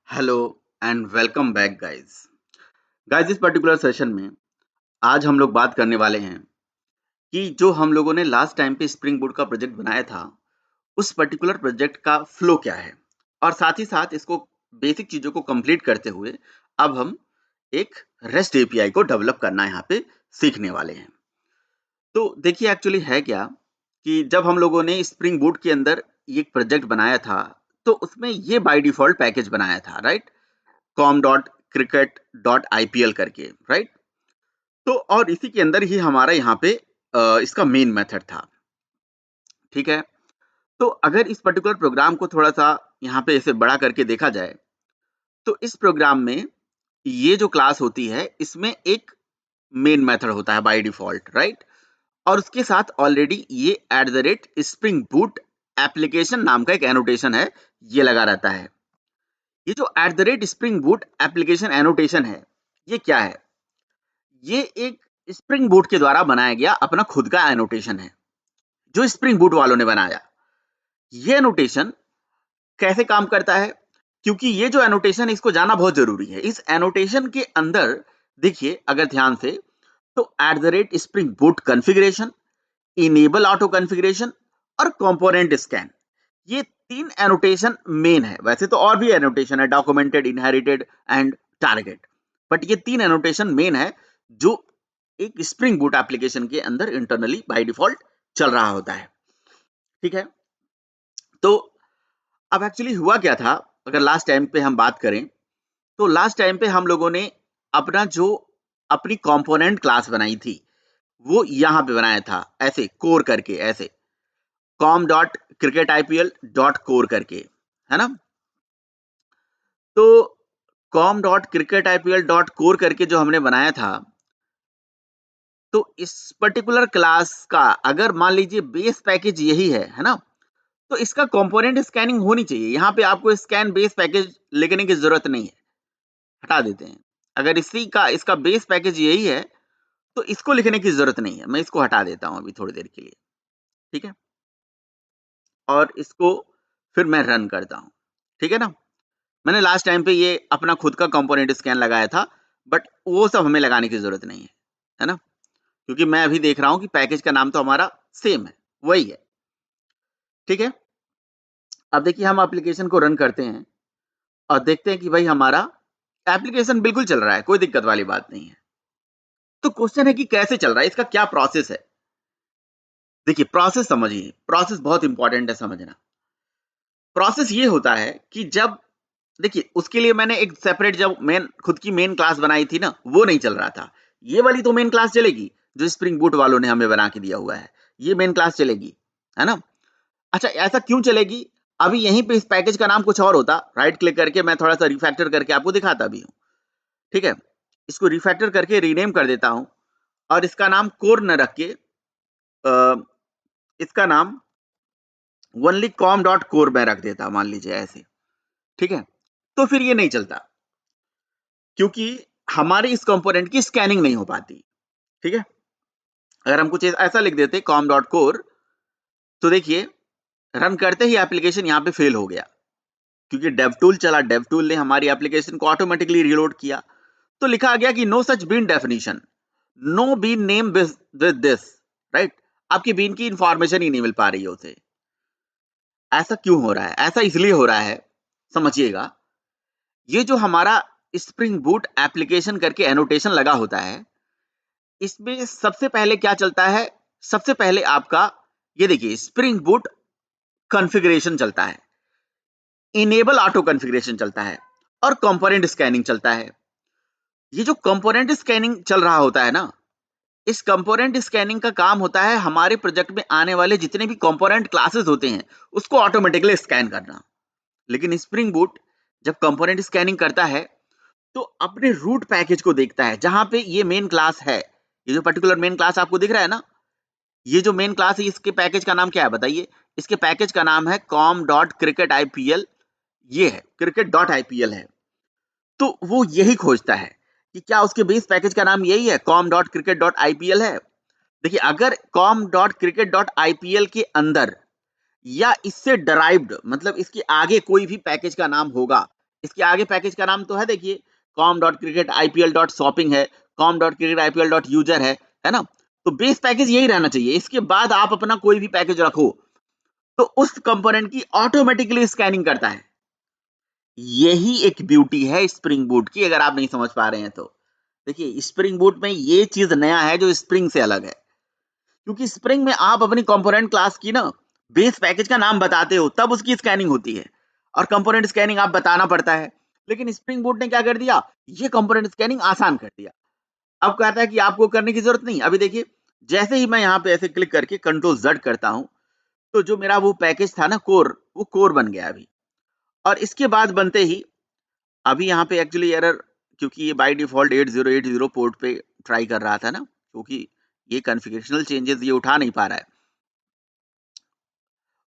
Hello and welcome back guys इस particular session में आज हम लोग बात करने वाले हैं कि जो हम लोगों ने लास्ट टाइम पे स्प्रिंग बोट का प्रोजेक्ट बनाया था उस पर्टिकुलर प्रोजेक्ट का फ्लो क्या है और साथ ही साथ इसको बेसिक चीजों को कंप्लीट करते हुए अब हम एक रेस्ट एपीआई को डेवलप करना यहाँ पे सीखने वाले हैं। तो देखिए एक्चुअली है क्या कि जब हम लोगों ने स्प्रिंग बोट के अंदर ये प्रोजेक्ट बनाया था तो उसमें ये बाय डिफॉल्ट पैकेज बनाया था, राइट? com.cricket.ipl करके, राइट? तो और इसी के अंदर ही हमारा यहाँ पे इसका मेन मेथड था। ठीक है, तो अगर इस पर्टिकुलर प्रोग्राम को थोड़ा सा यहाँ पे इसे बड़ा करके देखा जाए तो इस प्रोग्राम में ये जो क्लास होती है इसमें एक मेन मेथड होता है बाय डिफॉल्ट, राइट? और उसके साथ ऑलरेडी ये at the rate spring Boot application नाम का एक एनोटेशन है, ये लगा रहता है। ये जो at the rate spring Boot application annotation है ये क्या है? ये एक स्प्रिंग बूट के द्वारा बनाया गया अपना खुद का एनोटेशन है जो स्प्रिंग बूट वालों ने बनाया। ये एनोटेशन कैसे काम करता है? क्योंकि ये जो एनोटेशन इसको जानना बहुत जरूरी है। इस एनोटेशन के अंदर देखिए अगर ध्यान से तो at the rate spring boot configuration, enable auto configuration और कंपोनेंट स्कैन, ये तीन एनोटेशन मेन है। वैसे तो और भी एनोटेशन है, documented, inherited and target, but ये तीन एनोटेशन मेन है जो एक स्प्रिंग बूट एप्लीकेशन के अंदर इंटरनली बाय डिफॉल्ट चल रहा होता है। ठीक है, तो अब एक्चुअली हुआ क्या था, अगर लास्ट टाइम पे हम बात करें तो लास्ट टाइम पे हम लोगों ने अपना जो अपनी कंपोनेंट क्लास बनाई थी वो यहाँ पे बनाया था ऐसे कोर करके, ऐसे com.cricketipl.core करके, है ना? तो com.cricketipl.core करके जो हमने बनाया था, तो इस पर्टिकुलर क्लास का अगर मान लीजिए बेस पैकेज यही है ना? तो इसका कंपोनेंट स्कैनिंग होनी चाहिए। यहाँ पे आपको स्कैन बेस पैकेज लिखने की जरूरत नहीं है, हटा देते हैं। अगर इसी का इसका बेस पैकेज यही है तो इसको लिखने की जरूरत नहीं है। मैं इसको हटा देता हूँ अभी थोड़ी देर के लिए, ठीक है? और इसको फिर मैं रन करता हूँ, ठीक है ना? मैंने लास्ट टाइम पे ये अपना खुद का कंपोनेंट स्कैन लगाया था, बट वो सब हमें लगाने की जरूरत नहीं है ना? क्योंकि मैं अभी देख रहा हूँ कि पैकेज का नाम तो हमारा सेम है, वही है। ठीक है, अब देखिए हम एप्लीकेशन को रन करते हैं और देखते हैं कि भाई हमारा एप्लीकेशन बिल्कुल चल रहा है, कोई दिक्कत वाली बात नहीं है। तो क्वेश्चन है कि कैसे चल रहा है, इसका क्या प्रोसेस है? देखिए प्रोसेस समझिए, प्रोसेस बहुत इंपॉर्टेंट है समझना। प्रोसेस ये होता है कि जब देखिए उसके लिए मैंने एक सेपरेट जब मेन खुद की मेन क्लास बनाई थी ना, वो नहीं चल रहा था। ये वाली तो मेन क्लास चलेगी जो स्प्रिंग बूट वालों ने हमें बना के दिया हुआ है, ये मेन क्लास चलेगी, है ना? अच्छा ऐसा क्यों चलेगी? अभी यहीं पे इस पैकेज का नाम कुछ और होता, राइट क्लिक करके मैं थोड़ा सा रिफैक्टर करके आपको दिखाता भी हूँ। ठीक है, इसको रिफैक्टर करके रीनेम कर देता हूँ और इसका नाम कोर न रख के इसका नाम ओनली कॉम डॉट कोर में रख देता, मान लीजिए ऐसे। ठीक है, तो फिर ये नहीं चलता क्योंकि हमारे इस कंपोनेंट की स्कैनिंग नहीं हो पाती। ठीक है, अगर हम कुछ ऐसा लिख देते कॉम डॉट कोर, तो देखिए रन करते ही एप्लीकेशन यहाँ पे फेल हो गया क्योंकि डेव टूल चला, डेव टूल ने हमारी एप्लीकेशन को ऑटोमेटिकली रीलोड किया। तो लिखा गया कि no such bean definition, no bean name with this, right? आपकी बीन की इंफॉर्मेशन ही नहीं मिल पा रही है उसे। ऐसा क्यों हो रहा है? ऐसा इसलिए हो रहा है, समझिएगा। ये जो हमारा स्प्रिंग बूट एप्लीकेशन करके एनोटेशन लगा होता है, इसमें सबसे पहले क्या चलता है? सबसे पहले आपका ये देखिए स्प्रिंग बूट कॉन्फ़िगरेशन चलता है, इनेबल ऑटो कॉन्फ़िगरेशन चलता है और कंपोनेंट स्कैनिंग चलता है। ये जो कंपोनेंट स्कैनिंग चल रहा होता है ना, इस कंपोनेंट स्कैनिंग का काम होता है हमारे प्रोजेक्ट में आने वाले जितने भी कंपोनेंट क्लासेस होते हैं उसको ऑटोमेटिकली स्कैन करना। लेकिन स्प्रिंग बूट जब कंपोनेंट स्कैनिंग करता है तो अपने रूट पैकेज को देखता है जहां पे ये मेन क्लास है। ये जो पर्टिकुलर मेन क्लास आपको दिख रहा है ना, ये जो मेन क्लास है इसके पैकेज का नाम क्या है बताइए? इसके पैकेज का नाम है com.cricketipl, ये है cricket.ipl है। तो वो यही खोजता है कि क्या उसके बेस पैकेज का नाम यही है com.cricket.ipl है। देखिए अगर com.cricket.ipl के अंदर या इससे डराइव्ड मतलब इसके आगे कोई भी पैकेज का नाम होगा इसके आगे पैकेज का नाम तो है, देखिए com.cricket.ipl.shopping है, com.cricket.ipl.user है ना। तो बेस पैकेज यही रहना चाहिए। इसके बाद आप अपना कोई भी पैकेज रखो तो उस कंपोनेंट की ऑटोमेटिकली स्कैनिंग करता है। यही एक ब्यूटी है स्प्रिंग बूट की, अगर आप नहीं समझ पा रहे हैं तो। देखिए स्प्रिंग बूट में ये चीज नया है जो स्प्रिंग से अलग है, क्योंकि स्प्रिंग में आप अपनी कंपोनेंट क्लास की ना बेस पैकेज का नाम बताते हो तब उसकी स्कैनिंग होती है, और कंपोनेंट स्कैनिंग आप बताना पड़ता है। लेकिन स्प्रिंग बूट ने क्या कर दिया, ये कंपोनेंट स्कैनिंग आसान कर दिया। अब कहता है कि आपको करने की जरूरत नहीं। अभी देखिए जैसे ही मैं यहाँ पे ऐसे क्लिक करके कंट्रोल Z करता हूं, तो जो मेरा वो पैकेज था ना कोर, वो कोर बन गया अभी। और इसके बाद बनते ही अभी यहाँ पे एक्चुअली एरर, क्योंकि ये बाय डिफॉल्ट 8080 पोर्ट पे ट्राई कर रहा था ना, क्योंकि ये कॉन्फ़िगरेशनल चेंजेस ये उठा नहीं पा रहा है।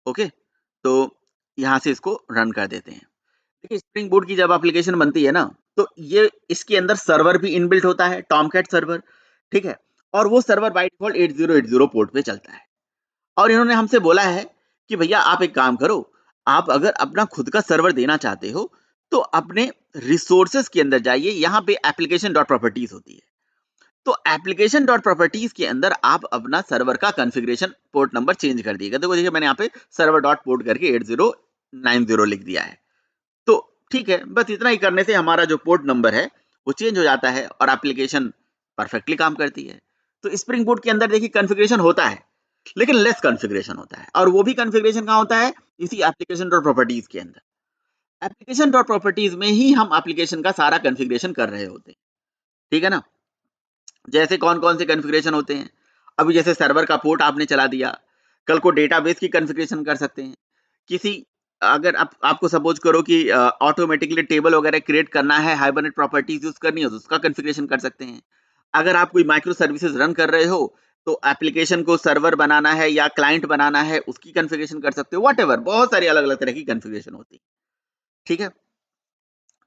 ओके, तो यहाँ से इसको रन कर देते हैं। देखिए स्प्रिंग बूट की जब एप्लीकेशन बनती है ना, तो ये इसके अंदर सर्वर भी इनबिल्ट होता है, टॉमकैट सर्वर, ठीक है। और वो सर्वर बाय डिफॉल्ट 8080 पोर्ट पे चलता है। और इन्होंने हमसे बोला है कि भैया आप एक काम करो, आप अगर अपना खुद का सर्वर देना चाहते हो तो अपने रिसोर्सेज के अंदर जाइए, यहाँ पे एप्लीकेशन डॉट प्रॉपर्टीज होती है। तो एप्लीकेशन डॉट प्रॉपर्टीज के अंदर आप अपना सर्वर का कॉन्फ़िगरेशन पोर्ट नंबर चेंज कर दिएगा। देखो देखिए मैंने यहाँ पे सर्वर डॉट पोर्ट करके 8090 लिख दिया है। तो ठीक है, बस इतना ही करने से हमारा जो पोर्ट नंबर है वो चेंज हो जाता है और एप्लीकेशन परफेक्टली काम करती है। तो स्प्रिंग बूट के अंदर देखिए कॉन्फ़िगरेशन होता है, लेकिन लेस कॉन्फ़िगरेशन होता है, और वो भी कॉन्फ़िगरेशन कहाँ होता है, इसी एप्लीकेशन डॉट प्रॉपर्टीज के अंदर। एप्लीकेशन डॉट प्रॉपर्टीज में ही हम एप्लीकेशन का सारा कॉन्फ़िगरेशन कर रहे होते हैं, ठीक है ना। जैसे कौन कौन से कॉन्फ़िगरेशन होते हैं, अभी जैसे सर्वर का पोर्ट आपने चला दिया, कल को डेटाबेस की कॉन्फ़िगरेशन कर सकते हैं। किसी अगर आपको सपोज करो कि ऑटोमेटिकली टेबल वगैरह क्रिएट करना है, हाइबरनेट प्रॉपर्टीज यूज करनी है तो उसका कॉन्फ़िगरेशन कर सकते हैं। अगर आप कोई माइक्रो सर्विसेज रन कर रहे हो तो एप्लीकेशन को सर्वर बनाना है या क्लाइंट बनाना है, उसकी कॉन्फ़िगरेशन कर सकते हो। व्हाटएवर, बहुत सारी अलग अलग तरह की कॉन्फ़िगरेशन होती है, ठीक है।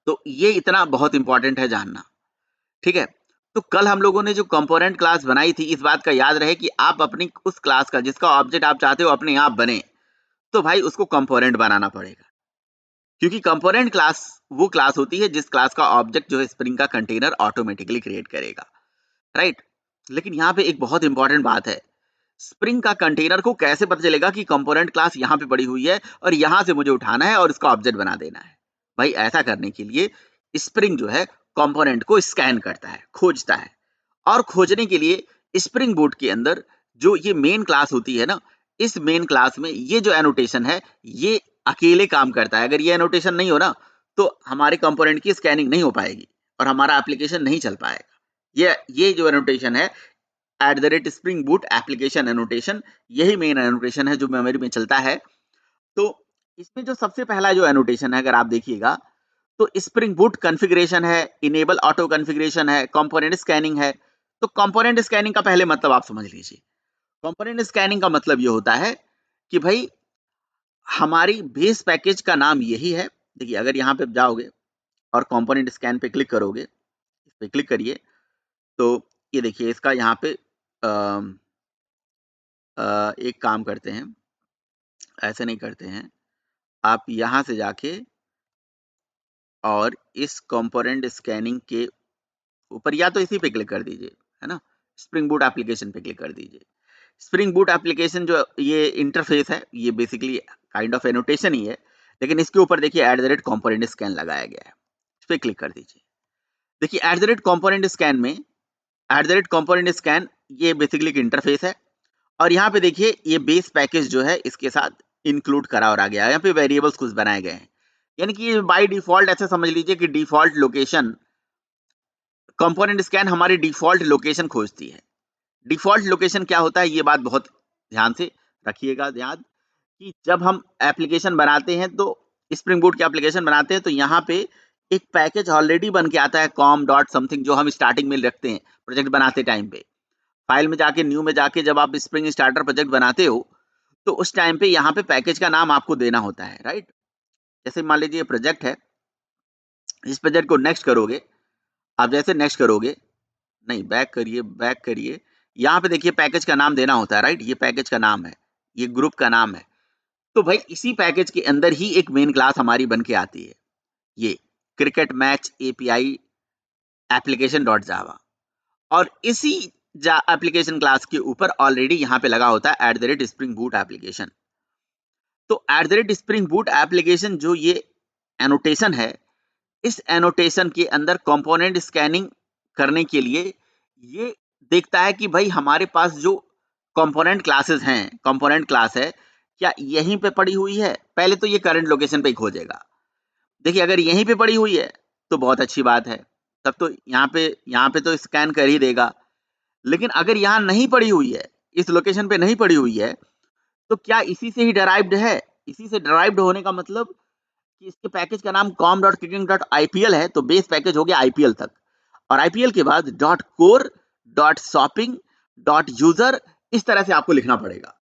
तो ये इतना बहुत इंपॉर्टेंट है जानना, ठीक है। तो कल हम लोगों ने जो कंपोनेंट क्लास बनाई थी, इस बात का याद रहे कि आप अपनी उस क्लास का जिसका ऑब्जेक्ट आप चाहते हो अपने आप बने, तो भाई उसको कंपोनेंट बनाना पड़ेगा। क्योंकि कंपोनेंट क्लास वो क्लास होती है जिस क्लास का ऑब्जेक्ट जो है स्प्रिंग का कंटेनर ऑटोमेटिकली क्रिएट करेगा, राइट। लेकिन यहाँ पे एक बहुत इंपॉर्टेंट बात है, स्प्रिंग का कंटेनर को कैसे पता चलेगा कि कंपोनेंट क्लास यहाँ पे पड़ी हुई है और यहाँ से मुझे उठाना है और इसका ऑब्जेक्ट बना देना है। भाई ऐसा करने के लिए स्प्रिंग जो है कंपोनेंट को स्कैन करता है, खोजता है। और खोजने के लिए स्प्रिंग बूट के अंदर जो ये मेन क्लास होती है ना, इस मेन क्लास में ये जो एनोटेशन है ये अकेले काम करता है। अगर ये एनोटेशन नहीं हो ना तो हमारे कंपोनेंट की स्कैनिंग नहीं हो पाएगी और हमारा एप्लीकेशन नहीं चल पाएगा। ये जो एनोटेशन है @spring boot एप्लीकेशन एनोटेशन, यही मेन एनोटेशन है जो मेमोरी में चलता है। तो इसमें जो सबसे पहला जो एनोटेशन है अगर आप देखिएगा तो स्प्रिंग बूट कॉन्फ़िगरेशन है, इनेबल ऑटो कॉन्फ़िगरेशन है, कंपोनेंट स्कैनिंग है। तो कंपोनेंट स्कैनिंग का पहले मतलब आप समझ लीजिए। कंपोनेंट स्कैनिंग का मतलब ये होता है कि भाई हमारी बेस पैकेज का नाम यही है। देखिए अगर यहाँ पे जाओगे और कंपोनेंट स्कैन पे क्लिक करोगे, इस पे क्लिक करिए, तो ये देखिए इसका यहाँ पे एक काम करते हैं, ऐसे नहीं करते हैं, आप यहाँ से जाके और इस कंपोनेंट स्कैनिंग के ऊपर या तो इसी पे क्लिक कर दीजिए, है ना, स्प्रिंग बूट एप्लीकेशन पे क्लिक कर दीजिए। स्प्रिंग बूट एप्लीकेशन जो ये इंटरफेस है ये बेसिकली काइंड ऑफ एनोटेशन ही है, लेकिन इसके ऊपर देखिए @component स्कैन लगाया गया है, इस पे क्लिक कर दीजिए। देखिए @component स्कैन में @component स्कैन ये बेसिकली एक इंटरफेस है, और यहाँ पे देखिए ये बेस पैकेज जो है इसके साथ इंक्लूड करा और आ गया है। यहाँ पे वेरिएबल्स कुछ बनाए गए हैं, यानी कि ये बाय डिफॉल्ट ऐसे समझ लीजिए कि डिफॉल्ट लोकेशन, कंपोनेंट स्कैन हमारी डिफॉल्ट लोकेशन खोजती है। डिफॉल्ट लोकेशन क्या होता है ये बात बहुत ध्यान से रखिएगा, ध्यान कि जब हम एप्लीकेशन बनाते हैं तो स्प्रिंग बूट की एप्लीकेशन बनाते हैं तो यहाँ पे एक पैकेज ऑलरेडी बन के आता है com डॉट समथिंग, जो हम स्टार्टिंग में रखते हैं प्रोजेक्ट बनाते टाइम पे। फाइल में जाके न्यू में जाके जब आप स्प्रिंग स्टार्टर प्रोजेक्ट बनाते हो तो उस टाइम पे यहाँ पे पैकेज का नाम आपको देना होता है, राइट। जैसे मान लीजिए प्रोजेक्ट है, इस प्रोजेक्ट को नेक्स्ट करोगे, आप जैसे नेक्स्ट करोगे, नहीं बैक करिए, बैक करिए, यहाँ पे देखिए पैकेज का नाम देना होता है, राइट। ये पैकेज का नाम है, ये ग्रुप का नाम है। तो भाई इसी पैकेज के अंदर ही एक मेन क्लास हमारी बन के आती है, ये cricket match API application dot जावा, और इसी एप्लीकेशन क्लास के ऊपर ऑलरेडी यहाँ पे लगा होता है @spring boot एप्लीकेशन। तो @spring boot एप्लीकेशन जो ये एनोटेशन है, इस एनोटेशन के अंदर कंपोनेंट स्कैनिंग करने के लिए ये देखता है कि भाई हमारे पास जो कंपोनेंट क्लासेस हैं, कंपोनेंट क्लास है, क्या यहीं पे पड़ी हुई है? पहले तो ये करंट लोकेशन पे ही खोजेगा। देखिए अगर यहीं पे पड़ी हुई है तो बहुत अच्छी बात है, तब तो यहाँ पे तो स्कैन कर ही देगा। लेकिन अगर यहाँ नहीं पड़ी हुई है, इस लोकेशन पे नहीं पड़ी हुई है, तो क्या इसी से ही डिराइव्ड है? इसी से डिराइव्ड होने का मतलब कि इसके पैकेज का नाम com.kicking.ipl है, तो बेस पैकेज हो गया आईपीएल तक, और आईपीएल के बाद .core .shopping .user इस तरह से आपको लिखना पड़ेगा,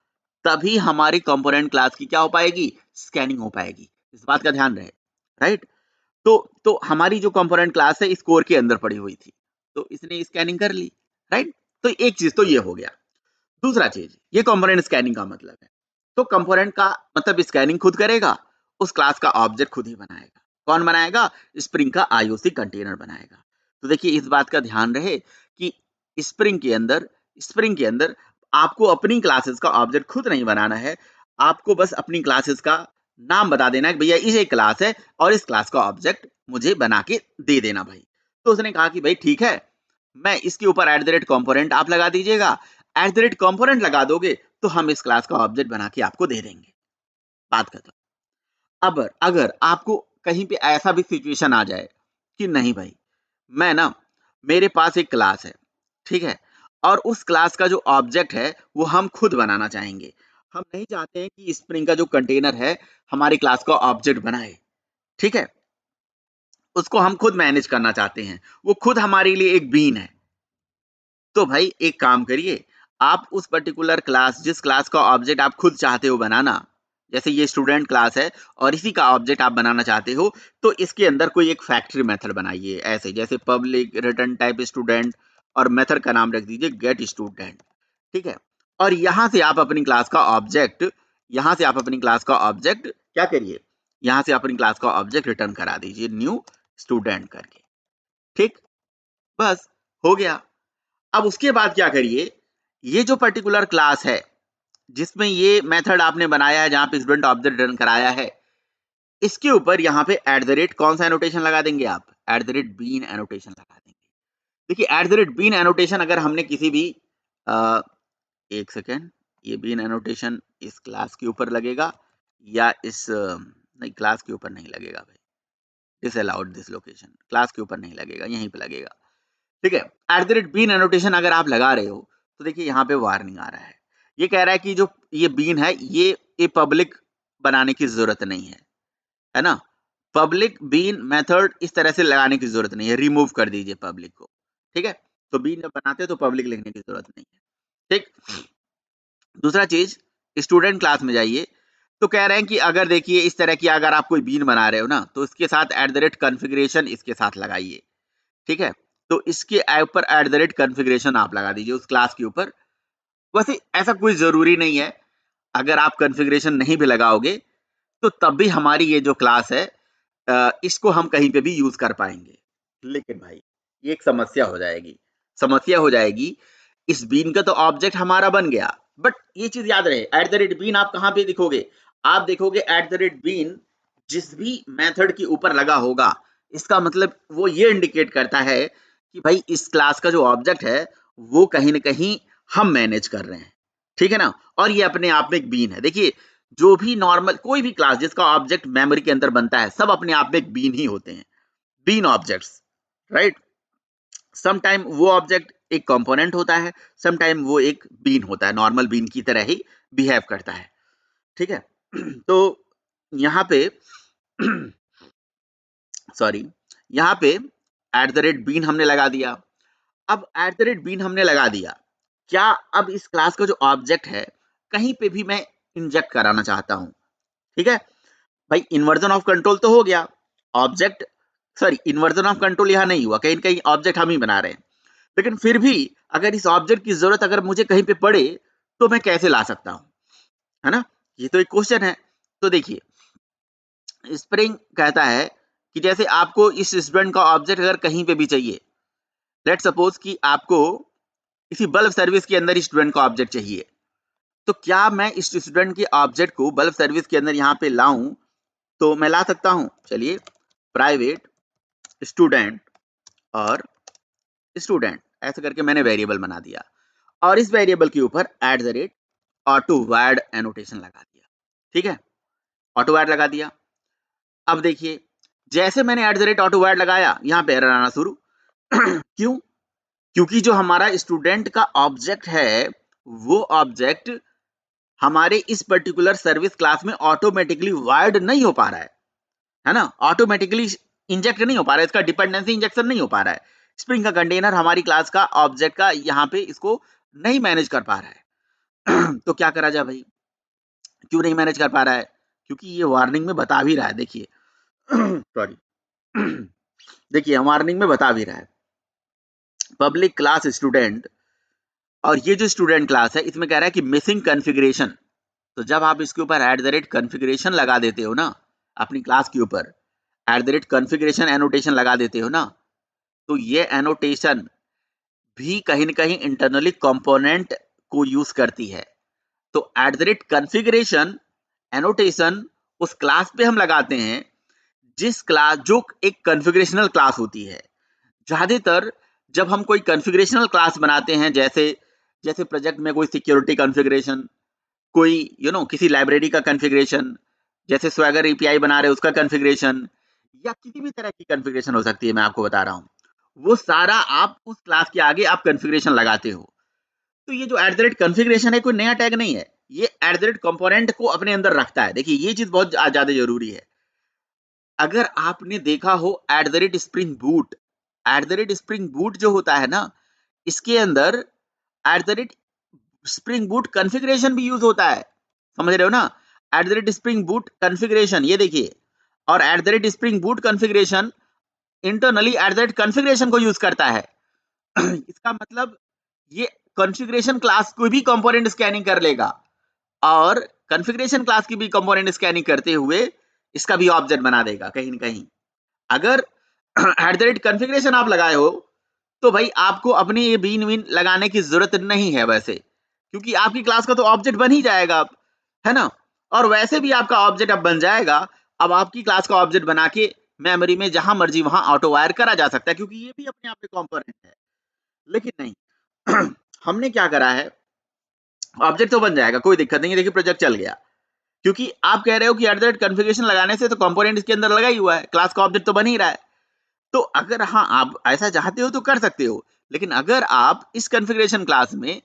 तभी हमारी कंपोनेंट क्लास की क्या हो पाएगी? स्कैनिंग हो पाएगी। इस बात का ध्यान रहे, राइट? तो हमारी जो कंपोनेंट क्लास है इस कोर के अंदर पड़ी हुई थी, तो इसने स्कैनिंग कर ली, राइट? तो एक चीज तो ये हो गया। दूसरा चीज, ये कंपोनेंट स्कैनिंग का मतलब है। तो कंपोनेंट का मतलब स्कैनिंग खुद करेगा, उस क्लास का ऑब्जेक्ट खुद ही बनाएगा। कौन बनाएगा? स्प्रिंग का आईओसी कंटेनर बनाएगा। तो देखिए इस बात का ध्यान रहे कि स्प्रिंग के अंदर आपको अपनी क्लासेस का ऑब्जेक्ट खुद नहीं बनाना है, आपको बस अपनी क्लासेस का नाम बता देना है कि भैया ये एक क्लास है और इस क्लास का ऑब्जेक्ट मुझे बना के दे देना भाई। तो उसने कहा कि भाई ठीक है, मैं इसके ऊपर @component आप लगा दीजिएगा, @component लगा दोगे तो हम इस क्लास का ऑब्जेक्ट बना के आपको दे देंगे। बात खत्म। अब अगर आपको कहीं पे ऐसा भी सिचुएशन आ जाए कि नहीं भाई, मैं ना, मेरे पास एक क्लास है, ठीक है, और उस क्लास का जो ऑब्जेक्ट है वो हम खुद बनाना चाहेंगे। हम नहीं चाहते हैं कि स्प्रिंग का जो कंटेनर है हमारी क्लास का ऑब्जेक्ट बनाए, ठीक है, उसको हम खुद मैनेज करना चाहते हैं, वो खुद हमारे लिए एक बीन है। तो भाई एक काम करिए, आप उस पर्टिकुलर क्लास, जिस क्लास का ऑब्जेक्ट आप खुद चाहते हो बनाना, जैसे ये स्टूडेंट क्लास है और इसी का ऑब्जेक्ट आप बनाना चाहते हो, तो इसके अंदर कोई एक फैक्ट्री मेथड बनाइए, ऐसे जैसे पब्लिक रिटर्न टाइप स्टूडेंट, और मेथड का नाम रख दीजिए गेट स्टूडेंट, ठीक है। और यहां से आप अपनी क्लास का ऑब्जेक्ट, क्या करिए, यहां से अपनी क्लास का ऑब्जेक्ट रिटर्न करा दीजिए न्यू स्टूडेंट करके, ठीक, बस हो गया। अब उसके बाद क्या करिए, ये जो पर्टिकुलर क्लास है जिसमें ये मेथड आपने बनाया है, जहां पे स्टूडेंट ऑब्जेक्ट रिटर्न कराया है, इसके ऊपर यहाँ पे कौन सा एनोटेशन लगा देंगे आप? @bean एनोटेशन लगा देंगे। देखिए @bean एनोटेशन अगर हमने किसी भी आ, एक सेकेंड, ये बीन एनोटेशन इस क्लास के ऊपर लगेगा या इस नहीं, क्लास के ऊपर नहीं लगेगा भाई, डिसअलाउड दिस लोकेशन, क्लास के ऊपर नहीं लगेगा, यहीं पे लगेगा, ठीक है। @bean एनोटेशन अगर आप लगा रहे हो तो देखिए यहाँ पे वार्निंग आ रहा है, ये कह रहा है कि जो ये बीन है ये पब्लिक बनाने की जरूरत नहीं है ना, पब्लिक बीन मेथड इस तरह से लगाने की जरूरत नहीं है, रिमूव कर दीजिए पब्लिक को, ठीक है। तो बीन जब बनाते हैं तो पब्लिक लिखने की जरूरत नहीं है, ठीक। दूसरा चीज, स्टूडेंट क्लास में जाइए, तो कह रहे हैं कि अगर देखिए इस तरह की अगर आप कोई बीन बना रहे हो ना, तो इसके साथ @configuration इसके साथ लगाइए, ठीक है। तो इसके ऊपर @configuration आप लगा दीजिए उस क्लास के ऊपर। वैसे ऐसा कोई जरूरी नहीं है, अगर आप कॉन्फ़िगरेशन नहीं भी लगाओगे तो तब भी हमारी ये जो क्लास है इसको हम कहीं पे भी यूज कर पाएंगे। लेकिन भाई ये एक समस्या हो जाएगी, इस बीन का तो ऑब्जेक्ट हमारा बन गया, बट ये चीज याद रहे, @bean आप कहां पे दिखोगे? आप देखोगे @bean जिस भी मेथड के ऊपर लगा होगा, इसका मतलब वो ये इंडिकेट करता है कि भाई इस क्लास का जो ऑब्जेक्ट है वो कहीं ना कहीं हम मैनेज कर रहे हैं, ठीक है ना, और ये अपने आप में एक बीन है। देखिए जो भी नॉर्मल कोई भी क्लास जिसका ऑब्जेक्ट मेमोरी के अंदर बनता है, सब अपने आप में एक बीन ही होते हैं, bean objects, right. Some time वो ऑब्जेक्ट एक कंपोनेंट होता है, सम टाइम वो एक बीन होता है, नॉर्मल बीन की तरह ही बिहेव करता है, ठीक है। तो यहाँ पे सॉरी, यहाँ पे @bean हमने लगा दिया। अब @bean हमने लगा दिया, क्या अब इस क्लास का जो ऑब्जेक्ट है कहीं पे भी मैं इंजेक्ट कराना चाहता हूं, ठीक है भाई, इन्वर्जन ऑफ कंट्रोल तो हो गया, object, sorry inversion of control यहां नहीं हुआ, कहीं ना कहीं ऑब्जेक्ट हम ही बना रहे हैं, लेकिन फिर भी अगर इस ऑब्जेक्ट की जरूरत अगर मुझे कहीं पे पड़े तो मैं कैसे ला सकता हूं, है ना, ये तो एक क्वेश्चन है। तो देखिए स्प्रिंग कहता है कि जैसे आपको इस स्टूडेंट का ऑब्जेक्ट अगर कहीं पे भी चाहिए, लेट्स सपोज कि आपको किसी बल्ब सर्विस के अंदर स्टूडेंट का ऑब्जेक्ट चाहिए, तो क्या मैं इस स्टूडेंट के ऑब्जेक्ट को बल्ब सर्विस के अंदर यहाँ पे लाऊं? तो मैं ला सकता हूं। चलिए, प्राइवेट स्टूडेंट और स्टूडेंट ऐसे करके मैंने वेरिएबल बना दिया, और इस वेरिएबल के ऊपर @AutoWord एनोटेशन लगा दिया। ठीक है, AutoWord लगा दिया। अब देखिए, जैसे मैंने @AutoWord लगाया, यहाँ पे एरर आना शुरू। क्यों? क्योंकि जो हमारा स्टूडेंट का ऑब्जेक्ट है, वो ऑब्जेक्ट हमारे इस पर्टिकुलर सर्विस क्लास में ऑटोमेटिकली वायर्ड नहीं हो पा रहा है ना, ऑटोमेटिकली इंजेक्ट नहीं हो पा रहा है, इसका डिपेंडेंसी इंजेक्शन नहीं हो पा रहा है। स्प्रिंग का कंटेनर हमारी क्लास का ऑब्जेक्ट का यहाँ पे इसको नहीं मैनेज कर पा रहा है। तो क्या करा जाए भाई? क्यों नहीं मैनेज कर पा रहा है? क्योंकि ये वार्निंग में बता भी रहा है, देखिए। सॉरी। देखिए, वार्निंग में बता भी रहा है, पब्लिक क्लास स्टूडेंट, और ये जो स्टूडेंट क्लास है इसमें कह रहा है कि मिसिंग कॉन्फ़िगरेशन। तो जब आप इसके ऊपर @कॉन्फ़िगरेशन लगा देते हो ना, अपनी क्लास के ऊपर @कॉन्फ़िगरेशन एनोटेशन लगा देते हो ना, तो ये एनोटेशन भी कहीं न कहीं इंटरनली कंपोनेंट को यूज करती है। तो @कॉन्फ़िगरेशन एनोटेशन उस क्लास पे हम लगाते हैं जिस क्लास जो एक कॉन्फ़िगरेशनल क्लास होती है। ज्यादातर जब हम कोई कॉन्फ़िगरेशनल क्लास बनाते हैं, जैसे जैसे प्रोजेक्ट में कोई सिक्योरिटी कॉन्फ़िगरेशन, कोई किसी लाइब्रेरी का कॉन्फ़िगरेशन, जैसे स्वैगर एपीआई बना रहे उसका कॉन्फ़िगरेशन, या किसी भी तरह की कॉन्फ़िगरेशन हो सकती है, मैं आपको बता रहा हूँ, वो सारा आप उस क्लास के आगे आप कॉन्फ़िगरेशन लगाते हो। तो ये जो कॉन्फ़िगरेशन है कोई नया टैग नहीं है, ये कंपोनेंट को अपने अंदर रखता है। देखिए, ये चीज बहुत ज्यादा जरूरी है। अगर आपने देखा हो स्प्रिंग बूट, स्प्रिंग बूट जो होता है ना, इसके अंदर स्प्रिंग बूट कॉन्फ़िगरेशन भी यूज होता है। समझ रहे हो ना? स्प्रिंग बूट कॉन्फ़िगरेशन, ये देखिए, और spring boot configuration internally configuration को यूज करता है। इसका मतलब ये कॉन्फ़िगरेशन क्लास को भी कंपोनेंट स्कैनिंग कर लेगा, और कॉन्फ़िगरेशन क्लास की भी कंपोनेंट स्कैनिंग करते हुए इसका भी ऑब्जेक्ट बना देगा कहीं न कहीं। अगर कॉन्फ़िगरेशन आप लगाए हो, तो भाई आपको अपनी ये बीन वीन लगाने की जरूरत नहीं है वैसे, क्योंकि आपकी क्लास का तो ऑब्जेक्ट बन ही जाएगा अब, है ना? और वैसे भी आपका ऑब्जेक्ट अब बन जाएगा। अब आपकी क्लास का ऑब्जेक्ट बना के मेमोरी में जहां मर्जी वहां ऑटो वायर करा जा सकता है, क्योंकि ये भी अपने आप में कंपोनेंट है। लेकिन नहीं, हमने क्या करा है, ऑब्जेक्ट तो बन जाएगा, कोई दिक्कत नहीं है, देखिए प्रोजेक्ट चल गया, क्योंकि आप कह रहे हो कि कॉन्फ़िगरेशन लगाने से तो कंपोनेंट इसके अंदर लगा ही हुआ है, क्लास का ऑब्जेक्ट तो बन ही रहा है। तो अगर हाँ, आप ऐसा चाहते हो तो कर सकते हो, लेकिन अगर आप इस कॉन्फ़िगरेशन क्लास में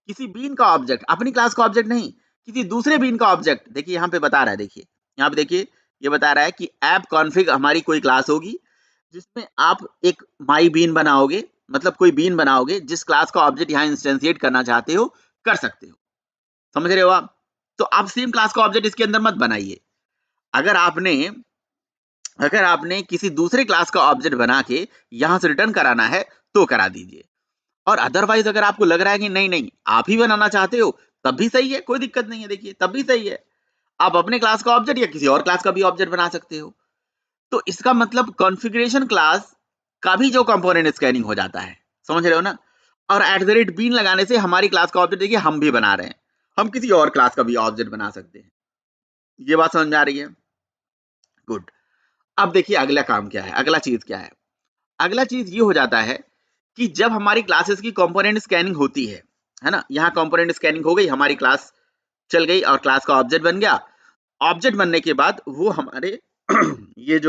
किसी बीन का ऑब्जेक्ट, अपनी क्लास का ऑब्जेक्ट नहीं, किसी दूसरे बीन का ऑब्जेक्ट, देखिए यहाँ पे बता रहा है, देखिए यहाँ पे देखिए, ये बता रहा है कि ऐप कॉन्फ़िग हमारी कोई क्लास होगी जिसमें आप एक माई बीन बनाओगे, मतलब कोई बीन बनाओगे, जिस क्लास का ऑब्जेक्ट यहाँ इंस्टेंशिएट करना चाहते हो कर सकते हो। समझ रहे हो आप? तो आप सेम क्लास का ऑब्जेक्ट इसके अंदर मत बनाइए। अगर आपने अगर आपने किसी दूसरे क्लास का ऑब्जेक्ट बना के यहां से रिटर्न कराना है तो करा दीजिए, और अदरवाइज अगर आपको लग रहा है कि नहीं नहीं आप ही बनाना चाहते हो, तब भी सही है, कोई दिक्कत नहीं है, देखिए तब भी सही है। आप अपने क्लास का ऑब्जेक्ट या किसी और क्लास का भी ऑब्जेक्ट बना सकते हो। तो इसका मतलब कॉन्फ़िगरेशन क्लास का भी जो कंपोनेंट स्कैनिंग हो जाता है, समझ रहे हो ना? और बीन लगाने से हमारी क्लास का ऑब्जेक्ट देखिए हम भी बना रहे हैं, हम किसी और क्लास का भी ऑब्जेक्ट बना सकते हैं। ये बात समझ में आ रही है? गुड। अब देखिए अगला काम क्या है, अगला चीज क्या है? अगला चीज ये हो जाता है कि जब हमारी क्लासेस की कंपोनेंट स्कैनिंग होती है ना, यहाँ कंपोनेंट स्कैनिंग हो गई, हमारी क्लास चल गई और क्लास का ऑब्जेक्ट बन गया। ऑब्जेक्ट बनने के बाद वो हमारे ये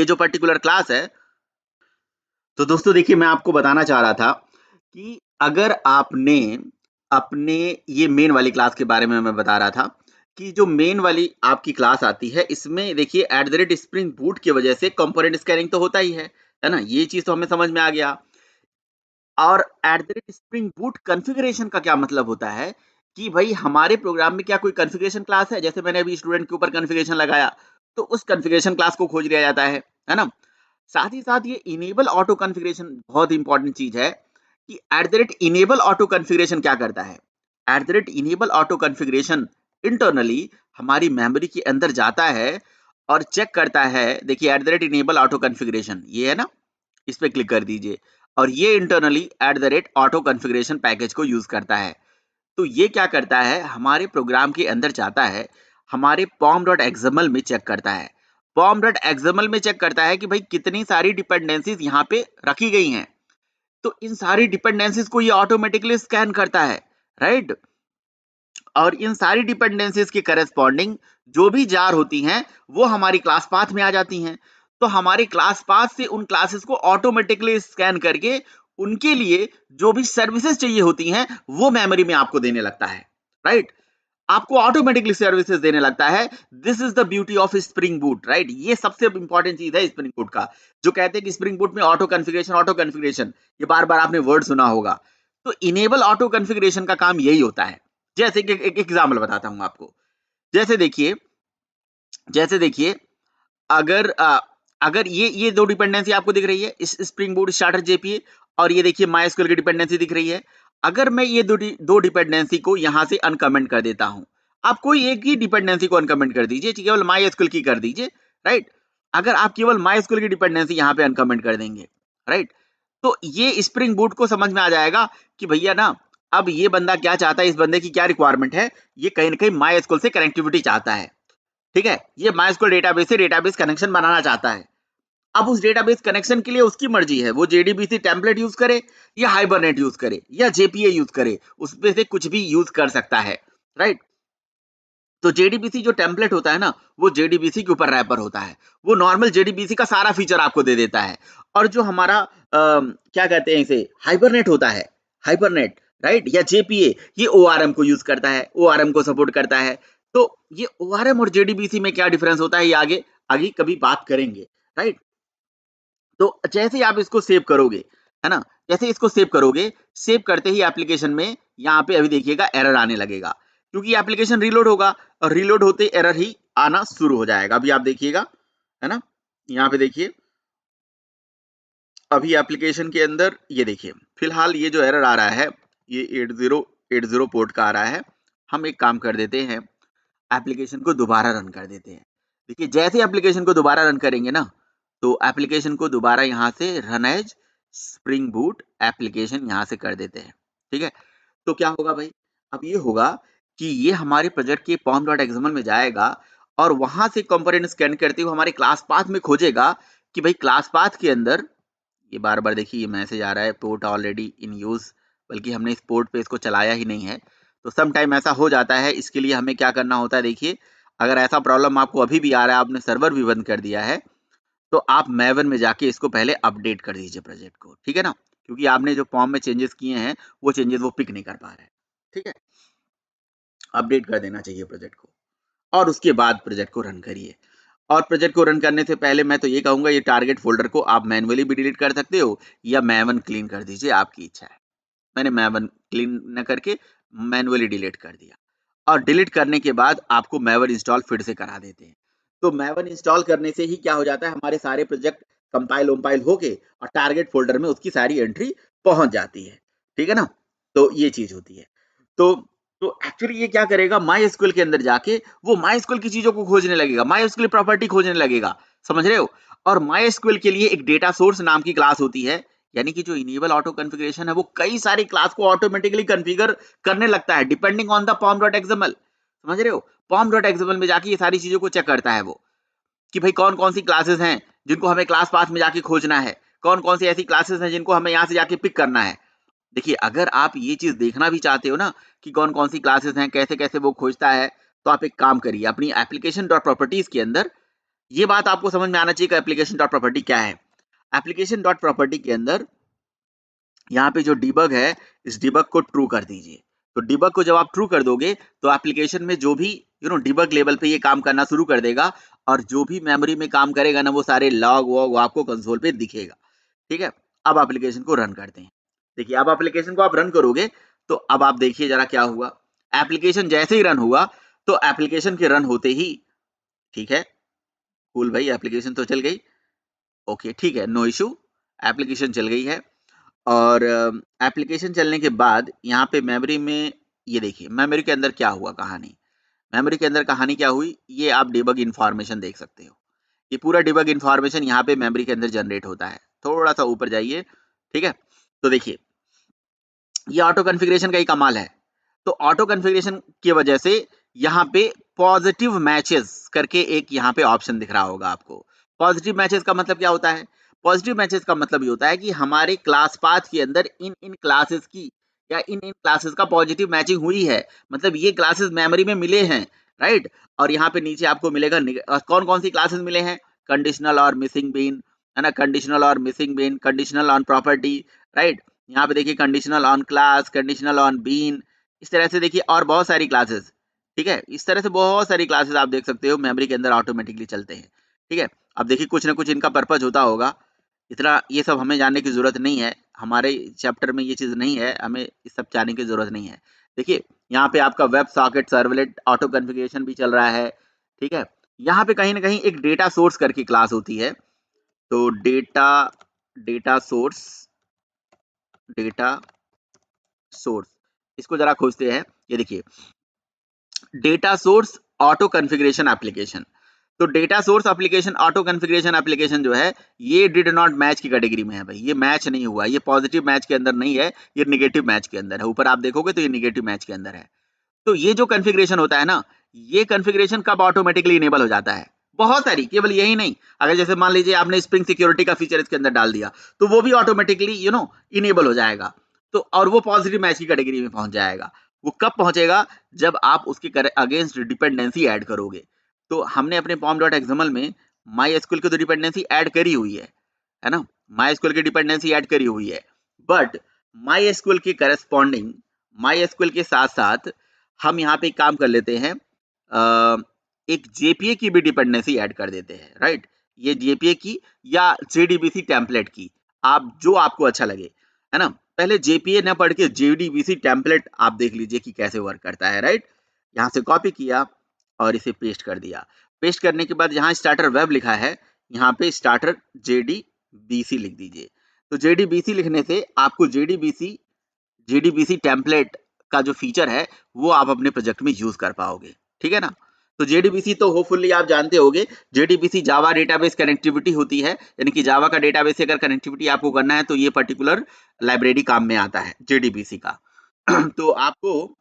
जो पर्टिकुलर क्लास है, तो दोस्तों देखिए मैं आपको बताना चाह रहा था कि अगर आपने अपने ये मेन वाली क्लास के बारे में मैं बता रहा था कि जो मेन वाली आपकी क्लास आती है, इसमें देखिए स्प्रिंग बूट की वजह से कंपोनेंट स्कैनिंग तो होता ही है ना? ये चीज तो हमें समझ में आ गया। और स्प्रिंग बूट कॉन्फ़िगरेशन का क्या मतलब होता है कि भाई हमारे प्रोग्राम में क्या कोई कॉन्फ़िगरेशन क्लास है, जैसे मैंने अभी स्टूडेंट के ऊपर कॉन्फ़िगरेशन लगाया, तो उस कॉन्फ़िगरेशन क्लास को खोज लिया जाता है ना? साथ ही साथ ये इनेबल ऑटो कॉन्फ़िगरेशन बहुत इंपॉर्टेंट चीज है कि इनेबल ऑटो कॉन्फ़िगरेशन क्या करता है। इनेबल ऑटो कॉन्फ़िगरेशन इंटरनली हमारी मेमोरी के अंदर जाता है और चेक करता है, देखिए @enable auto configuration ये है ना, इस पे क्लिक कर दीजिए और ये इंटरनली @auto configuration पैकेज को यूज करता है। तो ये क्या करता है, हमारे प्रोग्राम के अंदर जाता है, हमारे pom.xml में चेक करता है। pom.xml में चेक करता है कि भाई कितनी सारी डिपेंडेंसीज यहाँ पे रखी गई हैं। तो इन सारी डिपेंडेंसीज को ये ऑटोमेटिकली स्कैन करता है, राइट। और इन सारी डिपेंडेंसीज के करस्पॉन्डिंग जो भी जार होती हैं वो हमारी क्लास पाथ में आ जाती हैं। तो हमारी क्लास पाथ से उन क्लासेस को ऑटोमेटिकली स्कैन करके उनके लिए जो भी सर्विसेज चाहिए होती हैं वो मेमोरी में आपको देने लगता है, राइट। आपको ऑटोमेटिकली सर्विसेज देने लगता है। This is the beauty of spring boot, right. ये सबसे इंपॉर्टेंट चीज है स्प्रिंग बूट का, जो कहते हैं कि स्प्रिंग बूट में ऑटो कॉन्फ़िगरेशन, ये बार बार आपने वर्ड सुना होगा। तो इनेबल ऑटो कॉन्फ़िगरेशन का काम यही होता है। जैसे कि एक एग्जाम्पल बताता हूं आपको। जैसे देखिए, जैसे देखिए, अगर अगर ये दो डिपेंडेंसी आपको दिख रही है, इस स्प्रिंग बूट स्टार्टर जेपीए, और ये देखिए माइस्क्यूएल की डिपेंडेंसी दिख रही है। अगर मैं ये दो डिपेंडेंसी को यहां से अनकमेंट कर देता हूं, आप कोई एक ही डिपेंडेंसी को अनकमेंट कर दीजिए, केवल माइस्क्यूएल की कर दीजिए, राइट। अगर आप केवल माइस्क्यूएल की डिपेंडेंसी यहां पे अनकमेंट कर देंगे, राइट, तो ये स्प्रिंग बूट को समझ में आ जाएगा कि भैया ना, अब ये बंदा क्या चाहता है, इस बंदे की क्या रिक्वायरमेंट है। ये कहीं ना कहीं माइस्क्यूएल से कनेक्टिविटी चाहता है, ठीक है। ये माइस्क्यूएल डेटाबेस से डेटाबेस कनेक्शन बनाना चाहता है। अब उस डेटाबेस कनेक्शन के लिए उसकी मर्जी है, वो जेडीबीसी टेम्पलेट यूज करे या हाइबरनेट यूज करे या जेपीए यूज करे, उसमें से कुछ भी यूज कर सकता है, राइट। तो जेडीबीसी जो टेम्पलेट होता है ना, वो जेडीबीसी के ऊपर रैपर होता है। वो नॉर्मल जेडीबीसी का सारा फीचर आपको दे देता है। और जो हमारा क्या कहते हैं इसे, हाइबरनेट होता है, हाइबरनेट, राइट, या जेपीए, ये ओआरएम को यूज करता है, ओआरएम को सपोर्ट करता है। तो ये ओआरएम और जेडीबीसी में क्या डिफरेंस होता है, ये आगे आगे कभी बात करेंगे, राइट। तो जैसे ही आप इसको सेव करोगे, है ना, जैसे इसको सेव करोगे, सेव करते ही एप्लीकेशन में यहाँ पे अभी देखिएगा एरर आने लगेगा, क्योंकि एप्लीकेशन रीलोड होगा और रीलोड होते एरर ही आना शुरू हो जाएगा। अभी आप देखिएगा, है ना, यहाँ पे देखिए, अभी एप्लीकेशन के अंदर ये देखिए, फिलहाल ये जो एरर आ रहा है, ये 8080 पोर्ट का आ रहा है। हम एक काम कर देते हैं, एप्लीकेशन को दोबारा रन कर देते हैं। देखिए, जैसे एप्लीकेशन को दोबारा रन करेंगे ना, तो एप्लीकेशन को दोबारा यहाँ से run as Spring Boot application यहाँ से कर देते हैं, ठीक है। तो क्या होगा भाई, अब ये होगा कि ये हमारे प्रोजेक्ट के pom.xml में जाएगा और वहां से कंपोनेंट स्कैन करते हुए हमारे क्लास पाथ में खोजेगा कि भाई क्लास पाथ के अंदर, ये बार बार देखिए ये मैसेज आ रहा है, पोर्ट ऑलरेडी इन यूज, बल्कि हमने इस पोर्ट पे इसको चलाया ही नहीं है। तो सम टाइम ऐसा हो जाता है, इसके लिए हमें क्या करना होता है, देखिए, अगर ऐसा प्रॉब्लम आपको अभी भी आ रहा है, आपने सर्वर भी बंद कर दिया है, तो आप मैवन में जाके इसको पहले अपडेट कर दीजिए प्रोजेक्ट को, ठीक है ना, क्योंकि आपने जो फॉर्म में चेंजेस किए हैं वो चेंजेस वो पिक नहीं कर पा रहे हैं, ठीक है। अपडेट कर देना चाहिए प्रोजेक्ट को और उसके बाद प्रोजेक्ट को रन करिए। और प्रोजेक्ट को रन करने से पहले मैं तो ये कहूंगा, ये टारगेट फोल्डर को आप मैन्युअली भी डिलीट कर सकते हो या मैवन क्लीन कर दीजिए, आपकी इच्छा है। मैंने मैवन क्लीन न करके मैन्युअली डिलीट कर दिया। और डिलीट करने के बाद आपको मैवन इंस्टॉल फिर से करा देते हैं। तो मैवन इंस्टॉल करने से ही क्या हो जाता है, हमारे सारे प्रोजेक्ट कंपाइल वम्पाइल होके और टारगेट फोल्डर में उसकी सारी एंट्री पहुंच जाती है, ठीक है ना। तो ये चीज होती है। तो तो एक्चुअली ये क्या करेगा, माई एसक्यूएल के अंदर जाके वो माई एसक्यूएल की चीजों को खोजने लगेगा, माई एसक्यूएल प्रॉपर्टी खोजने लगेगा, समझ रहे हो। और माई एसक्यूएल के लिए एक डेटा सोर्स नाम की क्लास होती है, यानी कि जो इनेबल ऑटो कॉन्फ़िगरेशन है वो कई सारी क्लास को ऑटोमेटिकली कॉन्फ़िगर करने लगता है डिपेंडिंग ऑन द pom.xml, समझ रहे हो। pom.xml में जाके ये सारी चीजों को चेक करता है वो, कि भाई कौन कौन सी क्लासेस हैं जिनको हमें क्लास पाथ में जाके खोजना है, कौन कौन सी ऐसी क्लासेस हैं जिनको हमें यहाँ से जाके पिक करना है। देखिए, अगर आप ये चीज देखना भी चाहते हो ना कि कौन कौन सी क्लासेस हैं, कैसे कैसे वो खोजता है, तो आप एक काम करिए, अपनी एप्लीकेशन डॉट प्रॉपर्टीज के अंदर ये बात आपको समझ में आना चाहिए कि एप्लीकेशन डॉट प्रॉपर्टी क्या है। एप्लीकेशन डॉट प्रॉपर्टी के अंदर यहाँ पे जो डिबग है, इस डिबग को ट्रू कर दीजिए। तो डिबग को जब आप ट्रू कर दोगे तो एप्लीकेशन में जो भी डिबग लेवल पे ये काम करना शुरू कर देगा और जो भी मेमोरी में काम करेगा ना, वो सारे लॉग वॉग आपको कंसोल पे दिखेगा, ठीक है। अब एप्लीकेशन को रन करते हैं। देखिए, अब एप्लीकेशन को आप रन करोगे तो अब आप देखिए जरा क्या हुआ। एप्लीकेशन जैसे ही रन हुआ, तो एप्लीकेशन के रन होते ही, ठीक है, कूल भाई, एप्लीकेशन तो चल गई, ओके ठीक है, नो इशू, एप्लीकेशन चल गई है। और एप्लीकेशन चलने के बाद यहाँ पे मेमोरी में, ये देखिए मेमोरी के अंदर क्या हुआ कहानी। मेमोरी के अंदर कहानी क्या हुई, ये आप डिबग इन्फॉर्मेशन देख सकते हो। ये पूरा डिबग इन्फॉर्मेशन यहाँ पे मेमोरी के अंदर जनरेट होता है। थोड़ा सा ऊपर जाइए, ठीक है। तो देखिए ये ऑटो कॉन्फ़िगरेशन का ही कमाल है। तो ऑटो कॉन्फ़िगरेशन की वजह से यहाँ पे पॉजिटिव मैचेस करके एक यहाँ पे ऑप्शन दिख रहा होगा आपको। पॉजिटिव मैचेस का मतलब क्या होता है? पॉजिटिव मैचेस का मतलब ये होता है कि हमारे क्लास पाथ के अंदर इन क्लासेस की या इन क्लासेस का पॉजिटिव मैचिंग हुई है। मतलब ये क्लासेस मेमोरी में मिले हैं, राइट? और यहाँ पे नीचे आपको मिलेगा कौन-कौन सी क्लासेस मिले हैं? कंडीशनल और मिसिंग बीन, है ना? कंडीशनल और missing bean, conditional on property, right? यहाँ पे देखिए conditional on class, conditional on bean, इस तरह से देखिए और बहुत सारी क्लासेस, ठीक है। इस तरह से बहुत सारी क्लासेस आप देख सकते हो मेमोरी के अंदर ऑटोमेटिकली चलते हैं, ठीक है। अब देखिए कुछ ना कुछ इनका पर्पज होता होगा, इतना ये सब हमें जानने की जरूरत नहीं है, हमारे चैप्टर में ये चीज नहीं है, हमें इस सब जानने की जरूरत नहीं है। देखिए यहाँ पे आपका web socket servlet auto configuration भी चल रहा है, ठीक है। यहाँ पे कहीं ना कहीं एक डेटा सोर्स करके क्लास होती है, तो डेटा सोर्स इसको जरा खोजते हैं। ये देखिए data source auto configuration application. तो data source application auto configuration application जो है ये डिड नॉट मैच की कैटेगरी में है भाई, ये मैच नहीं हुआ, ये पॉजिटिव मैच के अंदर नहीं है, ये निगेटिव मैच के अंदर है। ऊपर आप देखोगे तो ये निगेटिव मैच के अंदर है। तो ये जो कॉन्फ़िगरेशन होता है ना, ये कॉन्फ़िगरेशन कब ऑटोमेटिकली इनेबल हो जाता है? बहुत सारी, केवल यही नहीं, अगर जैसे मान लीजिए आपने स्प्रिंग सिक्योरिटी का फीचर इसके अंदर डाल दिया तो वो भी ऑटोमेटिकली इनेबल हो जाएगा। तो और वो पॉजिटिव मैच की कैटेगरी में पहुंच जाएगा। वो कब पहुंचेगा? जब आप उसके अगेंस्ट डिपेंडेंसी ऐड करोगे। तो हमने अपने pom.xml में MySQL की तो डिपेंडेंसी ऐड करी हुई है ना? MySQL की डिपेंडेंसी ऐड करी हुई है, बट MySQL के करस्पॉन्डिंग MySQL के साथ साथ हम यहाँ पे एक काम कर लेते हैं, एक JPA की भी डिपेंडेंसी ऐड कर देते हैं, राइट? ये JPA की या JDBC टेम्पलेट की, आप जो आपको अच्छा लगे, है ना? पहले JPA न पढ़ के JDBC टेम्पलेट आप देख लीजिए कि कैसे वर्क करता है, राइट? यहाँ से कॉपी किया और इसे पेस्ट कर दिया। पेस्ट करने के बाद यहाँ स्टार्टर वेब लिखा है, यहाँ पे स्टार्टर JDBC लिख दीजिए। तो JDBC लिखने से आपको JDBC टेम्पलेट का जो फीचर है वो आप अपने प्रोजेक्ट में यूज कर पाओगे, ठीक है ना? तो JDBC तो होपफुली आप जानते होंगे, JDBC जावा डेटाबेस कनेक्टिविटी होती है, यानी कि जावा का डेटाबेस से अगर कनेक्टिविटी आपको करना है तो ये पर्टिकुलर लाइब्रेरी काम में आता है JDBC का। तो आपको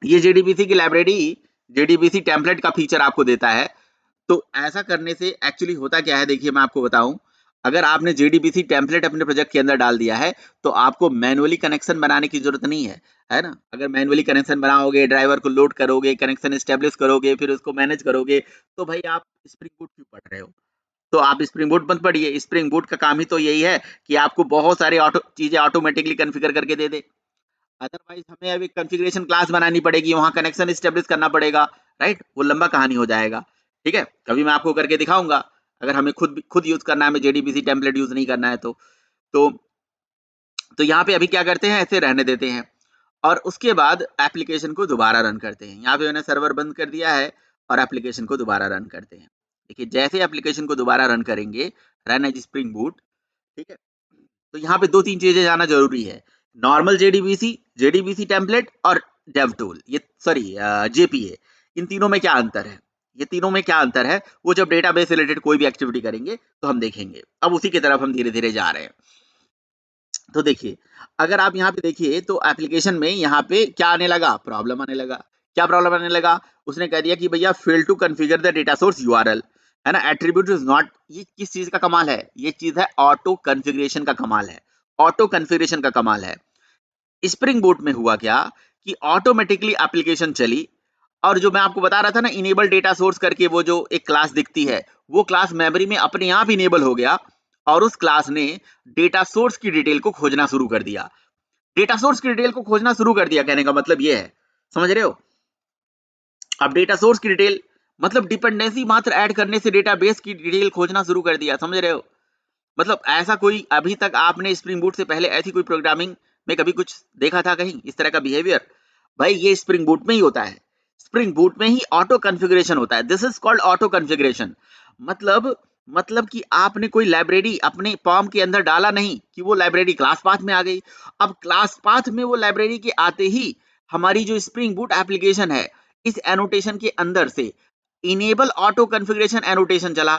ये JDBC की लाइब्रेरी JDBC टेम्पलेट का फीचर आपको देता है। तो ऐसा करने से एक्चुअली होता क्या है, देखिए मैं आपको बताऊं, अगर आपने JDBC टेम्पलेट अपने प्रोजेक्ट के अंदर डाल दिया है तो आपको मैनुअली कनेक्शन बनाने की जरूरत नहीं है ना? अगर मैनुअली कनेक्शन बनाओगे, ड्राइवर को लोड करोगे, कनेक्शन एस्टेब्लिश करोगे, फिर उसको मैनेज करोगे, तो भाई आप स्प्रिंग बूट क्यों पढ़ रहे हो? तो आप स्प्रिंग बूट मत पढ़िए। स्प्रिंग बूट का काम ही तो यही है कि आपको बहुत सारे चीजें ऑटोमेटिकली कॉन्फ़िगर करके दे दे। अदरवाइज हमें अभी कॉन्फ़िगरेशन क्लास बनानी पड़ेगी, वहां कनेक्शन एस्टेब्लिश करना पड़ेगा, राइट? वो लंबा कहानी हो जाएगा, ठीक है। कभी मैं आपको करके दिखाऊंगा, अगर हमें खुद यूज करना है, हमें JDBC टेम्पलेट यूज नहीं करना है तो तो यहाँ पे अभी क्या करते हैं, ऐसे रहने देते हैं और उसके बाद एप्लीकेशन को दोबारा रन करते हैं। यहाँ पे मैंने सर्वर बंद कर दिया है और एप्लीकेशन को दोबारा रन करते हैं। देखिए जैसे एप्लीकेशन को दोबारा रन करेंगे, रन एज स्प्रिंग बूट, ठीक है। तो यहाँ पे दो तीन चीजें जाना जरूरी है, नॉर्मल JDBC टेम्पलेट और डेव टूल, ये सॉरी JPA, इन तीनों में क्या अंतर है? ये तीनों में क्या अंतर है वो जब डेटाबेस रिलेटेड कोई भी एक्टिविटी करेंगे तो हम देखेंगे। अब उसी की तरफ हम धीरे धीरे जा रहे हैं। तो देखिए अगर आप यहाँ पे देखिए तो एप्लीकेशन में यहाँ पे क्या आने लगा, प्रॉब्लम आने लगा। क्या प्रॉब्लम आने लगा? उसने कह दिया कि भैया fail to configure the data source URL, है ना, एट्रीब्यूट इज नॉट। ये किस चीज का कमाल है? ये चीज है ऑटो कॉन्फ़िगरेशन का कमाल है, ऑटो कॉन्फ़िगरेशन का कमाल है। स्प्रिंग बूट में हुआ क्या कि ऑटोमेटिकली एप्लीकेशन चली और जो मैं आपको बता रहा था ना इनेबल डेटा सोर्स करके, वो जो एक क्लास दिखती है वो क्लास मेमोरी में अपने आप इनेबल हो गया और उस क्लास ने डेटा सोर्स की डिटेल को खोजना शुरू कर दिया। डेटा सोर्स की डिटेल को खोजना शुरू कर दिया कहने का मतलब ये है, समझ रहे हो? अब डेटा सोर्स की डिटेल मतलब डिपेंडेंसी मात्र ऐड करने से डेटाबेस की डिटेल खोजना शुरू कर दिया, समझ रहे हो? मतलब ऐसा कोई अभी तक आपने स्प्रिंग बूट से पहले ऐसी कोई प्रोग्रामिंग में कभी कुछ देखा था कहीं इस तरह का बिहेवियर? भाई ये स्प्रिंग बूट में ही होता है, स्प्रिंग बूट में ही ऑटो कॉन्फ़िगरेशन होता है। This is called auto configuration. मतलब कि आपने कोई लाइब्रेरी अपने पॉम के अंदर डाला नहीं कि वो लाइब्रेरी क्लास पाथ में आ गई। अब क्लास पाथ में वो लाइब्रेरी के आते ही हमारी जो स्प्रिंग बूट एप्लीकेशन है इस एनोटेशन के अंदर से इनेबल ऑटो कॉन्फ़िगरेशन एनोटेशन चला।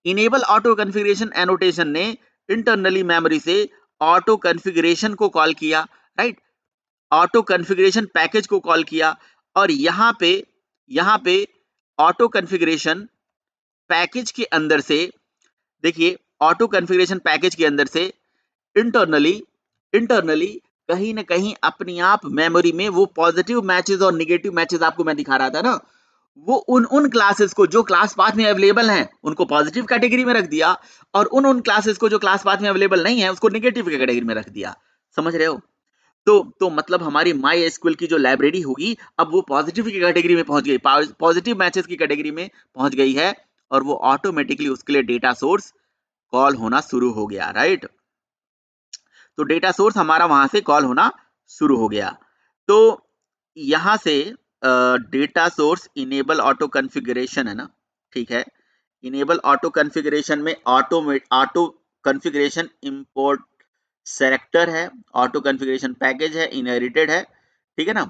इनेबल ऑटो कॉन्फ़िगरेशन एनोटेशन ने इंटरनली मेमोरी से ऑटो कॉन्फ़िगरेशन को कॉल किया, राइट? ऑटो कॉन्फ़िगरेशन पैकेज को कॉल किया और यहाँ पे ऑटो कॉन्फ़िगरेशन पैकेज के अंदर से देखिए, ऑटो कॉन्फ़िगरेशन पैकेज के अंदर से इंटरनली इंटरनली कहीं न कहीं अपने आप मेमोरी में वो पॉजिटिव मैचेस और नेगेटिव मैचेस आपको मैं दिखा रहा था ना, वो उन क्लासेस को जो क्लास पाथ में अवेलेबल हैं, उनको पॉजिटिव कैटेगरी में रख दिया और उन क्लासेस को जो क्लास पाथ में अवेलेबल नहीं है, उसको नेगेटिव कैटेगरी में रख दिया। समझ रहे हो? तो मतलब हमारी माई एसक्यूएल की जो लाइब्रेरी होगी, अब वो पॉजिटिव की कैटेगरी में पहुंच गई, पॉजिटिव मैचेस की कैटेगरी में पहुंच गई है और वो ऑटोमेटिकली उसके लिए डेटा सोर्स कॉल होना शुरू हो गया, राइट? तो डेटा सोर्स हमारा वहां से कॉल होना शुरू हो गया। तो यहां से data source enable auto configuration है ना, ठीक है। इनेबल ऑटो कॉन्फ़िगरेशन में ऑटो कॉन्फ़िगरेशन इंपोर्ट सेलेक्टर है, ऑटो कॉन्फ़िगरेशन पैकेज है, इनहेरिटेड है, ठीक है ना।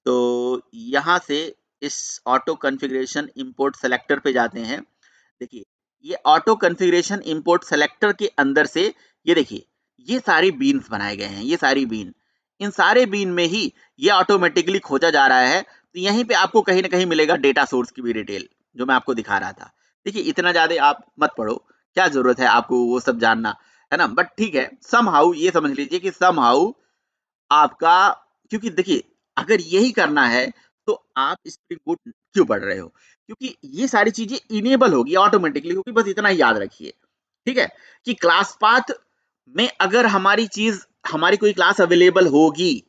तो यहां से इस ऑटो कॉन्फ़िगरेशन इंपोर्ट सेलेक्टर पे जाते हैं। देखिए, ये ऑटो कॉन्फ़िगरेशन इंपोर्ट सेलेक्टर के अंदर से ये देखिए, ये सारी बीन्स बनाए गए हैं, ये सारी बीन, इन सारे बीन में ही ये ऑटोमेटिकली खोजा जा रहा है। तो यहीं पे आपको कहीं ना कहीं मिलेगा डेटा सोर्स की भी डिटेल, जो मैं आपको दिखा रहा था। देखिए, इतना ज्यादा आप मत पढ़ो, क्या जरूरत है आपको वो सब जानना, है ना। बट ठीक है, सम हाउ ये समझ लीजिए कि सम हाउ आपका, क्योंकि देखिए, अगर यही करना है तो आप स्प्रिंग बूट क्यों पढ़ रहे हो? क्योंकि ये सारी चीजें इनेबल होगी, ऑटोमेटिकली होगी, बस इतना ही याद रखिए, ठीक है। कि क्लास पाथ में अगर हमारी कोई क्लास अवेलेबल होगी,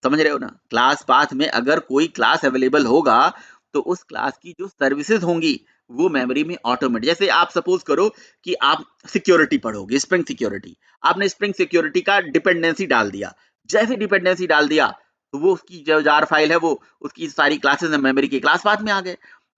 समझ रहे हो ना, क्लास पाथ में अगर कोई क्लास अवेलेबल होगा तो उस क्लास की जो सर्विसेज होंगी वो मेमोरी में ऑटोमेटिक, जैसे आप सपोज करो कि आप सिक्योरिटी पढ़ोगे, स्प्रिंग सिक्योरिटी, आपने स्प्रिंग सिक्योरिटी का डिपेंडेंसी डाल दिया, जैसे डिपेंडेंसी डाल दिया तो वो उसकी जो जार फाइल है, वो उसकी सारी क्लासेस मेमोरी के क्लास पाथ में आ गए।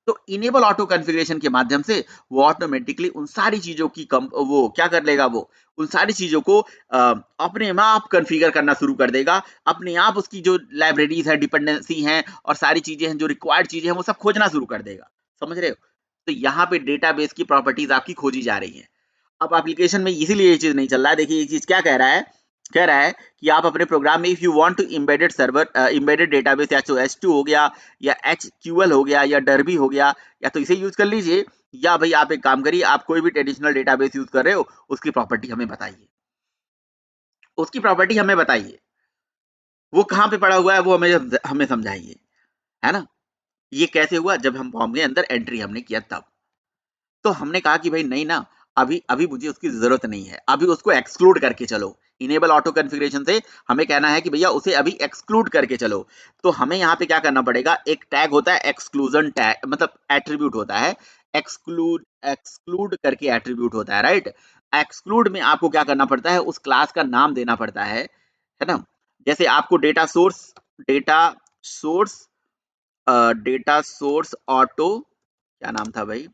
तो इनेबल ऑटो कॉन्फ़िगरेशन के माध्यम से वो ऑटोमेटिकली उन सारी चीजों की वो क्या कर लेगा, वो उन सारी चीजों को अपने आप कॉन्फ़िगर करना शुरू कर देगा, अपने आप उसकी जो लाइब्रेरीज है, डिपेंडेंसी हैं और सारी चीजें हैं, जो रिक्वायर्ड चीजें हैं, वो सब खोजना शुरू कर देगा। समझ रहे हो? तो यहाँ पे डेटाबेस की प्रॉपर्टीज आपकी खोजी जा रही है। अब एप्लीकेशन में इसीलिए ये चीज नहीं चल रहा है। देखिए, ये चीज क्या कह रहा है, कह रहा है कि आप अपने प्रोग्राम में if you want to embedded server, embedded database, या तो H2 हो गया या HQL हो गया या डरबी हो गया, या तो इसे यूज कर लीजिए, या भाई आप एक काम करिए, आप कोई भी ट्रेडिशनल डेटाबेस यूज कर रहे हो, उसकी प्रॉपर्टी हमें बताइए, उसकी प्रॉपर्टी हमें बताइए, वो कहाँ पे पड़ा हुआ है, वो हमें हमें समझाइए, है ना। ये कैसे हुआ? जब हम फॉर्म के अंदर एंट्री हमने किया तब। तो हमने कहा कि भाई नहीं ना, अभी अभी मुझे उसकी जरूरत नहीं है, अभी उसको एक्सक्लूड करके चलो। इनेबल ऑटो कॉन्फ़िगरेशन से हमें कहना है कि भैया उसे अभी एक्सक्लूड करके चलो। तो हमें यहाँ पे क्या करना पड़ेगा, एक टैग होता है एक्सक्लूजन टैग, मतलब एट्रीब्यूट होता है, एक्सक्लूड एक्सक्लूड करके एट्रीब्यूट होता है, राइट। एक्सक्लूड में आपको क्या करना पड़ता है, उस क्लास का नाम देना पड़ता है ना। जैसे आपको data source data source auto, क्या नाम था भाई,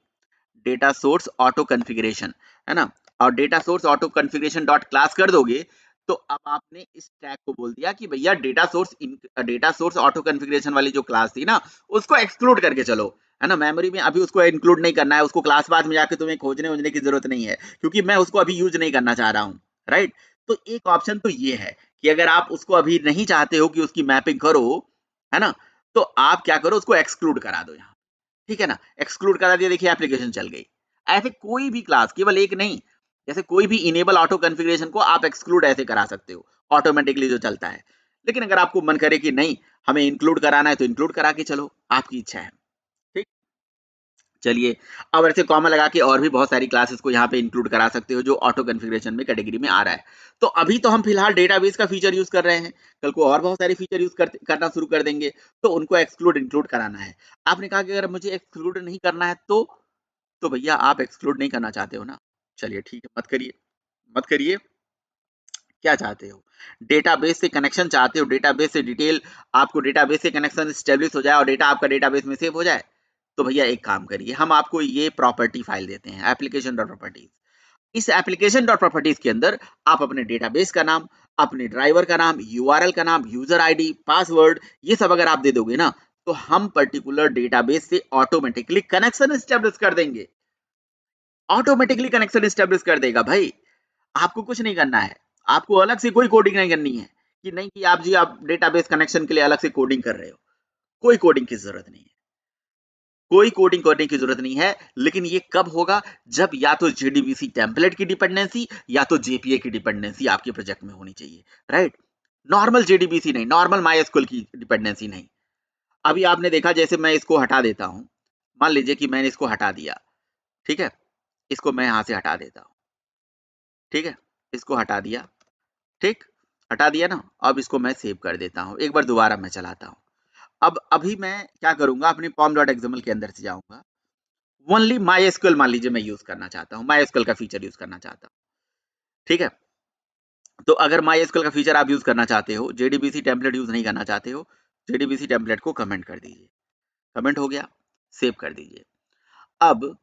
डेटा सोर्स ऑटो कॉन्फ़िगरेशन, है ना। और data source auto configuration dot class कर दोगे तो अब आपने इस टैग को बोल दिया कि भैया डेटा सोर्स ऑटो कॉन्फ़िगरेशन वाली जो क्लास थी ना, उसको एक्सक्लूड करके चलो, है ना। मेमोरी में अभी उसको इंक्लूड नहीं करना है, उसको क्लास पाथ में जाके तुम्हें खोजने वोजने की जरूरत नहीं है, क्योंकि मैं उसको अभी यूज नहीं करना चाह रहा हूँ, राइट। तो एक ऑप्शन तो ये है कि अगर आप उसको अभी नहीं चाहते हो कि उसकी मैपिंग करो, है ना, तो आप क्या करो, उसको एक्सक्लूड करा दो यहाँ, ठीक है ना। एक्सक्लूड करा दिया, देखिए एप्लीकेशन चल गई। ऐसे कोई भी क्लास, केवल एक नहीं, जैसे कोई भी इनेबल ऑटो कॉन्फ़िगरेशन को आप एक्सक्लूड ऐसे करा सकते हो, ऑटोमेटिकली जो चलता है। लेकिन अगर आपको मन करे कि नहीं, हमें इंक्लूड कराना है, तो इंक्लूड करा के चलो, आपकी इच्छा है, ठीक। चलिए, अब ऐसे कॉमा लगा के और भी बहुत सारी क्लासेस को यहाँ पे इंक्लूड करा सकते हो, जो ऑटो कॉन्फ़िगरेशन में कैटेगरी में आ रहा है। तो अभी तो हम फिलहाल डेटाबेस का फीचर यूज कर रहे हैं, कल को और बहुत सारे फीचर यूज करना शुरू कर देंगे, तो उनको एक्सक्लूड इंक्लूड कराना है। आपने कहा कि अगर मुझे एक्सक्लूड नहीं करना है तो भैया आप एक्सक्लूड नहीं करना चाहते हो ना, चलिए ठीक है, मत करिए, मत करिए। क्या चाहते हो, डेटाबेस से कनेक्शन चाहते हो, डेटाबेस से डिटेल, आपको डेटाबेस से कनेक्शन स्टेब्लिश हो जाए और डेटा आपका डेटाबेस में सेव हो जाए, तो भैया एक काम करिए, हम आपको ये प्रॉपर्टी फाइल देते हैं, एप्लीकेशन डॉट प्रॉपर्टीज। इस एप्लीकेशन डॉट प्रॉपर्टीज के अंदर आप अपने डेटाबेस का नाम, अपने ड्राइवर का नाम, यूआरएल का नाम, यूजर आईडी, पासवर्ड, ये सब अगर आप दे दोगे ना, तो हम पर्टिकुलर डेटाबेस से ऑटोमेटिकली कनेक्शन एस्टेब्लिश कर देंगे, ऑटोमेटिकली कनेक्शन एस्टेब्लिश कर देगा भाई। आपको कुछ नहीं करना है, आपको अलग से कोई कोडिंग नहीं करनी है कि नहीं कि आप डेटाबेस कनेक्शन के लिए अलग से कोडिंग कर रहे हो, कोई कोडिंग की जरूरत नहीं है, कोई कोडिंग करने की जरूरत नहीं है। लेकिन ये कब होगा, जब या तो जेडीबीसी टेम्पलेट की डिपेंडेंसी या तो जेपीए की डिपेंडेंसी आपके प्रोजेक्ट में होनी चाहिए, राइट। नॉर्मल जेडीबीसी नहीं, नॉर्मल माईएसक्यूएल की डिपेंडेंसी नहीं। अभी आपने देखा, जैसे मैं इसको हटा देता हूं, मान लीजिए कि मैंने इसको हटा दिया, ठीक है, इसको मैं यहां से हटा देता हूं, ठीक है, इसको हटा दिया, ठीक, हटा दिया ना। अब इसको मैं सेव कर देता हूं, एक बार दोबारा मैं चलाता हूं। अब अभी मैं क्या करूंगा, अपने pom.xml के अंदर से जाऊंगा, ओनली माईएसक्यूएल मान लीजिए मैं यूज करना चाहता हूँ, माईएसक्यूएल का फीचर यूज करना चाहता हूँ, ठीक है। तो अगर माईएसक्यूएल का फीचर आप यूज करना चाहते हो, जेडीबीसी टेम्पलेट यूज नहीं करना चाहते हो, जेडीबीसी टेम्पलेट को कमेंट कर दीजिए, कमेंट हो गया, सेव कर दीजिए। अब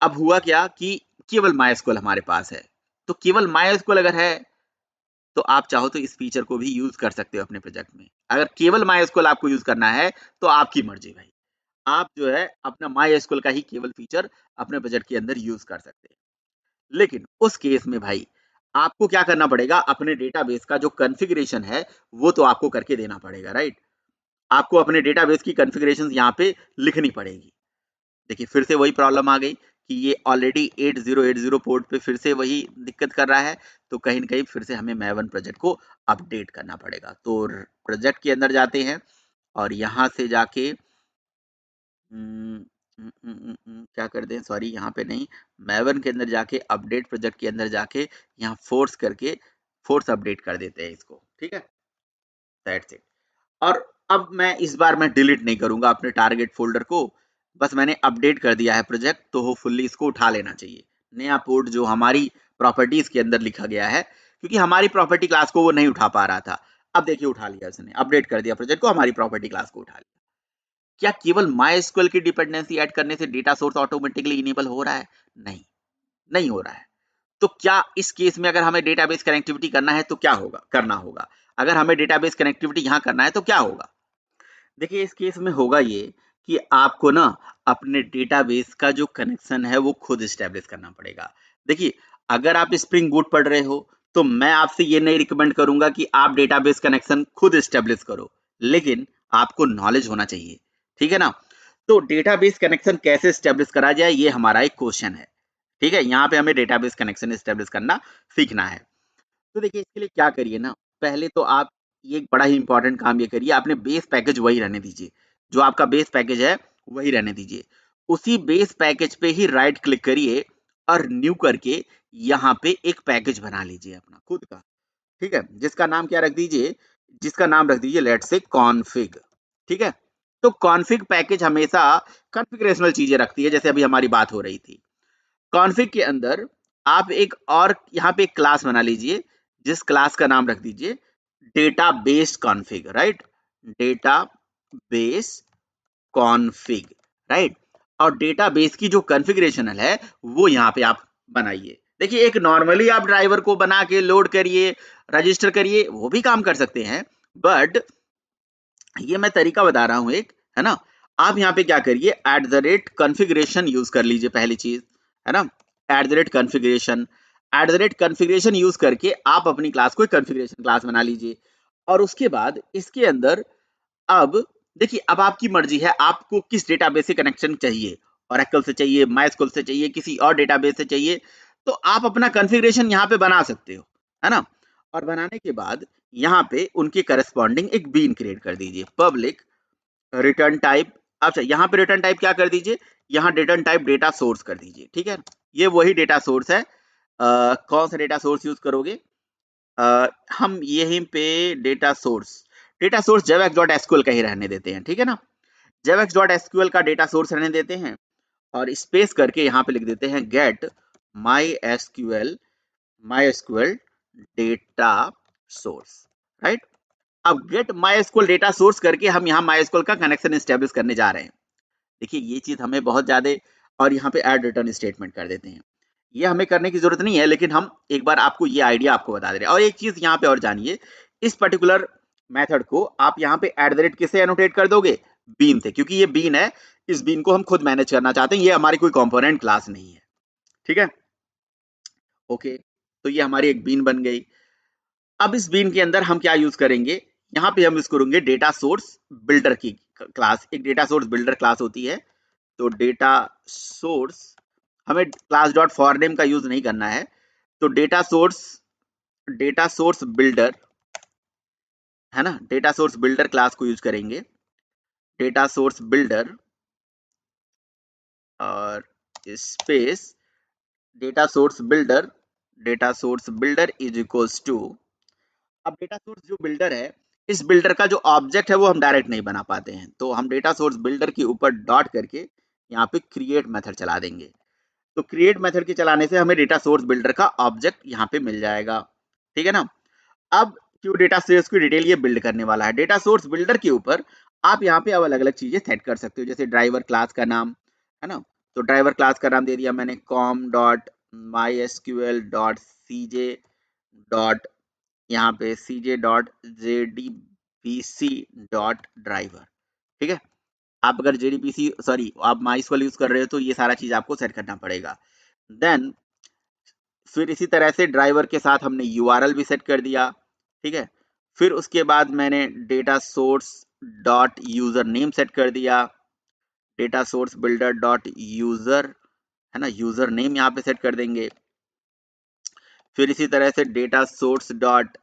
अब हुआ क्या कि केवल माईएसक्यूएल हमारे पास है, तो केवल माईएसक्यूएल अगर है तो आप चाहो तो इस फीचर को भी यूज कर सकते हो अपने प्रोजेक्ट में। अगर केवल माईएसक्यूएल आपको यूज करना है तो आपकी मर्जी भाई, आप जो है अपना माईएसक्यूएल का ही केवल फीचर अपने प्रोजेक्ट के अंदर यूज कर सकते हैं। लेकिन उस केस में भाई आपको क्या करना पड़ेगा, अपने डेटाबेस का जो कॉन्फ़िगरेशन है वो तो आपको करके देना पड़ेगा, राइट। आपको अपने डेटाबेस की कॉन्फ़िगरेशंस यहाँ पे लिखनी पड़ेगी। देखिए फिर से वही प्रॉब्लम आ गई कि ये ऑलरेडी 8080 पोर्ट पे फिर से वही दिक्कत कर रहा है, तो कहीं न कहीं फिर से हमें मैवन प्रोजेक्ट को अपडेट करना पड़ेगा। तो प्रोजेक्ट के अंदर जाते हैं और यहाँ से जाके क्या कर दें, सॉरी यहाँ पे नहीं, मैवन के अंदर जाके अपडेट प्रोजेक्ट के अंदर जाके यहाँ फोर्स करके फोर्स अपडेट कर देते हैं इसको, ठीक है, दैट्स इट। और अब मैं इस बार मैं डिलीट नहीं करूंगा अपने टारगेट फोल्डर को, बस मैंने अपडेट कर दिया है प्रोजेक्ट, तो होपफुली इसको उठा लेना चाहिए, नया पोर्ट जो हमारी प्रॉपर्टीज के अंदर लिखा गया है, क्योंकि हमारी प्रॉपर्टी क्लास को वो नहीं उठा पा रहा था। अब देखिए उठा लिया उसने, अपडेट कर दिया प्रोजेक्ट को, हमारी प्रॉपर्टी क्लास को उठा लिया। क्या केवल माईएसक्यूएल की डिपेंडेंसी ऐड करने से डेटा सोर्स ऑटोमेटिकली इनेबल हो रहा है? नहीं, नहीं हो रहा है। तो क्या इस केस में अगर हमें डेटाबेस कनेक्टिविटी करना है तो क्या होगा, करना होगा। अगर हमें डेटाबेस कनेक्टिविटी यहाँ करना है तो क्या होगा? देखिए इस केस में होगा ये कि आपको ना अपने डेटाबेस का जो कनेक्शन है वो खुद एस्टेब्लिश करना पड़ेगा। देखिए अगर आप स्प्रिंग बूट पढ़ रहे हो तो मैं आपसे ये नहीं रिकमेंड करूंगा कि आप डेटाबेस कनेक्शन खुद एस्टेब्लिश करो, लेकिन आपको नॉलेज होना चाहिए, ठीक है ना। तो डेटाबेस कनेक्शन कैसे एस्टेब्लिश करा जाए, ये हमारा एक क्वेश्चन है, ठीक है। यहाँ पे हमें डेटाबेस कनेक्शन एस्टेब्लिश करना सीखना है। तो देखिए इसके लिए क्या करिए ना, पहले तो आप ये एक बड़ा ही इंपॉर्टेंट काम ये करिए, आपने बेस पैकेज वही रहने दीजिए, जो आपका बेस पैकेज है वही रहने दीजिए। उसी बेस पैकेज पे ही राइट क्लिक करिए और न्यू करके यहाँ पे एक पैकेज बना लीजिए अपना खुद का, ठीक है, जिसका नाम क्या रख दीजिए, जिसका नाम रख दीजिए लेट्स से कॉन्फिग, ठीक है। तो कॉन्फिग पैकेज हमेशा कॉन्फ़िगरेशनल चीजें रखती है, जैसे अभी हमारी बात हो रही थी। कॉन्फ़िग के अंदर आप एक और यहाँ पे एक क्लास बना लीजिए, जिस क्लास का नाम रख दीजिए database config, right, database config, right. और डेटाबेस की जो कॉन्फ़िगरेशन है वो यहाँ पे आप बनाइए। देखिए एक नॉर्मली आप ड्राइवर को बना के लोड करिए, रजिस्टर करिए, वो भी काम कर सकते हैं, बट ये मैं तरीका बता रहा हूं एक, है ना। आप यहाँ पे क्या करिए, at the rate configuration use कर लीजिए पहली चीज, है ना। At the rate configuration, at the rate configuration use करके आप अपनी क्लास को एक कॉन्फ़िगरेशन क्लास बना लीजिए। और उसके बाद इसके अंदर अब देखिए अब आपकी मर्जी है आपको किस डेटाबेस से कनेक्शन चाहिए, ओरेकल से चाहिए, माइस्क्यूएल से चाहिए, किसी और डेटाबेस से चाहिए, तो आप अपना कॉन्फ़िगरेशन यहाँ पे बना सकते हो, है ना। और बनाने के बाद यहाँ पे उनके करस्पॉन्डिंग एक बीन क्रिएट कर दीजिए, पब्लिक रिटर्न टाइप। अच्छा यहाँ पे रिटर्न टाइप क्या कर दीजिए, यहाँ रिटर्न टाइप डेटा सोर्स कर दीजिए, ठीक है। ये वही डेटा सोर्स है, कौन सा डेटा सोर्स यूज करोगे, हम यहीं पे डेटा सोर्स जेवेक्स डॉट एसक्यूएल का ही रहने देते हैं, ठीक है ना। जेवेक्स डॉट एसक्यूएल का डेटा सोर्स रहने देते हैं और स्पेस करके यहाँ पे लिख देते हैं gate MySQL data source, right. अब गेट माईएसक्यूएल डेटा सोर्स करके हम यहाँ माईएसक्यूएल का कनेक्शन एस्टेब्लिश करने जा रहे हैं। देखिए ये चीज हमें बहुत ज्यादा, और यहाँ पे ऐड रिटर्न स्टेटमेंट कर देते हैं, ये हमें करने की जरूरत नहीं है, लेकिन हम एक बार आपको ये आइडिया आपको बता दे रहे हैं। और एक चीज यहाँ पे और जानिए, इस पर्टिकुलर मेथड को आप यहाँ पे एट द रेट किससे एनोटेट कर दोगे, बीन थे, क्योंकि ये बीन है, इस बीन को हम खुद मैनेज करना चाहते हैं, ये हमारी कोई कंपोनेंट क्लास नहीं है, ठीक है। ओके, तो ये हमारी एक बीन बन गई। अब इस बीन के अंदर हम क्या यूज करेंगे, यहाँ पे हम यूज करेंगे डेटा सोर्स बिल्डर की क्लास। एक डेटा सोर्स बिल्डर क्लास होती है, तो डेटा सोर्स, हमें क्लास डॉट फॉर नेम का यूज नहीं करना है, तो डेटा सोर्स बिल्डर है ना, डेटा सोर्स बिल्डर क्लास को यूज करेंगे। डेटा सोर्स बिल्डर और space data source builder is equals to, अब डेटा सोर्स जो बिल्डर है, इस बिल्डर का जो ऑब्जेक्ट है वो हम डायरेक्ट नहीं बना पाते हैं, तो हम डेटा सोर्स बिल्डर के ऊपर डॉट करके यहाँ पे क्रिएट मेथड चला देंगे। तो क्रिएट मेथड के चलाने से हमें डेटा सोर्स बिल्डर का ऑब्जेक्ट यहाँ पे मिल जाएगा, ठीक है ना। अब क्यों डेटा सोर्स की डिटेल ये बिल्ड करने वाला है, डेटा सोर्स बिल्डर के ऊपर आप यहाँ पे अब अलग अलग चीजें सेट कर सकते हो, जैसे ड्राइवर क्लास का नाम है ना, तो ड्राइवर क्लास का नाम दे दिया मैंने com dot my SQL dot cj dot यहाँ पे cj dot jdbc dot driver, ठीक है। आप अगर jdbc सॉरी आप माइस्क्यूएल यूज कर रहे हो तो ये सारा चीज आपको सेट करना पड़ेगा। देन फिर इसी तरह से ड्राइवर के साथ हमने URL भी सेट कर दिया, ठीक है। फिर उसके बाद मैंने data source dot user name set कर दिया, data source builder dot user है ना, यूजर नेम यहाँ पे सेट कर देंगे। फिर इसी तरह से डेटा सोर्स डॉट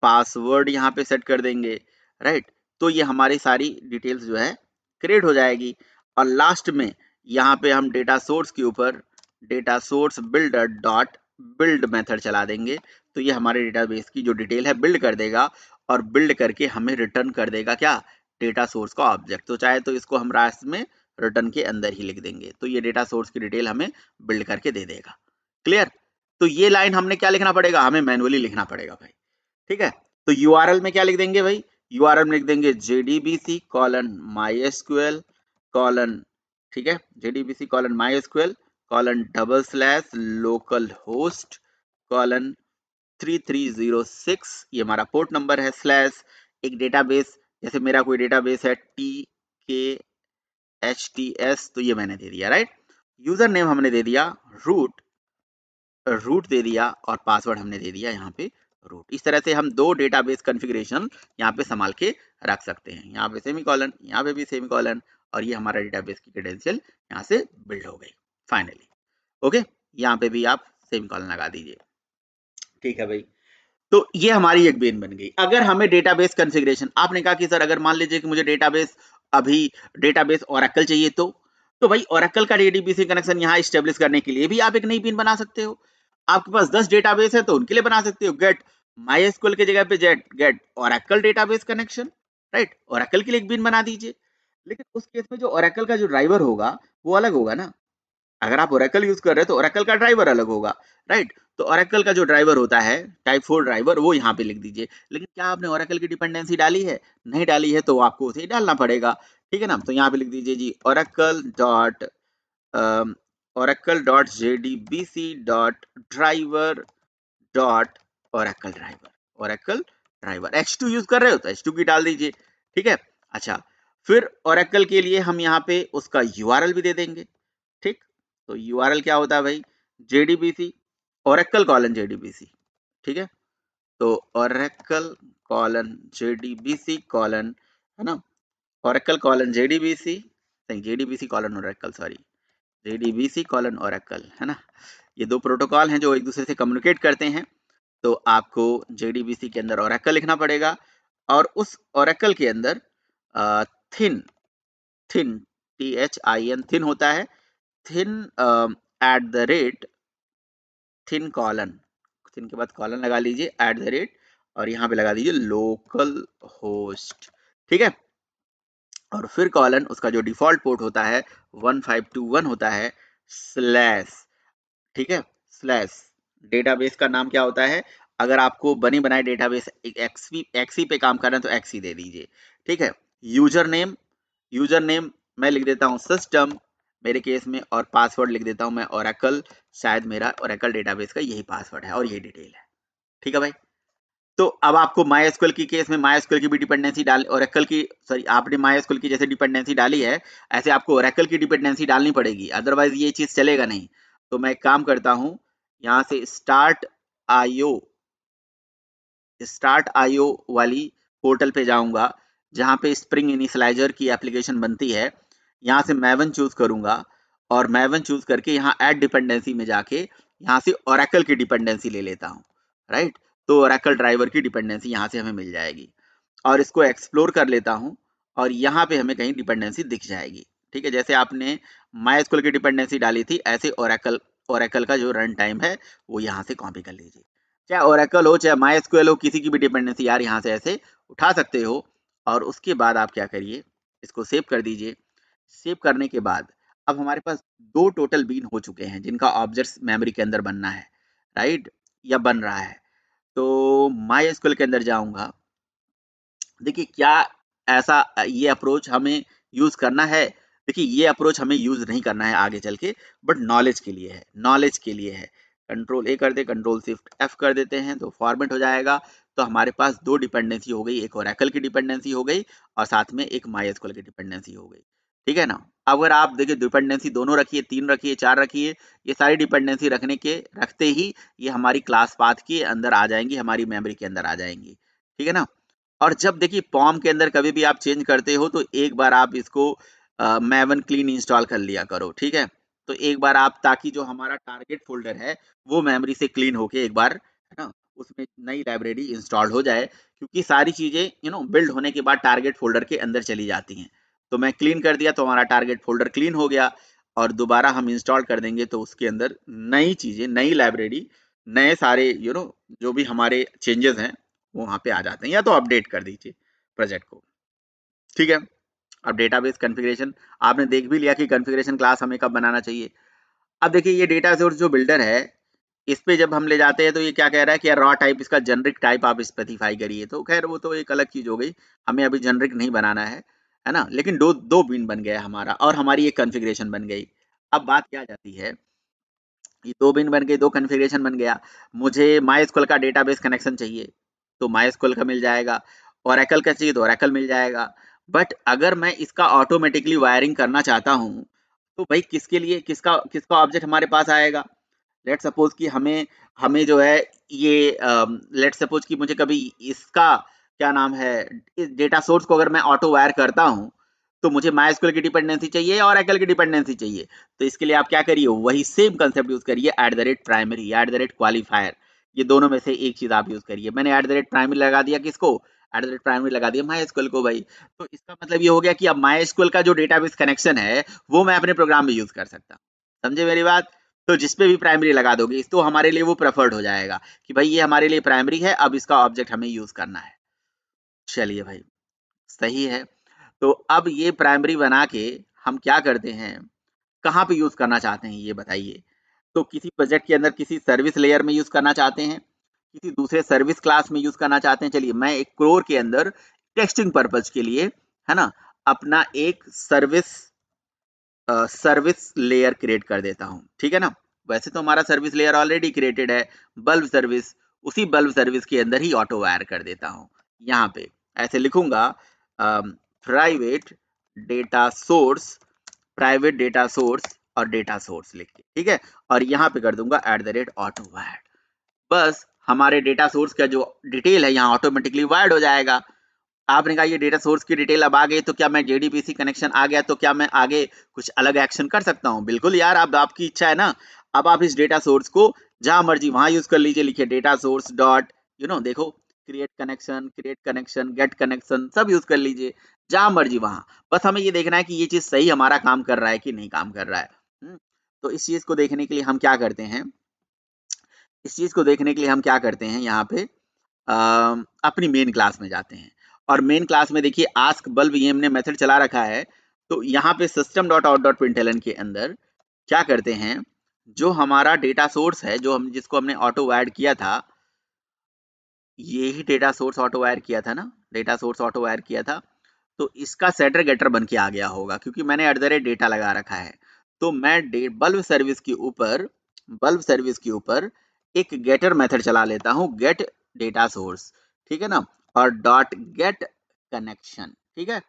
पासवर्ड यहाँ पे सेट कर देंगे, राइट। तो ये हमारी सारी डिटेल्स जो है क्रिएट हो जाएगी, और लास्ट में यहाँ पे हम डेटा सोर्स के ऊपर data source builder dot build method चला देंगे, तो ये हमारे डेटाबेस की जो डिटेल है बिल्ड कर देगा, और बिल्ड करके हमें रिटर्न कर देगा क्या, डेटा सोर्स का ऑब्जेक्ट। तो चाहे तो इसको हम लास्ट में रिटर्न के अंदर ही लिख देंगे, तो ये डेटा सोर्स की डिटेल हमें बिल्ड करके दे देगा। क्लियर। तो ये लाइन हमने क्या लिखना पड़ेगा, हमें मैनुअली लिखना पड़ेगा भाई, ठीक है। तो URL में क्या लिख देंगे भाई, URL में लिख देंगे JDBC कॉलन MySQL कॉलन, ठीक है, JDBC colon MySQL colon double slash local host colon 3306, ये हमारा पोर्ट नंबर है, स्लैश एक डेटाबेस, जैसे मेरा कोई डेटाबेस है TKHTS, तो ये मैंने दे दिया, राइट। यूजर नेम हमने दे दिया रूट दे दिया, और पासवर्ड हमने दे दिया यहाँ पे रूट। इस तरह से हम दो डेटाबेस कॉन्फ़िगरेशन यहाँ पे संभाल के रख सकते हैं, यहाँ पे सेमीकोलन, यहाँ पे भी सेमीकोलन, और ये हमारा डेटाबेस की क्रेडेंशियल यहाँ से बिल्ड हो गई फाइनली। ओके, यहाँ पे भी आप सेमीकोलन लगा दीजिए, ठीक है भाई। तो ये हमारी एक बेन बन गई। अगर हमें डेटाबेस कॉन्फ़िगरेशन, आपने कहा कि सर अगर मान लीजिए कि मुझे डेटाबेस ओरेकल चाहिए, तो भाई ओरेकल का डीडीबीसी कनेक्शन यहाँ एस्टेब्लिश करने के लिए भी आप एक नई पिन बना सकते हो। आपके पास 10 डेटाबेस है तो उनके लिए बना सकते हो गेट माईएसक्यूएल की जगह पे get Oracle database connection, right. Oracle के लिए एक पिन बना दीजिए, लेकिन उस केस में जो ओरेकल का जो ड्राइवर होगा वो अलग होगा ना। अगर आप ओरेकल यूज कर रहे हो तो ओरेकल का ड्राइवर अलग होगा, राइट। तो ओरेकल का जो ड्राइवर होता है टाइप 4 ड्राइवर, वो यहाँ पे लिख दीजिए। लेकिन क्या आपने ओरेकल की डिपेंडेंसी डाली है, नहीं डाली है, तो आपको उसे डालना पड़ेगा, ठीक है ना। तो यहाँ पे लिख दीजिए जी oracle.jdbc.driver.oracle ड्राइवर H2 यूज कर रहे हो तो H2 की डाल दीजिए, ठीक है। अच्छा, फिर ओरेकल के लिए हम यहाँ पे उसका URL भी दे देंगे, ठीक। तो URL क्या होता है भाई, JDBC ओरेकल कॉलन JDBC, ठीक है। तो ओरेकल कॉलन JDBC कॉलन, है ना, ओरेकल कॉलन JDBC नहीं, JDBC colon Oracle, sorry, JDBC colon Oracle, है ना। ये दो प्रोटोकॉल हैं जो एक दूसरे से कम्युनिकेट करते हैं, तो आपको JDBC के अंदर ओरेकल लिखना पड़ेगा, और उस ओरेकल के अंदर थिन थिन THIN थिन होता है, thin at the rate thin colon, thin के बाद कॉलन लगा लीजिए, एट द रेट, और यहाँ पे लगा दीजिए लोकल होस्ट, ठीक है। और फिर कॉलन, उसका जो डिफॉल्ट पोर्ट होता है 1521 होता है, स्लैश, ठीक है, स्लैश डेटाबेस का नाम क्या होता है, अगर आपको बनी बनाए डेटाबेस एक्सी पे काम कर रहे हैं तो एक्सी दे दीजिए, ठीक है। यूजर नेम मैं लिख देता हूँ सिस्टम मेरे केस में, और पासवर्ड लिख देता हूँ मैं ओरेकल, शायद मेरा ओरेकल डेटाबेस का यही पासवर्ड है और यही डिटेल है, ठीक है भाई। तो अब आपको MySQL की केस में MySQL की भी डिपेंडेंसी डाल, Oracle की, सॉरी, आपने MySQL की जैसे डिपेंडेंसी डाली है, ऐसे आपको Oracle की डिपेंडेंसी डालनी पड़ेगी, अदरवाइज ये चीज चलेगा नहीं। तो मैं एक काम करता हूं, यहाँ से स्टार्ट आईओ वाली पोर्टल पे जाऊंगा, जहां पे स्प्रिंग इनिशियलाइजर की एप्लीकेशन बनती है। यहाँ से मैवन चूज करूंगा, और मैवन चूज करके यहाँ ऐड डिपेंडेंसी में जाके यहाँ से Oracle की डिपेंडेंसी ले लेता हूँ, राइट। तो Oracle ड्राइवर की डिपेंडेंसी यहाँ से हमें मिल जाएगी, और इसको एक्सप्लोर कर लेता हूँ, और यहाँ पे हमें कहीं डिपेंडेंसी दिख जाएगी। ठीक है, जैसे आपने MySQL की डिपेंडेंसी डाली थी, ऐसे Oracle का जो रन टाइम है वो यहाँ से कॉपी कर लीजिए। चाहे Oracle हो चाहे MySQL हो, किसी की भी डिपेंडेंसी यार यहाँ से ऐसे उठा सकते हो। और उसके बाद आप क्या करिए, इसको सेव कर दीजिए। सेव करने के बाद अब हमारे पास 2 टोटल बीन हो चुके हैं जिनका ऑब्जेक्ट्स मेमोरी के अंदर बनना है, राइट, या बन रहा है। तो MySQL के अंदर जाऊंगा। देखिए क्या ऐसा ये अप्रोच हमें यूज करना है? देखिए ये अप्रोच हमें यूज नहीं करना है आगे चल के, बट नॉलेज के लिए है, नॉलेज के लिए है। कंट्रोल ए कर दे, कंट्रोल शिफ्ट एफ कर देते हैं तो फॉर्मेट हो जाएगा। तो हमारे पास 2 डिपेंडेंसी हो गई, एक ओरेकल की डिपेंडेंसी हो गई और साथ में एक MySQL की डिपेंडेंसी हो गई। ठीक है ना। अगर आप देखिए डिपेंडेंसी दोनों रखिए, 3 रखिए, 4 रखिए, ये सारी डिपेंडेंसी रखते ही ये हमारी क्लास पाथ के अंदर आ जाएंगी, हमारी मेमोरी के अंदर आ जाएंगी। ठीक है ना। और जब देखिए पॉम के अंदर कभी भी आप चेंज करते हो तो एक बार आप इसको मैवन क्लीन इंस्टॉल कर लिया करो। ठीक है, तो एक बार आप, ताकि जो हमारा टारगेट फोल्डर है वो मेमोरी से क्लीन होके एक बार, है ना, उसमें नई लाइब्रेरी इंस्टॉल हो जाए, क्योंकि सारी चीजें बिल्ड होने के बाद टारगेट फोल्डर के अंदर चली जाती हैं। तो मैं क्लीन कर दिया तो हमारा टारगेट फोल्डर क्लीन हो गया, और दोबारा हम इंस्टॉल कर देंगे तो उसके अंदर नई चीजें, नई लाइब्रेरी, नए सारे जो भी हमारे चेंजेस हैं वो वहां पे आ जाते हैं। या तो अपडेट कर दीजिए प्रोजेक्ट को। ठीक है। अब डेटाबेस कॉन्फ़िगरेशन आपने देख भी लिया कि कॉन्फ़िगरेशन क्लास हमें कब बनाना चाहिए। अब देखिए ये डेटा सोर्स जो बिल्डर है, इस पे जब हम ले जाते हैं तो ये क्या कह रहा है कि यार रॉ टाइप, इसका जेनरिक टाइप आप स्पेसिफाई करिए। तो खैर वो तो एक अलग चीज हो गई, हमें अभी जेनरिक नहीं बनाना है ना। लेकिन दो दो बिन बन गया हमारा, और हमारी एक कॉन्फ़िगरेशन बन गई। अब बात क्या जाती है, ये 2 बिन बन गए, 2 कॉन्फ़िगरेशन बन गया। मुझे MySQL का डेटाबेस कनेक्शन चाहिए तो MySQL का मिल जाएगा, Oracle का चाहिए तो Oracle मिल जाएगा। बट अगर मैं इसका ऑटोमेटिकली वायरिंग करना चाहता हूँ तो भाई किसके लिए, किसका किसका ऑब्जेक्ट हमारे पास आएगा? लेट सपोज कि हमें हमें जो है ये लेट सपोज कि मुझे कभी इसका क्या नाम है, इस डेटा सोर्स को अगर मैं ऑटो वायर करता हूं तो मुझे MySQL की डिपेंडेंसी चाहिए और Oracle की डिपेंडेंसी चाहिए। तो इसके लिए आप क्या करिए, वही सेम कंसेप्ट यूज करिए, @primary या @qualifier, ये दोनों में से एक चीज आप यूज करिए। मैंने @primary लगा दिया, किसको? @primary लगा दिया MySQL को भाई। तो इसका मतलब ये हो गया कि अब MySQL का जो डेटाबेस कनेक्शन है वो मैं अपने प्रोग्राम में यूज कर सकता हूँ। समझे मेरी बात? तो जिस पे भी प्राइमरी लगा दोगे इस तो हमारे लिए वो प्रेफर्ड हो जाएगा कि भाई ये हमारे लिए प्राइमरी है, अब इसका ऑब्जेक्ट हमें यूज करना है। चलिए भाई, सही है। तो अब ये प्राइमरी बना के हम क्या करते हैं, कहाँ पे यूज करना चाहते हैं ये बताइए। तो किसी प्रोजेक्ट के अंदर किसी सर्विस लेयर में यूज करना चाहते हैं, किसी दूसरे सर्विस क्लास में यूज करना चाहते हैं। चलिए मैं एक कोर के अंदर टेक्स्टिंग पर्पज के लिए, है ना, अपना एक सर्विस लेयर क्रिएट कर देता हूं। ठीक है ना। वैसे तो हमारा सर्विस लेयर ऑलरेडी क्रिएटेड है, बल्ब सर्विस, उसी बल्ब सर्विस के अंदर ही ऑटो वायर कर देता हूं। यहाँ पे ऐसे लिखूंगा, private data source, private data source और डेटा सोर्स लिख के, ठीक है, और यहाँ पे कर दूंगा @ऑटो वायर। बस हमारे डेटा सोर्स का जो डिटेल है यहाँ ऑटोमेटिकली वायर्ड हो जाएगा। आपने कहा ये डेटा सोर्स की डिटेल अब आ गई, तो क्या मैं JDBC कनेक्शन आ गया तो क्या मैं आगे कुछ अलग एक्शन कर सकता हूँ? बिल्कुल यार, अब आपकी इच्छा है ना। अब आप इस डेटा सोर्स को जहां मर्जी वहां यूज कर लीजिए। लिखिए डेटा सोर्स डॉट, देखो, क्रिएट कनेक्शन, गेट कनेक्शन, सब यूज कर लीजिए जहां मर्जी वहां। बस हमें ये देखना है कि ये चीज सही हमारा काम कर रहा है कि नहीं काम कर रहा है। तो इस चीज को देखने के लिए हम क्या करते हैं, यहाँ पे अपनी मेन क्लास में जाते हैं। और मेन क्लास में देखिए आस्क बल्ब ये हमने मेथड चला रखा है। तो यहाँ पे system.out.println के अंदर क्या करते हैं, जो हमारा डेटा सोर्स है, जो हम जिसको हमने ऑटो ऐड किया था, ये ही डेटा सोर्स ऑटो वायर किया था ना, डेटा सोर्स ऑटो वायर किया था। तो इसका सेटर गेटर बन के आ गया होगा, क्योंकि मैंने @ लगा रखा है। तो मैं बल्ब सर्विस के ऊपर एक गेटर मेथड चला लेता हूँ, गेट डेटा सोर्स। ठीक है ना, और डॉट गेट कनेक्शन, ठीक है,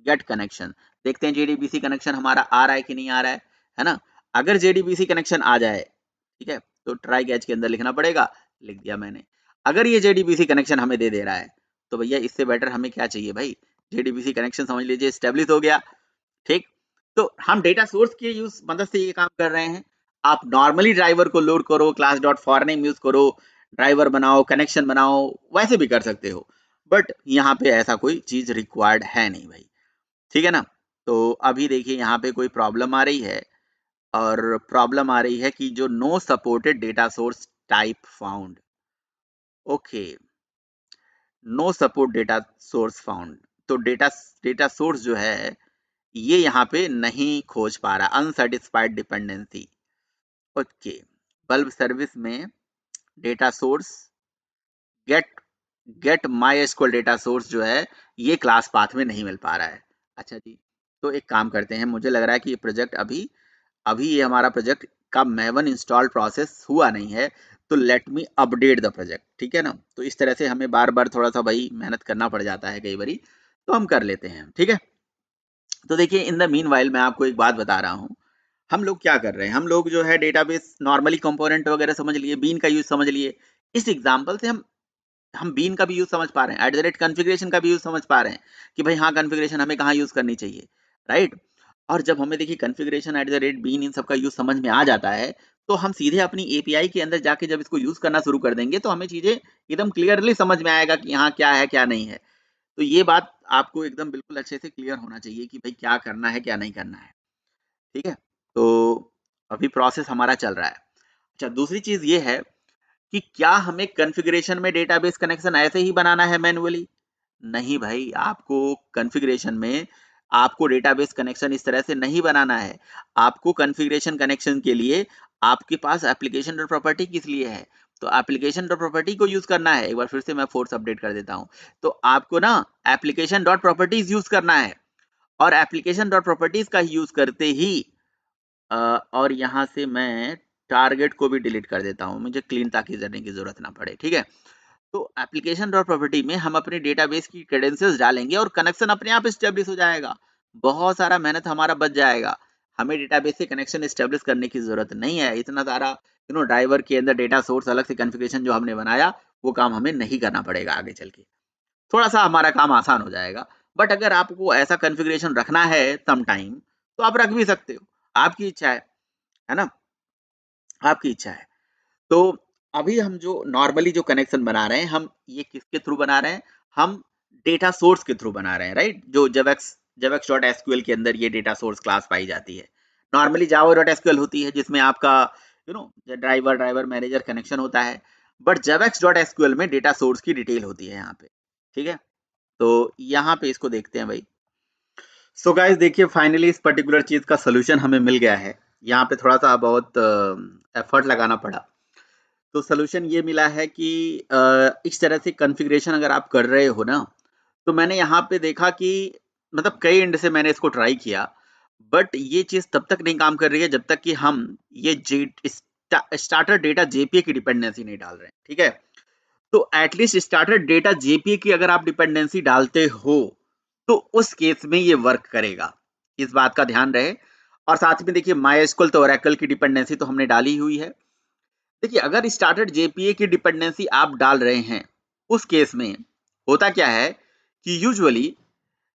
गेट कनेक्शन। देखते हैं जेडीबीसी कनेक्शन हमारा आ रहा है कि नहीं आ रहा है ना। अगर जेडीबीसी कनेक्शन आ जाए, ठीक है, तो ट्राई कैच के अंदर लिखना पड़ेगा, लिख दिया मैंने। अगर ये जेडीबीसी कनेक्शन हमें दे दे रहा है तो भैया इससे बेटर हमें क्या चाहिए भाई, जेडीबीसी कनेक्शन समझ लीजिए स्टेब्लिश हो गया, ठीक। तो हम डेटा सोर्स के यूज मदद से ये काम कर रहे हैं। आप नॉर्मली ड्राइवर को लोड करो, class dot for name use करो, ड्राइवर बनाओ, कनेक्शन बनाओ, वैसे भी कर सकते हो, बट यहाँ पे ऐसा कोई चीज रिक्वायर्ड है नहीं भाई, ठीक है ना। तो अभी देखिए यहाँ पे कोई प्रॉब्लम आ रही है, और प्रॉब्लम आ रही है कि जो no supported data source type found, okay, no support data source found. तो डेटा सोर्स जो है ये यहाँ पे नहीं खोज पा रहा, unsatisfied dependency, okay. Bulb service में data source get get MySQL data source जो है ये क्लास पाथ में नहीं मिल पा रहा है। अच्छा जी, तो एक काम करते हैं, मुझे लग रहा है कि ये प्रोजेक्ट अभी अभी ये हमारा प्रोजेक्ट का मैवन इंस्टॉल प्रोसेस हुआ नहीं है, तो let me update the project, ठीक है ना। तो इस तरह से हमें बार बार थोड़ा सा भाई मेहनत करना पड़ जाता है कई बारी, तो हम कर लेते हैं, ठीक है। तो देखिए इन द मीन वाइल मैं आपको एक बात बता रहा हूँ, हम लोग क्या कर रहे हैं, हम लोग जो है डेटाबेस नॉर्मली कंपोनेंट वगैरह समझ लिए, बीन का यूज समझ लिए। इस एग्जांपल से हम बीन का भी यूज समझ पा रहे हैं, @ कॉन्फ़िगरेशन का भी यूज समझ पा रहे हैं कि भाई हाँ कॉन्फ़िगरेशन हमें कहाँ यूज करनी चाहिए, राइट। और जब हमें देखिए कॉन्फ़िगरेशन बीन इन सब का यूज समझ में आ जाता है, तो हम सीधे अपनी एपीआई के अंदर जाके जब इसको यूज करना शुरू कर देंगे तो हमें चीजें एकदम क्लियरली समझ में आएगा कि यहाँ क्या है क्या नहीं है। तो ये बात आपको एकदम बिल्कुल अच्छे से क्लियर होना चाहिए कि भाई क्या करना है क्या नहीं करना है, ठीक है। तो अभी प्रोसेस हमारा चल रहा है। अच्छा, दूसरी चीज ये है कि क्या हमें कॉन्फ़िगरेशन में डेटाबेस कनेक्शन ऐसे ही बनाना है मैन्युअली? नहीं भाई, आपको कॉन्फ़िगरेशन में आपको डेटाबेस कनेक्शन इस तरह से नहीं बनाना है। आपको कॉन्फ़िगरेशन कनेक्शन के लिए आपके पास एप्लीकेशन डॉट प्रॉपर्टी किस लिए है? तो एप्लीकेशन डॉट प्रॉपर्टी को यूज करना है। एक बार फिर से मैं फोर्स अपडेट कर देता हूँ। तो आपको ना एप्लीकेशन डॉट प्रॉपर्टीज यूज करना है, और एप्लीकेशन डॉट प्रॉपर्टीज का यूज करते ही और यहाँ से मैं टारगेट को भी डिलीट कर देता हूँ, मुझे क्लीन ताकि करने की जरूरत ना पड़े, ठीक है। तो एप्लीकेशन डॉट प्रॉपर्टी में हम अपने डेटाबेस की क्रेडेंशियल्स डालेंगे और कनेक्शन अपने आप एस्टेब्लिश हो जाएगा, बहुत सारा मेहनत हमारा बच जाएगा। हमें डेटाबेस से कनेक्शन एस्टेब्लिश करने की जरूरत नहीं है, इतना सारा ड्राइवर के अंदर डेटा सोर्स अलग से कॉन्फ़िगरेशन जो हमने बनाया वो काम हमें नहीं करना पड़ेगा आगे चल के, थोड़ा सा हमारा काम आसान हो जाएगा। बट अगर आपको ऐसा कॉन्फ़िगरेशन रखना है सम टाइम, तो आप रख भी सकते हो, आपकी इच्छा है ना, आपकी इच्छा है। तो अभी हम जो नॉर्मली जो कनेक्शन बना रहे हैं, हम ये किसके थ्रू बना रहे हैं, हम डेटा सोर्स के थ्रू बना रहे हैं, राइट। जो जेवेक्स डॉट एसक्यूएल के अंदर ये डेटा सोर्स क्लास पाई जाती है। नॉर्मली जावा डॉट एसक्यूएल होती है जिसमें आपका ड्राइवर मैनेजर कनेक्शन होता है, बट जेवेक्स डॉट एसक्यूएल में डेटा सोर्स की डिटेल होती है यहाँ पे, ठीक है। तो यहाँ पे इसको देखते हैं भाई। सो गाइस देखिए फाइनली इस पर्टिकुलर चीज का सोल्यूशन हमें मिल गया है। यहाँ पे थोड़ा सा बहुत एफर्ट लगाना पड़ा। तो सोल्यूशन ये मिला है कि इस तरह से कॉन्फ़िगरेशन अगर आप कर रहे हो ना, तो मैंने यहाँ पे देखा कि मतलब कई एंड से मैंने इसको ट्राई किया, बट ये चीज़ तब तक नहीं काम कर रही है जब तक कि हम ये स्टार्टर डेटा जेपीए की डिपेंडेंसी नहीं डाल रहे हैं, ठीक है। तो एटलीस्ट स्टार्टर डेटा जेपीए की अगर आप डिपेंडेंसी डालते हो तो उस केस में ये वर्क करेगा, इस बात का ध्यान रहे। और साथ में देखिए माइस्क्ल तो ओरेकल की डिपेंडेंसी तो हमने डाली हुई है। देखिए अगर स्टार्टेड जेपीए की डिपेंडेंसी आप डाल रहे हैं, उस केस में होता क्या है कि यूजुअली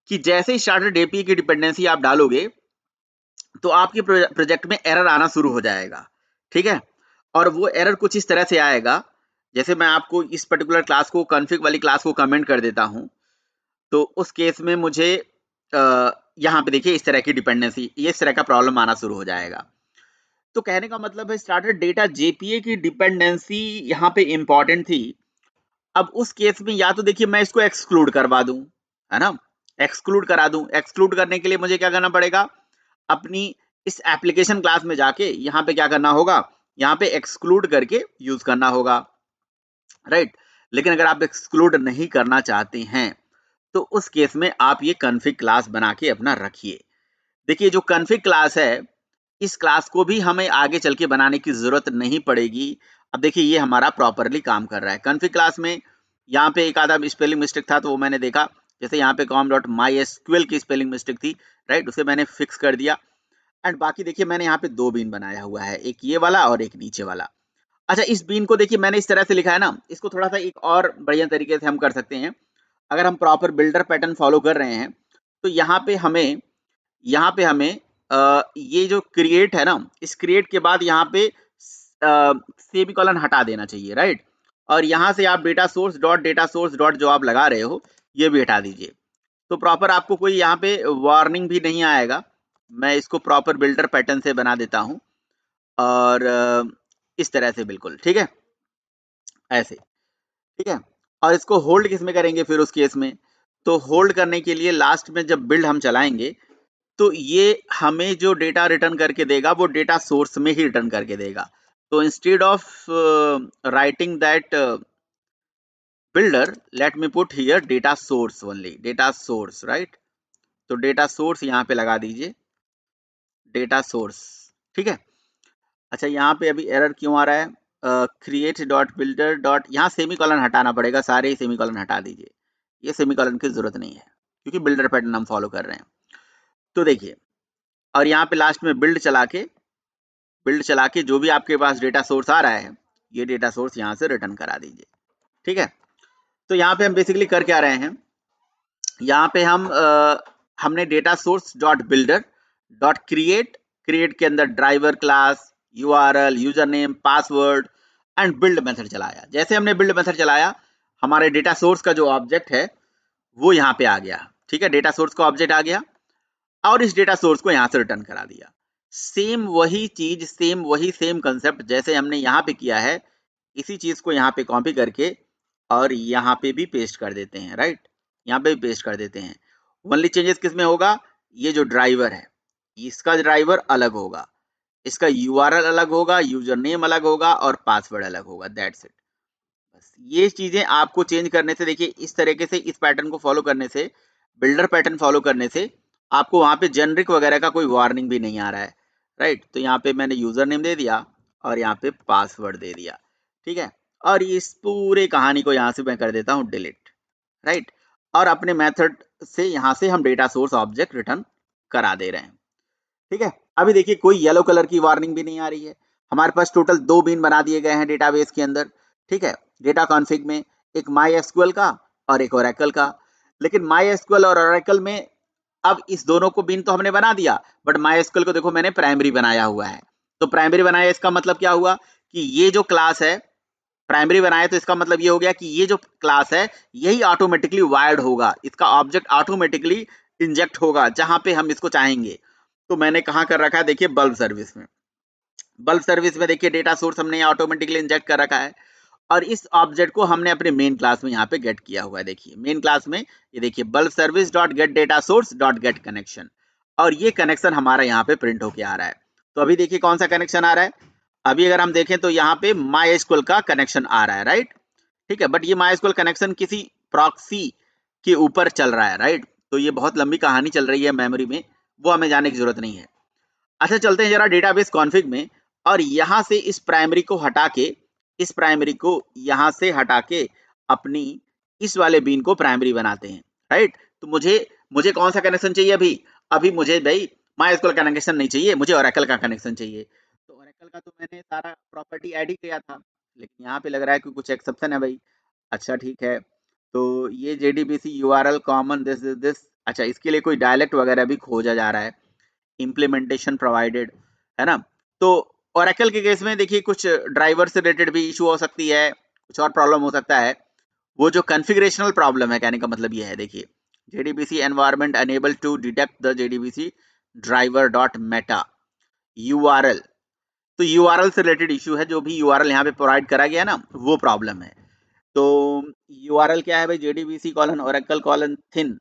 कि जैसे ही स्टार्टेड जेपीए की डिपेंडेंसी आप डालोगे तो आपके प्रोजेक्ट में एरर आना शुरू हो जाएगा, ठीक है। और वो एरर कुछ इस तरह से आएगा, जैसे मैं आपको इस पर्टिकुलर क्लास को कॉन्फ़िग वाली क्लास को कमेंट कर देता हूं, तो उस केस में मुझे यहाँ पे देखिए इस तरह की डिपेंडेंसी, ये इस तरह का प्रॉब्लम आना शुरू हो जाएगा। तो कहने का मतलब है स्टार्टेड डेटा जेपीए की डिपेंडेंसी यहाँ पे इंपॉर्टेंट थी। अब उस केस में या तो देखिए मैं इसको एक्सक्लूड करवा दूं, है ना, एक्सक्लूड करा दूं। एक्सक्लूड करने के लिए मुझे क्या करना पड़ेगा, अपनी इस एप्लीकेशन क्लास में जाके यहाँ पे क्या करना होगा, यहाँ पे एक्सक्लूड करके यूज करना होगा, राइट। लेकिन अगर आप एक्सक्लूड नहीं करना चाहते हैं तो उस केस में आप ये कॉन्फ़िग क्लास बना के अपना रखिए। देखिए जो कॉन्फ़िग क्लास है, इस क्लास को भी हमें आगे चल के बनाने की जरूरत नहीं पड़ेगी। अब देखिए ये हमारा प्रॉपरली काम कर रहा है कॉन्फ़िग क्लास में। यहाँ पे एक आधा स्पेलिंग मिस्टेक था तो वो मैंने देखा, जैसे यहाँ पे com.mysql की स्पेलिंग मिस्टेक थी, राइट, उसे मैंने फिक्स कर दिया। एंड बाकी देखिए मैंने यहाँ पे 2 बीन बनाया हुआ है, एक ये वाला और एक नीचे वाला। अच्छा, इस बीन को देखिए मैंने इस तरह से लिखा है ना, इसको थोड़ा सा एक और बढ़िया तरीके से हम कर सकते हैं। अगर हम प्रॉपर बिल्डर पैटर्न फॉलो कर रहे हैं तो यहाँ पे हमें ये जो क्रिएट है ना, इस क्रिएट के बाद यहाँ पे सेमीकोलन हटा देना चाहिए, राइट। और यहाँ से आप डेटा सोर्स डॉट जो आप लगा रहे हो ये भी हटा दीजिए, तो प्रॉपर आपको कोई यहाँ पे वार्निंग भी नहीं आएगा। मैं इसको प्रॉपर बिल्डर पैटर्न से बना देता हूँ और इस तरह से बिल्कुल ठीक है, ऐसे ठीक है। और इसको होल्ड किस में करेंगे फिर उस केस में, तो होल्ड करने के लिए लास्ट में जब बिल्ड हम चलाएंगे तो ये हमें जो डेटा रिटर्न करके देगा वो डेटा सोर्स में ही रिटर्न करके देगा। तो instead of writing that builder, let me put here data source only, data source, right। तो डेटा सोर्स यहाँ पे लगा दीजिए, डेटा सोर्स, ठीक है। अच्छा, यहाँ पे अभी एरर क्यों आ रहा है, क्रिएट डॉट बिल्डर डॉट, यहाँ सेमीकोलन हटाना पड़ेगा, सारे ही सेमीकोलन हटा दीजिए, ये सेमीकोलन की जरूरत नहीं है क्योंकि बिल्डर पैटर्न हम फॉलो कर रहे हैं। तो देखिए, और यहाँ पे लास्ट में बिल्ड चला के जो भी आपके पास डेटा सोर्स आ रहा है ये डेटा सोर्स यहाँ से रिटर्न करा दीजिए, ठीक है। तो यहाँ पे हम बेसिकली कर क्या रहे हैं, यहाँ पे हमने data source dot builder dot create के अंदर driver class, URL, user name, password and build method चलाया। जैसे हमने बिल्ड मेथड चलाया हमारे डेटा सोर्स का जो ऑब्जेक्ट है वो यहाँ पे आ गया, ठीक है, डेटा सोर्स का ऑब्जेक्ट आ गया और इस डेटा सोर्स को यहाँ से रिटर्न करा दिया। सेम वही चीज, सेम कंसेप्ट जैसे हमने यहाँ पे किया है, इसी चीज को यहाँ पे कॉपी करके और यहाँ पे भी पेस्ट कर देते हैं, राइट, यहाँ पे भी पेस्ट कर देते हैं। ओनली चेंजेस किस में होगा, ये जो ड्राइवर है इसका ड्राइवर अलग होगा, इसका यूआरएल अलग होगा, यूजर नेम अलग होगा और पासवर्ड अलग होगा, दैट्स इट। बस ये चीजें आपको चेंज करने से, देखिए इस तरीके से इस पैटर्न को फॉलो करने से, बिल्डर पैटर्न फॉलो करने से आपको वहां पे जेनरिक वगैरह का कोई वार्निंग भी नहीं आ रहा है, राइट। तो यहाँ पे मैंने यूजर नेम दे दिया और यहाँ पे पासवर्ड दे दिया, ठीक है। और इस पूरे कहानी को यहाँ से मैं कर देता हूँ डिलीट, राइट। और अपने मेथड से यहाँ से हम डेटा सोर्स ऑब्जेक्ट रिटर्न करा दे रहे हैं, ठीक है। अभी देखिए कोई येलो कलर की वार्निंग भी नहीं आ रही है। हमारे पास टोटल 2 बीन बना दिए गए हैं डेटाबेस के अंदर, ठीक है, डेटा कॉन्फ़िग में, एक MySQL का और एक Oracle का। लेकिन MySQL और Oracle में अब इस दोनों को बीन तो हमने बना दिया, बट MySQL को देखो मैंने प्राइमरी बनाया हुआ है। तो प्राइमरी बनाया इसका मतलब क्या हुआ कि ये जो क्लास है, प्राइमरी बनाया तो इसका मतलब ये हो गया कि ये जो क्लास है यही ऑटोमेटिकली वायर्ड होगा, इसका ऑब्जेक्ट ऑटोमेटिकली इंजेक्ट होगा जहां पे हम इसको चाहेंगे। तो मैंने कहाँ कर रखा है, देखिए बल्ब सर्विस में, बल्ब सर्विस में देखिए डेटा सोर्स हमने ऑटोमेटिकली इंजेक्ट कर रखा है और इस ऑब्जेक्ट को हमने अपने मेन क्लास में यहाँ पे गेट किया हुआ है। देखिए मेन क्लास में ये देखिए bulb service dot gate data source dot get connection, और ये कनेक्शन हमारा यहाँ पे प्रिंट होके आ रहा है। तो अभी देखिए कौन सा कनेक्शन आ रहा है, अभी अगर हम देखें तो यहाँ पे MySQL का कनेक्शन आ रहा है, राइट, ठीक है। बट ये MySQL कनेक्शन किसी प्रॉक्सी के ऊपर चल रहा है, राइट। तो ये बहुत लंबी कहानी चल रही है मेमोरी में, वो हमें जाने की जरूरत नहीं है। अच्छा, चलते हैं जरा डेटाबेस कॉन्फ़िग में और यहाँ से इस प्राइमरी को हटा के, इस प्राइमरी को यहाँ से हटा के अपनी इस वाले बीन को प्राइमरी बनाते हैं, राइट। तो मुझे मुझे कौन सा कनेक्शन चाहिए अभी, अभी मुझे भाई MySQL का कनेक्शन नहीं चाहिए, मुझे Oracle का कनेक्शन चाहिए। तो Oracle का तो मैंने सारा प्रॉपर्टी ऐड ही किया था, लेकिन यहाँ पे लग रहा है कि कुछ एक्सेप्शन है भाई। अच्छा ठीक है, तो ये JDBC URL कॉमन दिस, अच्छा इसके लिए कोई डायलेक्ट वगैरह भी खोजा जा रहा है, इम्प्लीमेंटेशन प्रोवाइडेड, है ना। तो ओरेकल के केस में देखिए कुछ ड्राइवर से रिलेटेड भी इशू हो सकती है, कुछ और प्रॉब्लम हो सकता है, वो जो कॉन्फ़िगरेशनल प्रॉब्लम है, कहने का मतलब ये है, देखिए JDBC environment unable to detect the JDBC driver dot meta URL। तो URL से रिलेटेड इशू है, जो भी URL यहाँ पे प्रोवाइड करा गया ना वो प्रॉब्लम है। तो URL क्या है भाई, JDBC colon Oracle colon thin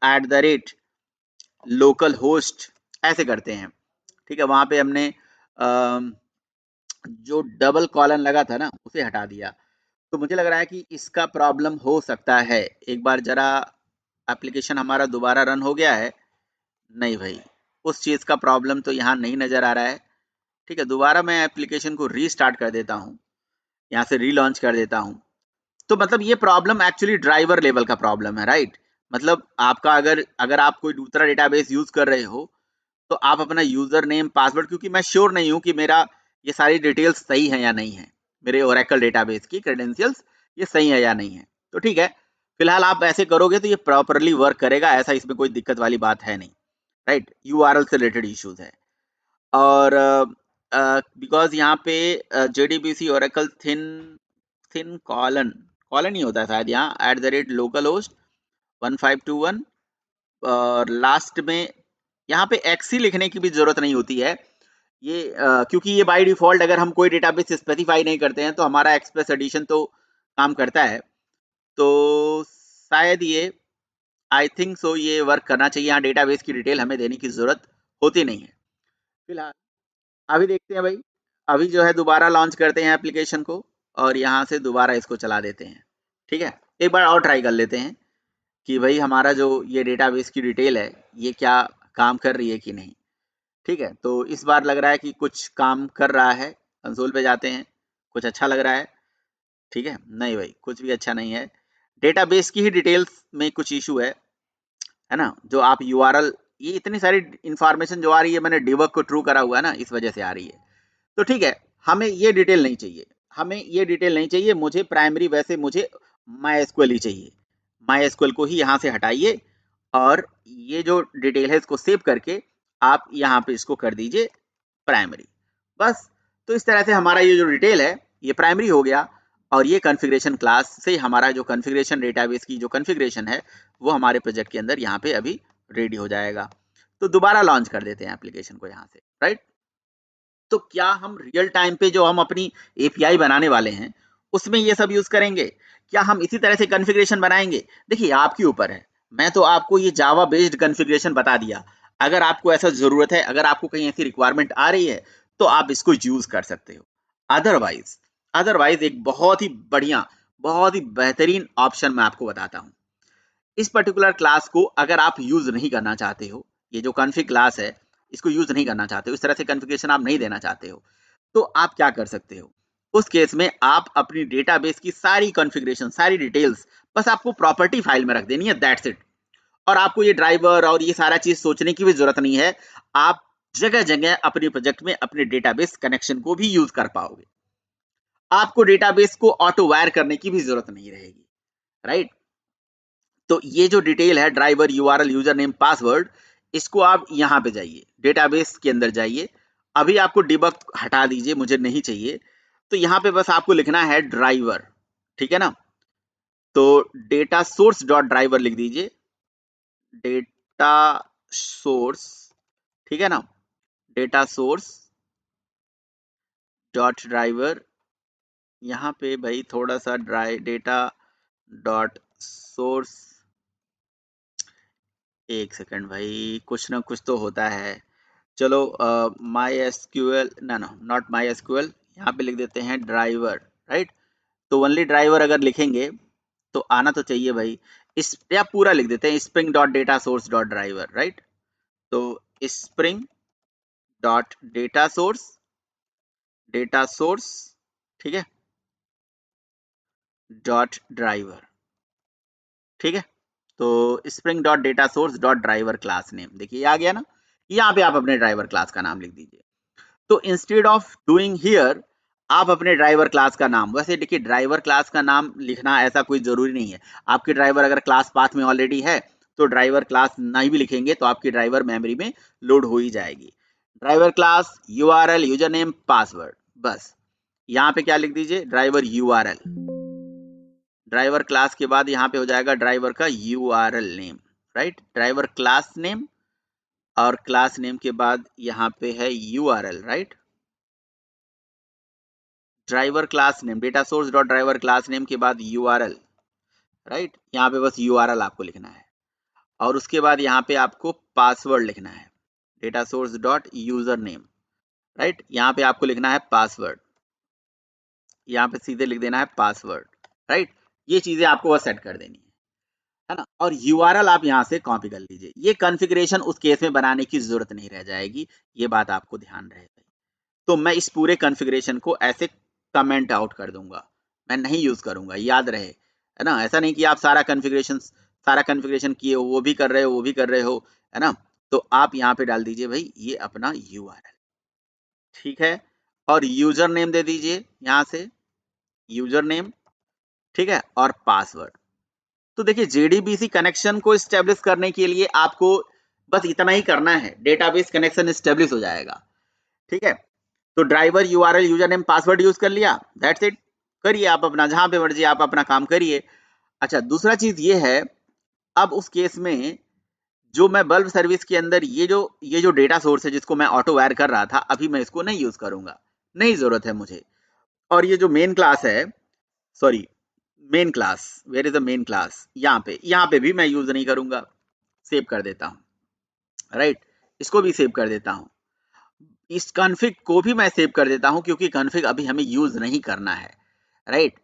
at the rate local host, ऐसे करते हैं, ठीक है। वहां पे हमने जो डबल कॉलन लगा था ना उसे हटा दिया। तो मुझे लग रहा है कि इसका प्रॉब्लम हो सकता है, एक बार जरा एप्लीकेशन हमारा दोबारा रन हो गया है, नहीं भाई उस चीज़ का प्रॉब्लम तो यहाँ नहीं नज़र आ रहा है, ठीक है। दोबारा मैं एप्लीकेशन को रीस्टार्ट कर देता हूँ, यहाँ से रीलॉन्च कर देता हूँ, तो मतलब ये प्रॉब्लम एक्चुअली ड्राइवर लेवल का प्रॉब्लम है, राइट? मतलब आपका अगर आप कोई दूसरा डेटाबेस यूज कर रहे हो तो आप अपना यूजर नेम पासवर्ड, क्योंकि मैं श्योर नहीं हूं कि मेरा ये सारी डिटेल्स सही है या नहीं है, मेरे ओरेकल डेटाबेस की क्रेडेंशियल्स ये सही है या नहीं है, तो ठीक है, फिलहाल आप ऐसे करोगे तो ये प्रॉपरली वर्क करेगा, ऐसा इसमें कोई दिक्कत वाली बात है नहीं, राइट? यूआरएल से रिलेटेड इश्यूज है। और बिकॉज यहाँ पे JDBC Oracle thin thin colon colon ही होता है शायद यहाँ @localhost 1521, और लास्ट में यहाँ पे एक्सी लिखने की भी जरूरत नहीं होती है, ये क्योंकि ये बाय डिफॉल्ट अगर हम कोई डेटाबेस स्पेसिफाई नहीं करते हैं तो हमारा एक्सप्रेस एडिशन तो काम करता है, तो शायद ये आई थिंक सो ये वर्क करना चाहिए। यहाँ डेटाबेस की डिटेल हमें देने की जरूरत होती नहीं है फिलहाल। अभी देखते हैं भाई, अभी जो है दोबारा लॉन्च करते हैं एप्लीकेशन को और यहाँ से दोबारा इसको चला देते हैं, ठीक है? एक बार और ट्राई कर लेते हैं कि भाई हमारा जो ये डेटाबेस की डिटेल है ये क्या काम कर रही है कि नहीं, ठीक है? तो इस बार लग रहा है कि कुछ काम कर रहा है, कंसोल पे जाते हैं, कुछ अच्छा लग रहा है, ठीक है? नहीं भाई, कुछ भी अच्छा नहीं है, डेटाबेस की ही डिटेल्स में कुछ इशू है ना? जो आप यूआरएल, ये इतनी सारी इंफॉर्मेशन जो आ रही है, मैंने डिबग को ट्रू करा हुआ है ना, इस वजह से आ रही है। तो ठीक है, हमें ये डिटेल नहीं चाहिए, हमें ये डिटेल नहीं चाहिए, मुझे प्राइमरी, वैसे मुझे माई एसक्यूएल ही चाहिए, माई एसक्यूएल को ही यहाँ से हटाइए और ये जो डिटेल है इसको सेव करके आप यहाँ पे इसको कर दीजिए प्राइमरी, बस। तो इस तरह से हमारा ये जो डिटेल है ये प्राइमरी हो गया, और ये कॉन्फ़िगरेशन क्लास से हमारा जो कॉन्फ़िगरेशन डेटाबेस की जो कॉन्फ़िगरेशन है वो हमारे प्रोजेक्ट के अंदर यहाँ पे अभी रेडी हो जाएगा। तो दोबारा लॉन्च कर देते हैं एप्लीकेशन को यहाँ से, राइट? तो क्या हम रियल टाइम पे जो हम अपनी एपीआई बनाने वाले हैं उसमें ये सब यूज करेंगे? क्या हम इसी तरह से कॉन्फ़िगरेशन बनाएंगे? देखिए आपके ऊपर है, मैं तो आपको ये जावा बेस्ड कॉन्फ़िगरेशन बता दिया, अगर आपको ऐसा जरूरत है, अगर आपको कहीं ऐसी रिक्वायरमेंट आ रही है तो आप इसको यूज कर सकते हो। अदरवाइज अदरवाइज एक बहुत ही बढ़िया, बहुत ही बेहतरीन ऑप्शन मैं आपको बताता हूँ। इस पर्टिकुलर क्लास को अगर आप यूज नहीं करना चाहते हो, ये जो कॉन्फ़िग क्लास है इसको यूज नहीं करना चाहते हो, इस तरह से कॉन्फ़िगरेशन आप नहीं देना चाहते हो, तो आप क्या कर सकते हो? उस केस में आप अपनी डेटाबेस की सारी कॉन्फ़िगरेशन, सारी डिटेल्स बस आपको प्रॉपर्टी फाइल में रख देनी है, दैट्स इट। और आपको ये ड्राइवर और ये सारा चीज सोचने की भी जरूरत नहीं है, आप जगह जगह अपने प्रोजेक्ट में अपने डेटाबेस कनेक्शन को भी यूज कर पाओगे, आपको डेटाबेस को ऑटो वायर करने की भी जरूरत नहीं रहेगी, राइट? तो ये जो डिटेल है driver, URL, user name, password, इसको आप यहाँ पे जाइए, डेटाबेस के अंदर जाइए, अभी आपको डिबग हटा दीजिए, मुझे नहीं चाहिए, तो यहाँ पे बस आपको लिखना है ड्राइवर, ठीक है ना? तो डेटा सोर्स डॉट ड्राइवर लिख दीजिए, डेटा सोर्स, ठीक है ना? डेटा सोर्स डॉट ड्राइवर, यहाँ पे भाई थोड़ा सा डेटा डॉट सोर्स, एक सेकंड भाई, कुछ ना कुछ तो होता है, चलो माई एसक्यूएल, ना ना नॉट माई एसक्यूएल, यहाँ पे लिख देते हैं ड्राइवर, राइट? तो ओनली ड्राइवर अगर लिखेंगे तो आना तो चाहिए भाई, इस या पूरा लिख देते हैं spring dot data source dot driver, right? तो स्प्रिंग डॉट डेटा सोर्स, ठीक है, डॉट ड्राइवर, ठीक है? तो spring dot data source dot driver class name, देखिए आ गया ना, यहाँ पे आप अपने ड्राइवर क्लास का नाम लिख दीजिए। तो इंस्टेड ऑफ डूइंग हियर, आप अपने ड्राइवर क्लास का नाम, वैसे देखिए ड्राइवर क्लास का नाम लिखना ऐसा कोई जरूरी नहीं है, आपके ड्राइवर अगर क्लास पाथ में ऑलरेडी है तो ड्राइवर क्लास नहीं भी लिखेंगे तो आपकी ड्राइवर मेमोरी में लोड हो ही जाएगी। Driver class, URL, user name, password, बस यहाँ पे क्या लिख दीजिए, ड्राइवर यूआरएल, ड्राइवर क्लास के बाद यहाँ पे हो जाएगा ड्राइवर का URL name, right? Driver class name, और क्लास नेम के बाद यहाँ पे है URL, right? Driver class name, data source dot driver class name के बाद यूआरएल, राइट? यहाँ पे बस यूआरएल आपको लिखना है, और उसके बाद यहाँ पे आपको पासवर्ड लिखना है, data source dot user name, right? यहाँ पे आपको लिखना है पासवर्ड, यहाँ पे सीधे लिख देना है पासवर्ड, राइट? ये चीजें आपको बस सेट कर देनी है ना? और यूआरएल आप यहाँ से कॉपी कर लीजिए, ये कॉन्फ़िगरेशन उस केस में बनाने की जरूरत नहीं रह जाएगी, ये बात आपको ध्यान रहे। तो मैं इस पूरे कॉन्फ़िगरेशन को ऐसे कमेंट आउट कर दूंगा, मैं नहीं यूज करूंगा, याद रहे, है ना। ऐसा नहीं कि आप सारा कॉन्फ़िगरेशन किए हो, वो भी कर रहे हो, वो भी कर रहे हो, है ना। तो आप यहाँ पे डाल दीजिए भाई ये अपना URL, ठीक है। और यूजर नेम दे दीजिए यहाँ से, यूजर नेम, ठीक है, और पासवर्ड। तो देखिए JDBC कनेक्शन को स्टेब्लिश करने के लिए आपको बस इतना ही करना है, डेटाबेस कनेक्शन स्टेब्लिश हो जाएगा, ठीक है। तो driver URL user name password use कर लिया, दैट्स इट। करिए आप अपना, जहां पे मर्जी आप अपना काम करिए। अच्छा, दूसरा चीज ये है, अब उस केस में जो मैं बल्ब सर्विस के अंदर ये जो डेटा सोर्स है जिसको मैं ऑटो वायर कर रहा था, अभी मैं इसको नहीं यूज करूंगा, नहीं जरूरत है मुझे। और ये जो मेन क्लास है, sorry, main class, where is the main class, यहाँ पे भी मैं यूज नहीं करूंगा, सेव कर देता हूँ, राइट। इसको भी सेव कर देता हूँ, इस कॉन्फ़िग को भी मैं सेव कर देता हूं, क्योंकि कॉन्फ़िग अभी हमें यूज नहीं करना है, राइट।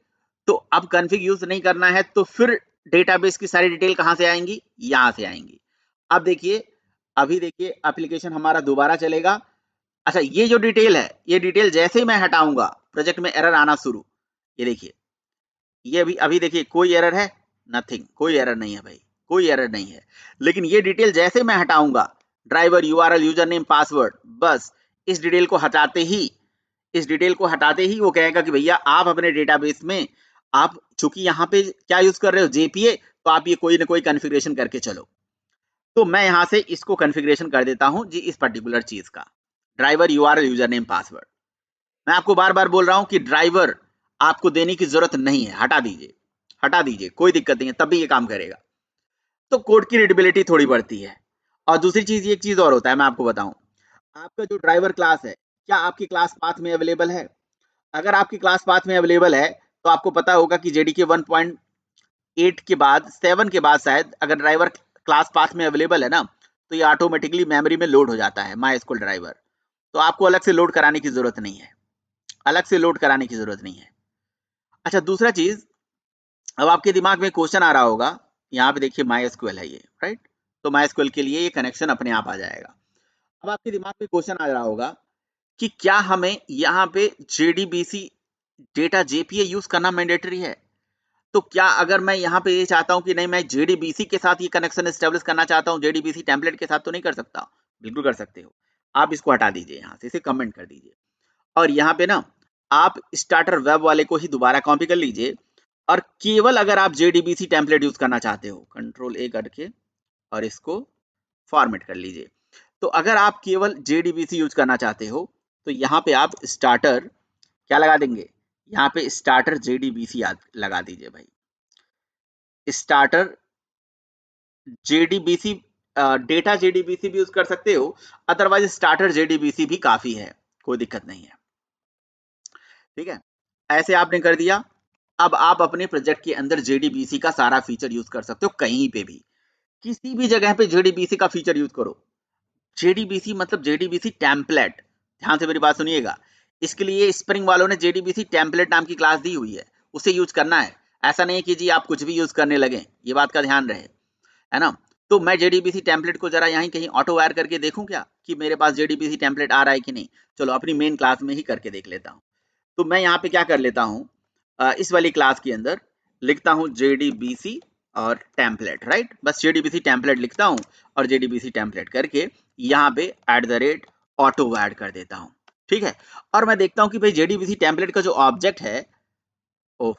तो अब कॉन्फ़िग यूज नहीं करना है, तो फिर डेटाबेस की सारी डिटेल कहां से आएंगी, यहां से आएंगी। अब देखिए, अभी देखिए एप्लीकेशन हमारा दोबारा चलेगा। अच्छा, ये जो डिटेल है, ये डिटेल जैसे ही मैं हटाऊंगा, प्रोजेक्ट में एरर आना शुरू, ये देखिए, ये अभी देखिए कोई एरर है, नथिंग, कोई एरर नहीं है भाई, कोई एरर नहीं है। लेकिन ये डिटेल जैसे मैं हटाऊंगा, driver URL user name password, बस इस डिटेल को हटाते ही, इस डिटेल को हटाते ही वो कहेगा कि भैया आप अपने डेटाबेस में, आप चूंकि यहाँ पे क्या यूज कर रहे हो, JPA, तो आप ये कोई ना कोई कॉन्फ़िगरेशन करके चलो। तो मैं यहाँ से इसको कॉन्फ़िगरेशन कर देता हूँ जी, इस पर्टिकुलर चीज का, driver URL user name password. मैं आपको बार बार बोल रहा हूं कि ड्राइवर आपको देने की जरूरत नहीं है, हटा दीजिए, हटा दीजिए, कोई दिक्कत नहीं है, तब भी ये काम करेगा। तो कोड की रीडेबिलिटी थोड़ी बढ़ती है। और दूसरी चीज, एक चीज और होता है, मैं आपको बताऊं, आपका जो ड्राइवर क्लास है, क्या आपकी क्लास पाथ में अवेलेबल है? अगर आपकी क्लास पाथ में अवेलेबल है, तो आपको पता होगा कि JDK 1.8 के बाद, 7 के बाद शायद, अगर ड्राइवर क्लास पाथ में अवेलेबल है ना, तो ये ऑटोमेटिकली मेमोरी में लोड हो जाता है, MySQL ड्राइवर। तो आपको अलग से लोड कराने की जरूरत नहीं है, अलग से लोड कराने की जरूरत नहीं है। अच्छा, दूसरा चीज, अब आपके दिमाग में क्वेश्चन आ रहा होगा, यहाँ पे देखिए MySQL है ये, राइट। तो MySQL के लिए ये कनेक्शन अपने आप आ जाएगा। अब आपके दिमाग में क्वेश्चन आ रहा होगा कि क्या हमें यहाँ पे JDBC डेटा JPA यूज करना मैंडेटरी है? तो क्या अगर मैं यहाँ पे ये चाहता हूँ कि नहीं, मैं JDBC के साथ ये कनेक्शन एस्टेब्लिश करना चाहता हूँ, JDBC टेम्पलेट के साथ, तो नहीं कर सकता? बिल्कुल कर सकते हो। आप इसको हटा दीजिए, यहाँ से इसे कमेंट कर दीजिए, और यहाँ पे ना आप स्टार्टर वेब वाले को ही दोबारा कॉपी कर लीजिए, और केवल अगर आप JDBC टेम्पलेट यूज करना चाहते हो, Ctrl+A करके और इसको फॉर्मेट कर लीजिए। तो अगर आप केवल JDBC यूज करना चाहते हो, तो यहाँ पे आप स्टार्टर क्या लगा देंगे, यहाँ पे स्टार्टर JDBC लगा दीजिए भाई, स्टार्टर JDBC, डेटा JDBC भी यूज कर सकते हो, अदरवाइज स्टार्टर JDBC भी काफी है, कोई दिक्कत नहीं है, ठीक है। ऐसे आपने कर दिया। अब आप अपने प्रोजेक्ट के अंदर JDBC का सारा फीचर यूज कर सकते हो, कहीं पे भी, किसी भी जगह पे JDBC का फीचर यूज करो। JDBC मतलब JDBC टेम्पलेट, ध्यान से मेरी बात सुनिएगा। इसके लिए स्प्रिंग वालों ने JDBC टेम्पलेट नाम की क्लास दी हुई है, उसे यूज करना है। ऐसा नहीं है कि जी आप कुछ भी यूज करने लगे, ये बात का ध्यान रहे, है ना। तो मैं JDBC टेम्पलेट को जरा यहीं कहीं ऑटो वायर करके देखूं क्या, कि मेरे पास JDBC टेम्पलेट आ रहा है कि नहीं। चलो अपनी मेन क्लास में ही करके देख लेता हूं। तो मैं यहाँ पे क्या कर लेता हूँ, इस वाली क्लास के अंदर लिखता हूँ JDBC और टेम्पलेट, राइट। बस JDBC टेम्पलेट लिखता हूँ, और JDBC टेम्पलेट करके यहाँ पे @ऑटो ऐड कर देता हूँ, ठीक है। और मैं देखता हूँ कि भाई JDBC टेम्पलेट का जो ऑब्जेक्ट है, ओह,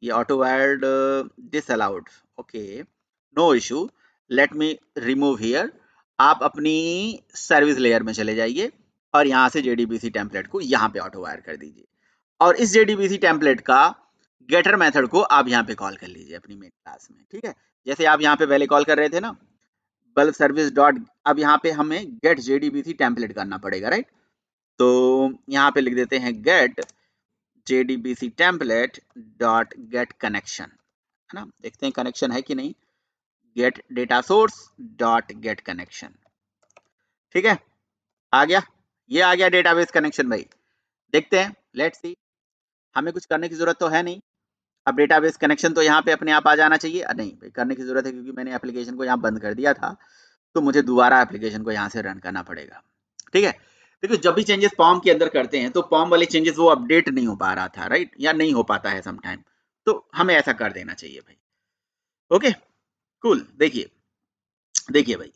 ये auto add disallowed, okay, no issue, let me remove here. आप अपनी सर्विस लेयर में चले जाइए, और यहाँ से JDBC टेम्पलेट को यहाँ पे ऑटो वायर कर दीजिए, और इस JDBC टेम्पलेट का गेटर मेथड को आप यहाँ पे कॉल कर लीजिए अपनी मेन क्लास में, ठीक है। जैसे आप यहाँ पे पहले कॉल कर रहे थे ना, बल्ब सर्विस डॉट, अब यहाँ पे हमें गेट JDBC टेम्पलेट करना पड़ेगा, राइट। तो यहाँ पे लिख देते हैं get JDBC template dot get connection, है ना। देखते हैं कनेक्शन है कि नहीं, get data source dot get connection, ठीक है, आ गया, ये आ गया डेटाबेस कनेक्शन भाई। देखते हैं, लेट्स सी, हमें कुछ करने की जरूरत तो है नहीं। अब डेटाबेस कनेक्शन तो यहाँ पे अपने आप आ जाना चाहिए, नहीं भाई करने की जरूरत है, क्योंकि मैंने एप्लीकेशन को यहाँ बंद कर दिया था, तो मुझे दोबारा एप्लीकेशन को यहाँ से रन करना पड़ेगा, ठीक है। देखो जब भी चेंजेस पॉम के अंदर करते हैं तो पॉम वाले चेंजेस वो अपडेट नहीं हो पा रहा था, राइट, या नहीं हो पाता है समटाइम, तो हमें ऐसा कर देना चाहिए भाई। Okay cool. देखिए देखिए भाई,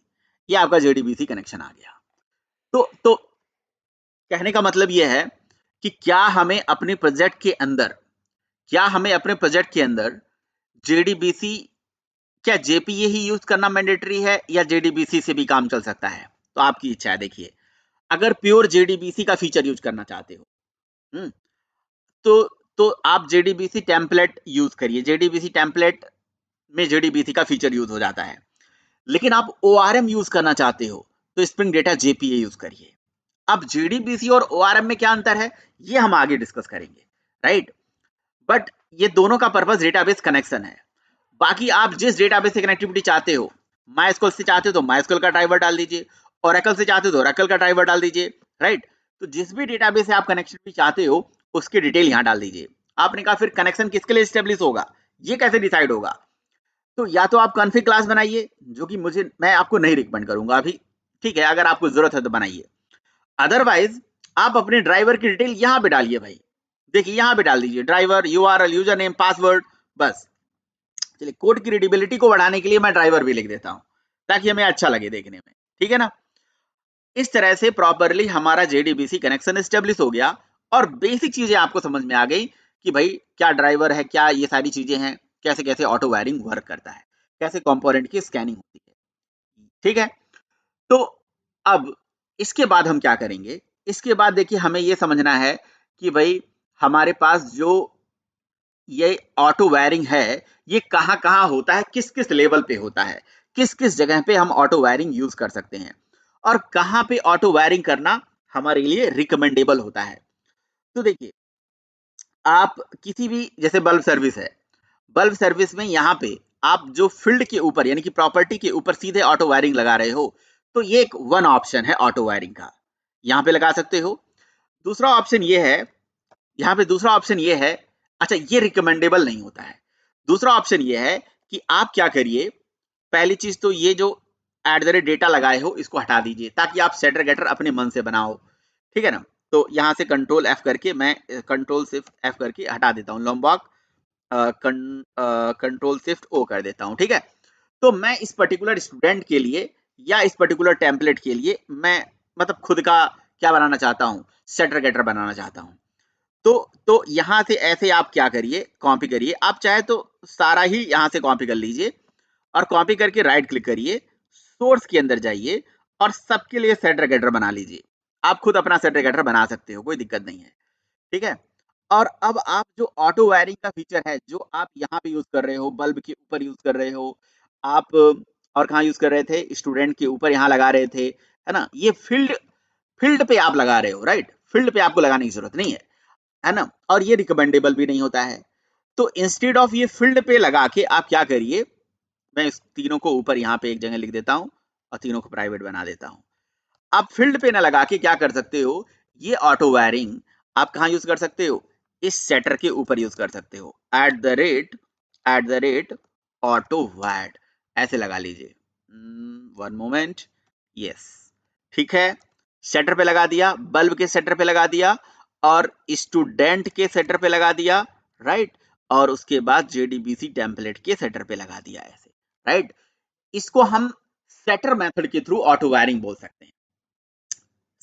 ये आपका जेडीबीसी कनेक्शन आ गया। तो कहने का मतलब ये है कि क्या हमें अपने प्रोजेक्ट के अंदर, जेडीबीसी, क्या जेपीए ही यूज करना मैंडेटरी है या जेडीबीसी से भी काम चल सकता है? तो आपकी इच्छा है। देखिए अगर प्योर जेडीबीसी का फीचर यूज करना चाहते हो, हम्म, तो तो आप जेडीबीसी टेम्पलेट यूज करिए। जेडीबीसी टेम्पलेट में जेडीबीसी का फीचर यूज हो जाता है। लेकिन आप ओआरएम यूज करना चाहते हो तो स्प्रिंग डेटा जेपीए यूज करिए। अब जेडीबीसी और ओआरएम में क्या अंतर है ये हम आगे डिस्कस करेंगे, राइट। बट ये दोनों का पर्पस डेटाबेस कनेक्शन है। बाकी आप जिस डेटाबेस से कनेक्टिविटी चाहते हो, माइस्क्यूएल से चाहते हो तो माइस्क्यूएल का ड्राइवर डाल दीजिए, ओरेकल से चाहते हो तो ओरेकल का ड्राइवर डाल दीजिए, राइट। तो जिस भी डेटाबेस से आप कनेक्टिविटी चाहते हो उसकी डिटेल यहाँ डाल दीजिए। आपने कहा फिर कनेक्शन किसके लिए स्टेब्लिश होगा, ये कैसे डिसाइड होगा? तो या तो आप कॉन्फिग क्लास बनाइए, जो कि मैं आपको नहीं रिकमेंड करूंगा अभी, ठीक है, अगर आपको जरूरत है तो बनाइए। अदरवाइज आप अपने ड्राइवर की डिटेल यहाँ पे डालिए भाई। देखिए यहाँ पे डाल दीजिए driver, URL, user name, password, बस। चलिए कोड की रीडेबिलिटी को बढ़ाने के लिए मैं ड्राइवर भी लिख देता हूं ताकि हमें अच्छा लगे देखने में, ठीक है ना। इस तरह से प्रॉपरली हमारा जेडीबीसी कनेक्शन एस्टेब्लिश हो गया और बेसिक चीजें आपको समझ में आ गई कि भाई क्या ड्राइवर है, क्या ये सारी चीजें हैं, कैसे कैसे ऑटो वायरिंग वर्क करता है, कैसे कंपोनेंट की स्कैनिंग होती है, ठीक है। तो अब इसके बाद हम क्या करेंगे? इसके बाद देखिए हमें ये समझना है कि भाई हमारे पास जो ये ऑटो वायरिंग है ये कहाँ कहाँ होता है, किस किस लेवल पे होता है, किस किस जगह पे हम ऑटो वायरिंग यूज कर सकते हैं और कहाँ पे ऑटो वायरिंग करना हमारे लिए रिकमेंडेबल होता है। तो देखिए आप किसी भी, जैसे बल्ब सर्विस है, बल्ब सर्विस में यहाँ पे आप जो फील्ड के ऊपर यानी कि प्रॉपर्टी के ऊपर सीधे ऑटो वायरिंग लगा रहे हो तो ये एक वन ऑप्शन है ऑटो वायरिंग का, यहाँ पे लगा सकते हो। दूसरा ऑप्शन ये है, यहाँ पे दूसरा ऑप्शन ये है, अच्छा ये रिकमेंडेबल नहीं होता है। दूसरा ऑप्शन ये है कि आप क्या करिए, पहली चीज तो ये जो @डेटा लगाए हो इसको हटा दीजिए ताकि आप सेटर गेटर अपने मन से बनाओ, ठीक है ना। तो यहाँ से कंट्रोल एफ करके मैं कंट्रोल शिफ्ट एफ करके हटा देता हूँ, लॉम्बॉक कंट्रोल शिफ्ट ओ कर देता हूँ, ठीक है। तो मैं इस पर्टिकुलर स्टूडेंट के लिए या इस पर्टिकुलर टेम्पलेट के लिए मैं मतलब खुद का क्या बनाना चाहता हूँ, सेटर गेटर बनाना चाहता हूँ। तो यहाँ से ऐसे आप क्या करिए, कॉपी करिए। आप चाहे तो सारा ही यहाँ से कॉपी कर लीजिए और कॉपी करके राइट क्लिक करिए, सोर्स के अंदर जाइए और सबके लिए सेटर गेटर बना लीजिए। आप खुद अपना सेटर गेटर बना सकते हो, कोई दिक्कत नहीं है, ठीक है। और अब आप जो ऑटो वायरिंग का फीचर है जो आप यहाँ पे यूज कर रहे हो, बल्ब के ऊपर यूज कर रहे हो आप, और कहाँ यूज कर रहे थे, स्टूडेंट के ऊपर यहाँ लगा रहे थे, है ना। ये फील्ड फील्ड पे आप लगा रहे हो, राइट, फील्ड पे आपको लगाने की जरूरत नहीं है ना, और ये रिकमेंडेबल भी नहीं होता है। तो इंस्टेड ऑफ ये फील्ड पे लगा के आप क्या करिए, मैं इस तीनों को ऊपर यहाँ पे एक जगह लिख देता हूँ और तीनों को प्राइवेट बना देता हूँ। आप फील्ड पे ना लगा के क्या कर सकते हो, ये ऑटो वायरिंग आप कहाँ यूज कर सकते हो, इस सेटर के ऊपर यूज कर सकते हो, @@ ऑटो वायर्ड ऐसे लगा लीजिए। वन मोमेंट, यस, ठीक है। सेटर पे लगा दिया, बल्ब के सेटर पे लगा दिया और स्टूडेंट के सेटर पे लगा दिया, राइट। और उसके बाद जेडीबीसी टेम्पलेट के सेटर पे लगा दिया ऐसे, राइट। इसको हम सेटर मेथड के थ्रू ऑटो वायरिंग बोल सकते हैं।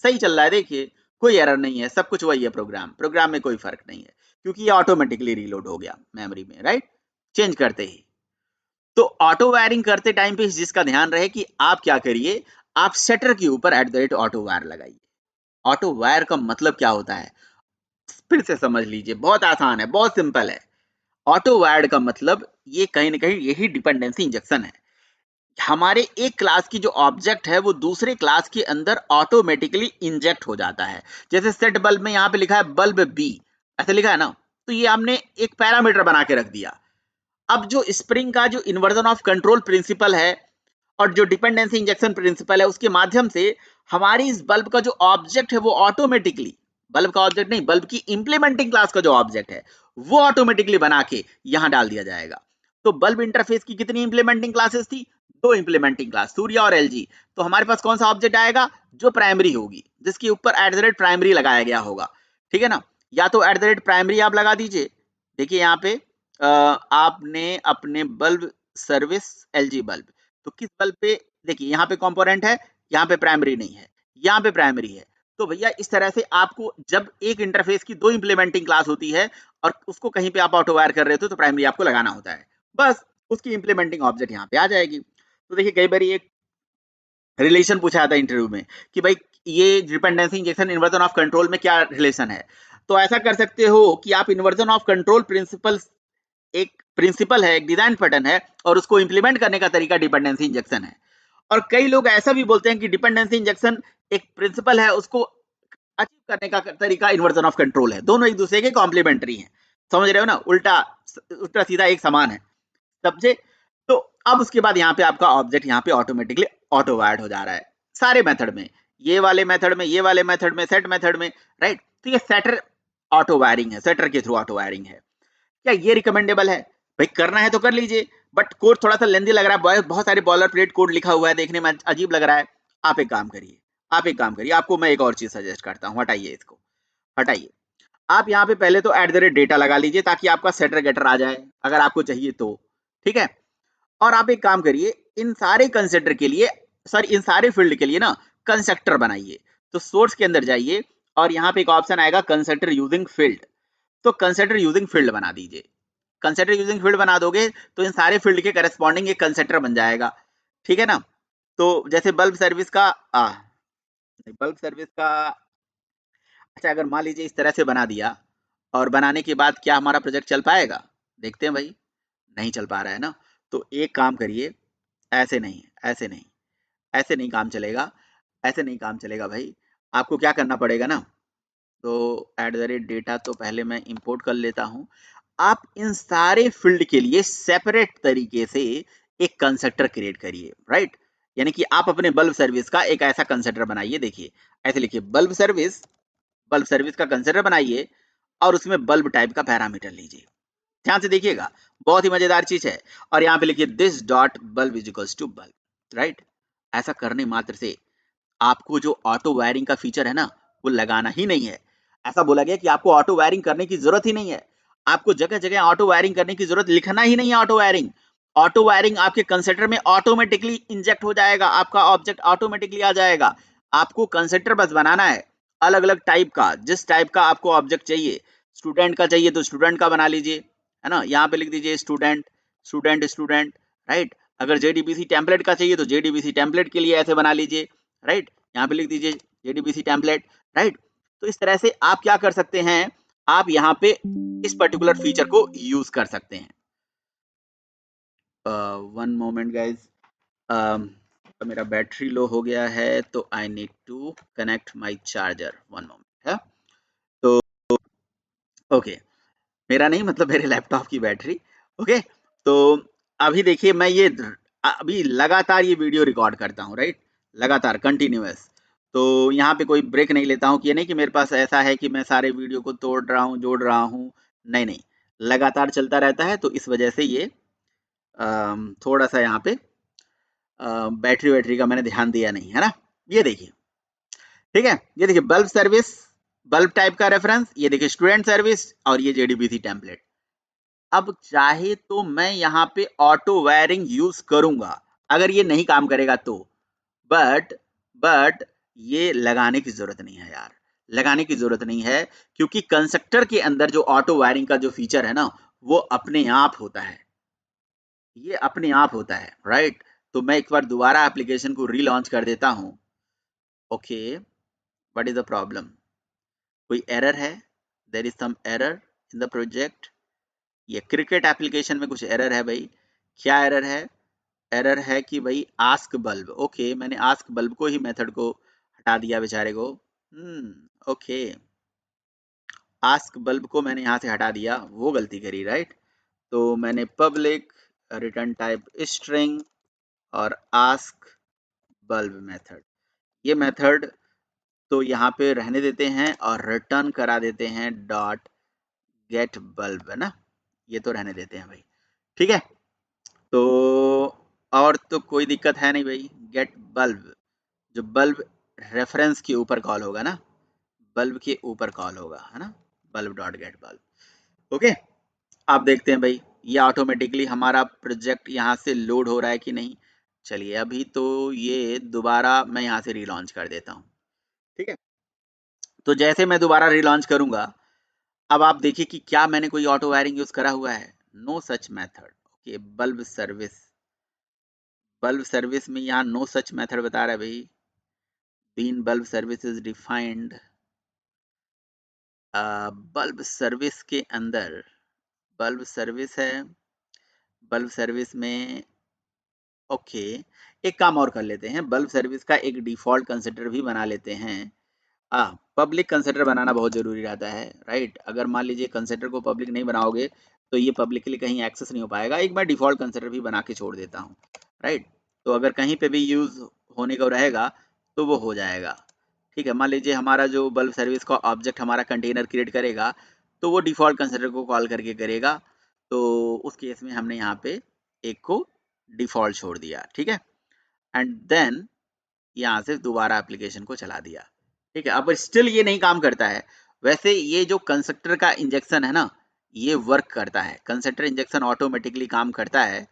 सही चल रहा है, देखिए कोई एरर नहीं है, सब कुछ वही है, प्रोग्राम में कोई फर्क नहीं है क्योंकि ये ऑटोमेटिकली रीलोड हो गया मेमोरी में, राइट, चेंज करते ही। तो ऑटो वायरिंग करते टाइम पे इस चीज का ध्यान रहे कि आप क्या करिए, आप सेटर के ऊपर @ऑटो वायर लगाइए। ऑटो वायर का मतलब क्या होता है, फिर से समझ लीजिए, बहुत आसान है, बहुत सिंपल है। ऑटो वायर का मतलब ये कहीं ना कहीं यही डिपेंडेंसी इंजेक्शन है। हमारे एक क्लास की जो ऑब्जेक्ट है वो दूसरे क्लास के अंदर ऑटोमेटिकली इंजेक्ट हो जाता है। जैसे सेट बल्ब में यहाँ पे लिखा है बल्ब बी, ऐसे लिखा है ना, तो ये हमने एक पैरामीटर बना के रख दिया। अब जो स्प्रिंग का जो इन्वर्जन ऑफ कंट्रोल प्रिंसिपल है और जो डिपेंडेंसी इंजेक्शन प्रिंसिपल है उसके माध्यम से हमारी इस बल्ब का जो ऑब्जेक्ट है वो ऑटोमेटिकली, बल्ब का ऑब्जेक्ट नहीं, बल्ब की इंप्लीमेंटिंग क्लास का जो ऑब्जेक्ट है वो ऑटोमेटिकली बना के यहां डाल दिया जाएगा। तो बल्ब इंटरफेस की कितनी इंप्लीमेंटिंग क्लासेस थी, दो इंप्लीमेंटिंग क्लास सूर्या और एलजी, तो हमारे पास कौन सा ऑब्जेक्ट आएगा, जो प्राइमरी होगी, जिसके ऊपर @प्राइमरी लगाया गया होगा, ठीक है ना। या तो @प्राइमरी आप लगा दीजिए। देखिए यहाँ पे आपने अपने बल्ब सर्विस एलजी बल्ब, तो किस बल्ब पे, देखिए यहाँ पे कंपोनेंट है, यहाँ पे प्राइमरी नहीं है, यहाँ पे प्राइमरी है। तो भैया इस तरह से आपको जब एक इंटरफेस की दो इंप्लीमेंटिंग क्लास होती है और उसको कहीं पे आप ऑटो वायर कर रहे हो तो प्राइमरी आपको लगाना होता है, बस उसकी इंप्लीमेंटिंग ऑब्जेक्ट यहाँ पे आ जाएगी। तो देखिए कई बार एक रिलेशन पूछा था इंटरव्यू में कि भाई ये dependency injection inversion of control में क्या रिलेशन है, तो ऐसा कर सकते हो कि आप इन्वर्जन ऑफ कंट्रोल प्रिंसिपल, एक प्रिंसिपल है, एक डिजाइन पैटर्न है और उसको इंप्लीमेंट करने का तरीका डिपेंडेंसी इंजेक्शन है। और कई लोग ऐसा भी बोलते हैं कि डिपेंडेंसी इंजेक्शन एक प्रिंसिपल है, उसको अचीव करने का तरीका इन्वर्जन ऑफ कंट्रोल है, दोनों एक दूसरे के कॉम्प्लीमेंट्री हैं, समझ रहे हो ना, उल्टा उल्टा सीधा एक समान है, समझे। तो अब उसके बाद यहाँ पे आपका ऑब्जेक्ट यहाँ पे ऑटोमेटिकली ऑटो वायर्ड हो जा रहा है सारे मेथड में, ये वाले मेथड में, ये वाले मेथड में, सेट मेथड में, राइट। तो ये सेटर ऑटो वायरिंग है, सेटर के थ्रू ऑटो वायरिंग है। क्या ये रिकमेंडेबल है, भाई करना है तो कर लीजिए, बट कोड थोड़ा सा लेंदी लग रहा है, बहुत सारे बॉलर प्लेट कोड लिखा हुआ है, देखने में अजीब लग रहा है। आप एक काम करिए, आप एक काम करिए, आपको मैं एक और चीज सजेस्ट करता हूँ, हटाइए इसको, हटाइए। आप यहाँ पे पहले तो @डेटा लगा लीजिए ताकि आपका सेटर गेटर आ जाए अगर आपको चाहिए तो, ठीक है। और आप एक काम करिए, इन सारे कंसेप्टर के लिए, सॉरी इन सारे फील्ड के लिए ना कंस्ट्रक्टर बनाइए। तो सोर्स के अंदर जाइए और यहाँ पे एक ऑप्शन आएगा कंस्ट्रक्टर यूजिंग फील्ड, तो कंस्ट्रक्टर यूजिंग फील्ड बना दीजिए। कंस्ट्रक्टर यूजिंग फील्ड बना दोगे तो इन सारे फील्ड के करस्पॉन्डिंग एक कंस्ट्रक्टर बन जाएगा, ठीक है ना। तो जैसे बल्ब सर्विस का बल्ब सर्विस का, अच्छा अगर मान लीजिए इस तरह से बना दिया और बनाने के बाद क्या हमारा प्रोजेक्ट चल पाएगा, देखते हैं भाई, नहीं चल पा रहा है ना। तो एक काम करिए, ऐसे नहीं, ऐसे नहीं, ऐसे नहीं काम चलेगा, ऐसे नहीं काम चलेगा भाई। आपको क्या करना पड़ेगा ना, तो @डेटा तो पहले मैं इंपोर्ट कर लेता हूँ। आप इन सारे फील्ड के लिए सेपरेट तरीके से एक कंस्ट्रक्टर क्रिएट करिए, राइट। यानी कि आप अपने बल्ब सर्विस का एक ऐसा कंस्ट्रक्टर बनाइए, देखिए ऐसे लिखिए बल्ब सर्विस का कंस्ट्रक्टर बनाइए और उसमें बल्ब टाइप का पैरामीटर लीजिए, ध्यान से देखिएगा, बहुत ही मजेदार चीज है। और यहाँ पे लिखिए this dot bulb is equals to bulb, right. ऐसा करने मात्र से आपको जो ऑटो वायरिंग का फीचर है ना वो लगाना ही नहीं है। ऐसा बोला गया कि आपको ऑटो वायरिंग करने की जरूरत ही नहीं है, आपको जगह जगह ऑटो वायरिंग करने की जरूरत, लिखना ही नहीं है ऑटो वायरिंग। ऑटो वायरिंग आपके कंसेंटर में ऑटोमेटिकली इंजेक्ट हो जाएगा, आपका ऑब्जेक्ट ऑटोमेटिकली आ जाएगा। आपको कंसेंटर बस बनाना है अलग अलग टाइप का, जिस टाइप का आपको ऑब्जेक्ट चाहिए। स्टूडेंट का चाहिए तो स्टूडेंट का बना लीजिए, है ना, यहाँ पे लिख दीजिए स्टूडेंट स्टूडेंट स्टूडेंट, राइट। अगर जेडीबीसी टेम्पलेट का चाहिए तो जेडीबीसी टेम्पलेट के लिए ऐसे बना लीजिए, राइट। यहाँ पे लिख दीजिए जेडीबीसी टेम्पलेट, राइट। तो इस तरह से आप क्या कर सकते हैं, आप यहाँ पे इस पर्टिकुलर फीचर को यूज कर सकते हैं। वन मोमेंट गाइज, मेरा बैटरी लो हो गया है तो I need to connect my charger, one moment है। तो ओके, मेरा नहीं मतलब मेरे लैपटॉप की बैटरी, ओके। तो अभी देखिए मैं ये अभी लगातार ये वीडियो रिकॉर्ड करता हूँ, राइट, लगातार कंटिन्यूअस। तो यहाँ पे कोई ब्रेक नहीं लेता हूँ कि ये नहीं कि मेरे पास ऐसा है कि मैं सारे वीडियो को तोड़ रहा हूँ, जोड़ रहा हूँ, नहीं नहीं, लगातार चलता रहता है। तो इस वजह से ये थोड़ा सा यहाँ पे बैटरी वैटरी का मैंने ध्यान दिया नहीं, है ना। ये देखिए, ठीक है, ये देखिए बल्ब सर्विस, बल्ब टाइप का रेफरेंस, ये देखिए स्टूडेंट सर्विस और ये जेडीबीसी टेम्पलेट। अब चाहे तो मैं यहाँ पे ऑटो वायरिंग यूज करूंगा अगर ये नहीं काम करेगा तो, बट बट ये लगाने की जरूरत नहीं है यार, लगाने की जरूरत नहीं है, क्योंकि कंस्ट्रक्टर के अंदर जो ऑटो वायरिंग का जो फीचर है ना वो अपने आप होता है, ये अपने आप होता है, राइट। तो मैं एक बार दोबारा एप्लीकेशन को रीलॉन्च कर देता हूँ। Okay, what is the problem, कोई एरर है, there is some error in the project. ये क्रिकेट एप्लीकेशन में कुछ एरर है भाई, क्या एरर है, एरर है कि भाई आस्क बल्ब, ओके मैंने आस्क बल्ब को ही मेथड को हटा दिया बेचारे को, ओके, आस्क बल्ब को मैंने यहाँ से हटा दिया, वो गलती करी, राइट। तो मैंने पब्लिक रिटर्न टाइप स्ट्रिंग और आस्क बल्ब मेथड, ये मेथड तो यहाँ पे रहने देते हैं और रिटर्न करा देते हैं डॉट गेट बल्ब, है ना, ये तो रहने देते हैं भाई, ठीक है। तो और तो कोई दिक्कत है नहीं भाई। गेट बल्ब, जो बल्ब रेफरेंस के ऊपर कॉल होगा ना, बल्ब के ऊपर कॉल होगा, है ना, bulb dot gate bulb. Okay, आप देखते हैं भाई ये ऑटोमेटिकली हमारा प्रोजेक्ट यहाँ से लोड हो रहा है कि नहीं। चलिए अभी तो ये दोबारा मैं यहाँ से रिलॉन्च कर देता हूँ। ठीक है, तो जैसे मैं दोबारा रिलॉन्च करूंगा, अब आप देखिए कि क्या मैंने कोई ऑटो वायरिंग यूज करा हुआ है। No such method. Okay, bulb service में यहाँ नो सच मेथड बता रहा है भाई। Bean bulb service is defined. Bulb service के अंदर बल्ब सर्विस है, बल्ब सर्विस में ओके, एक काम और कर लेते हैं, बल्ब सर्विस का एक डिफॉल्ट कंसिडर भी बना लेते हैं। पब्लिक कंसिडर बनाना बहुत जरूरी रहता है, राइट। अगर मान लीजिए कंसिडर को पब्लिक नहीं बनाओगे तो ये पब्लिकली कहीं एक्सेस नहीं हो पाएगा। एक बार डिफॉल्ट कंसिडर भी बना के छोड़ देता हूँ, राइट। तो अगर कहीं पे भी यूज होने को रहेगा तो वो हो जाएगा। ठीक है, मान लीजिए हमारा जो बल्ब सर्विस का ऑब्जेक्ट हमारा कंटेनर क्रिएट करेगा तो वो डिफॉल्ट कंसिडर को कॉल करके करेगा। तो उस केस में हमने यहाँ पे एक को डिफॉल्ट छोड़ दिया, ठीक है, एंड देन यहाँ से दोबारा एप्लीकेशन को चला दिया। ठीक है, अब स्टिल ये नहीं काम करता है। वैसे ये जो कंस्ट्रक्टर का इंजेक्शन है ना, ये वर्क करता है, कंस्ट्रक्टर इंजेक्शन ऑटोमेटिकली काम करता है।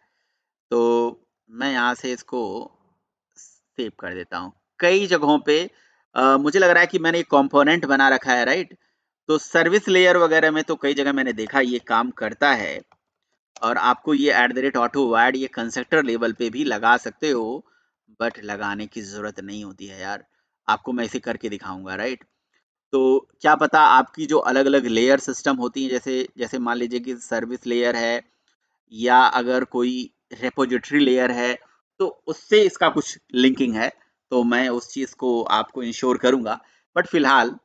तो मैं यहाँ से इसको सेव कर देता हूँ। कई जगहों पे मुझे लग रहा है कि मैंने एक कंपोनेंट बना रखा है, राइट। तो सर्विस लेयर वगैरह में तो कई जगह मैंने देखा ये काम करता है। और आपको ये @auto वायर्ड ये कंस्ट्रक्टर लेवल पे भी लगा सकते हो, बट लगाने की जरूरत नहीं होती है यार। आपको मैं इसे करके दिखाऊंगा, राइट। तो क्या पता आपकी जो अलग अलग लेयर सिस्टम होती हैं, जैसे जैसे मान लीजिए कि सर्विस लेयर है या अगर कोई रेपोजिटरी लेयर है, तो उससे इसका कुछ लिंकिंग है। तो मैं उस चीज को आपको इंश्योर करूंगा। बट फिलहाल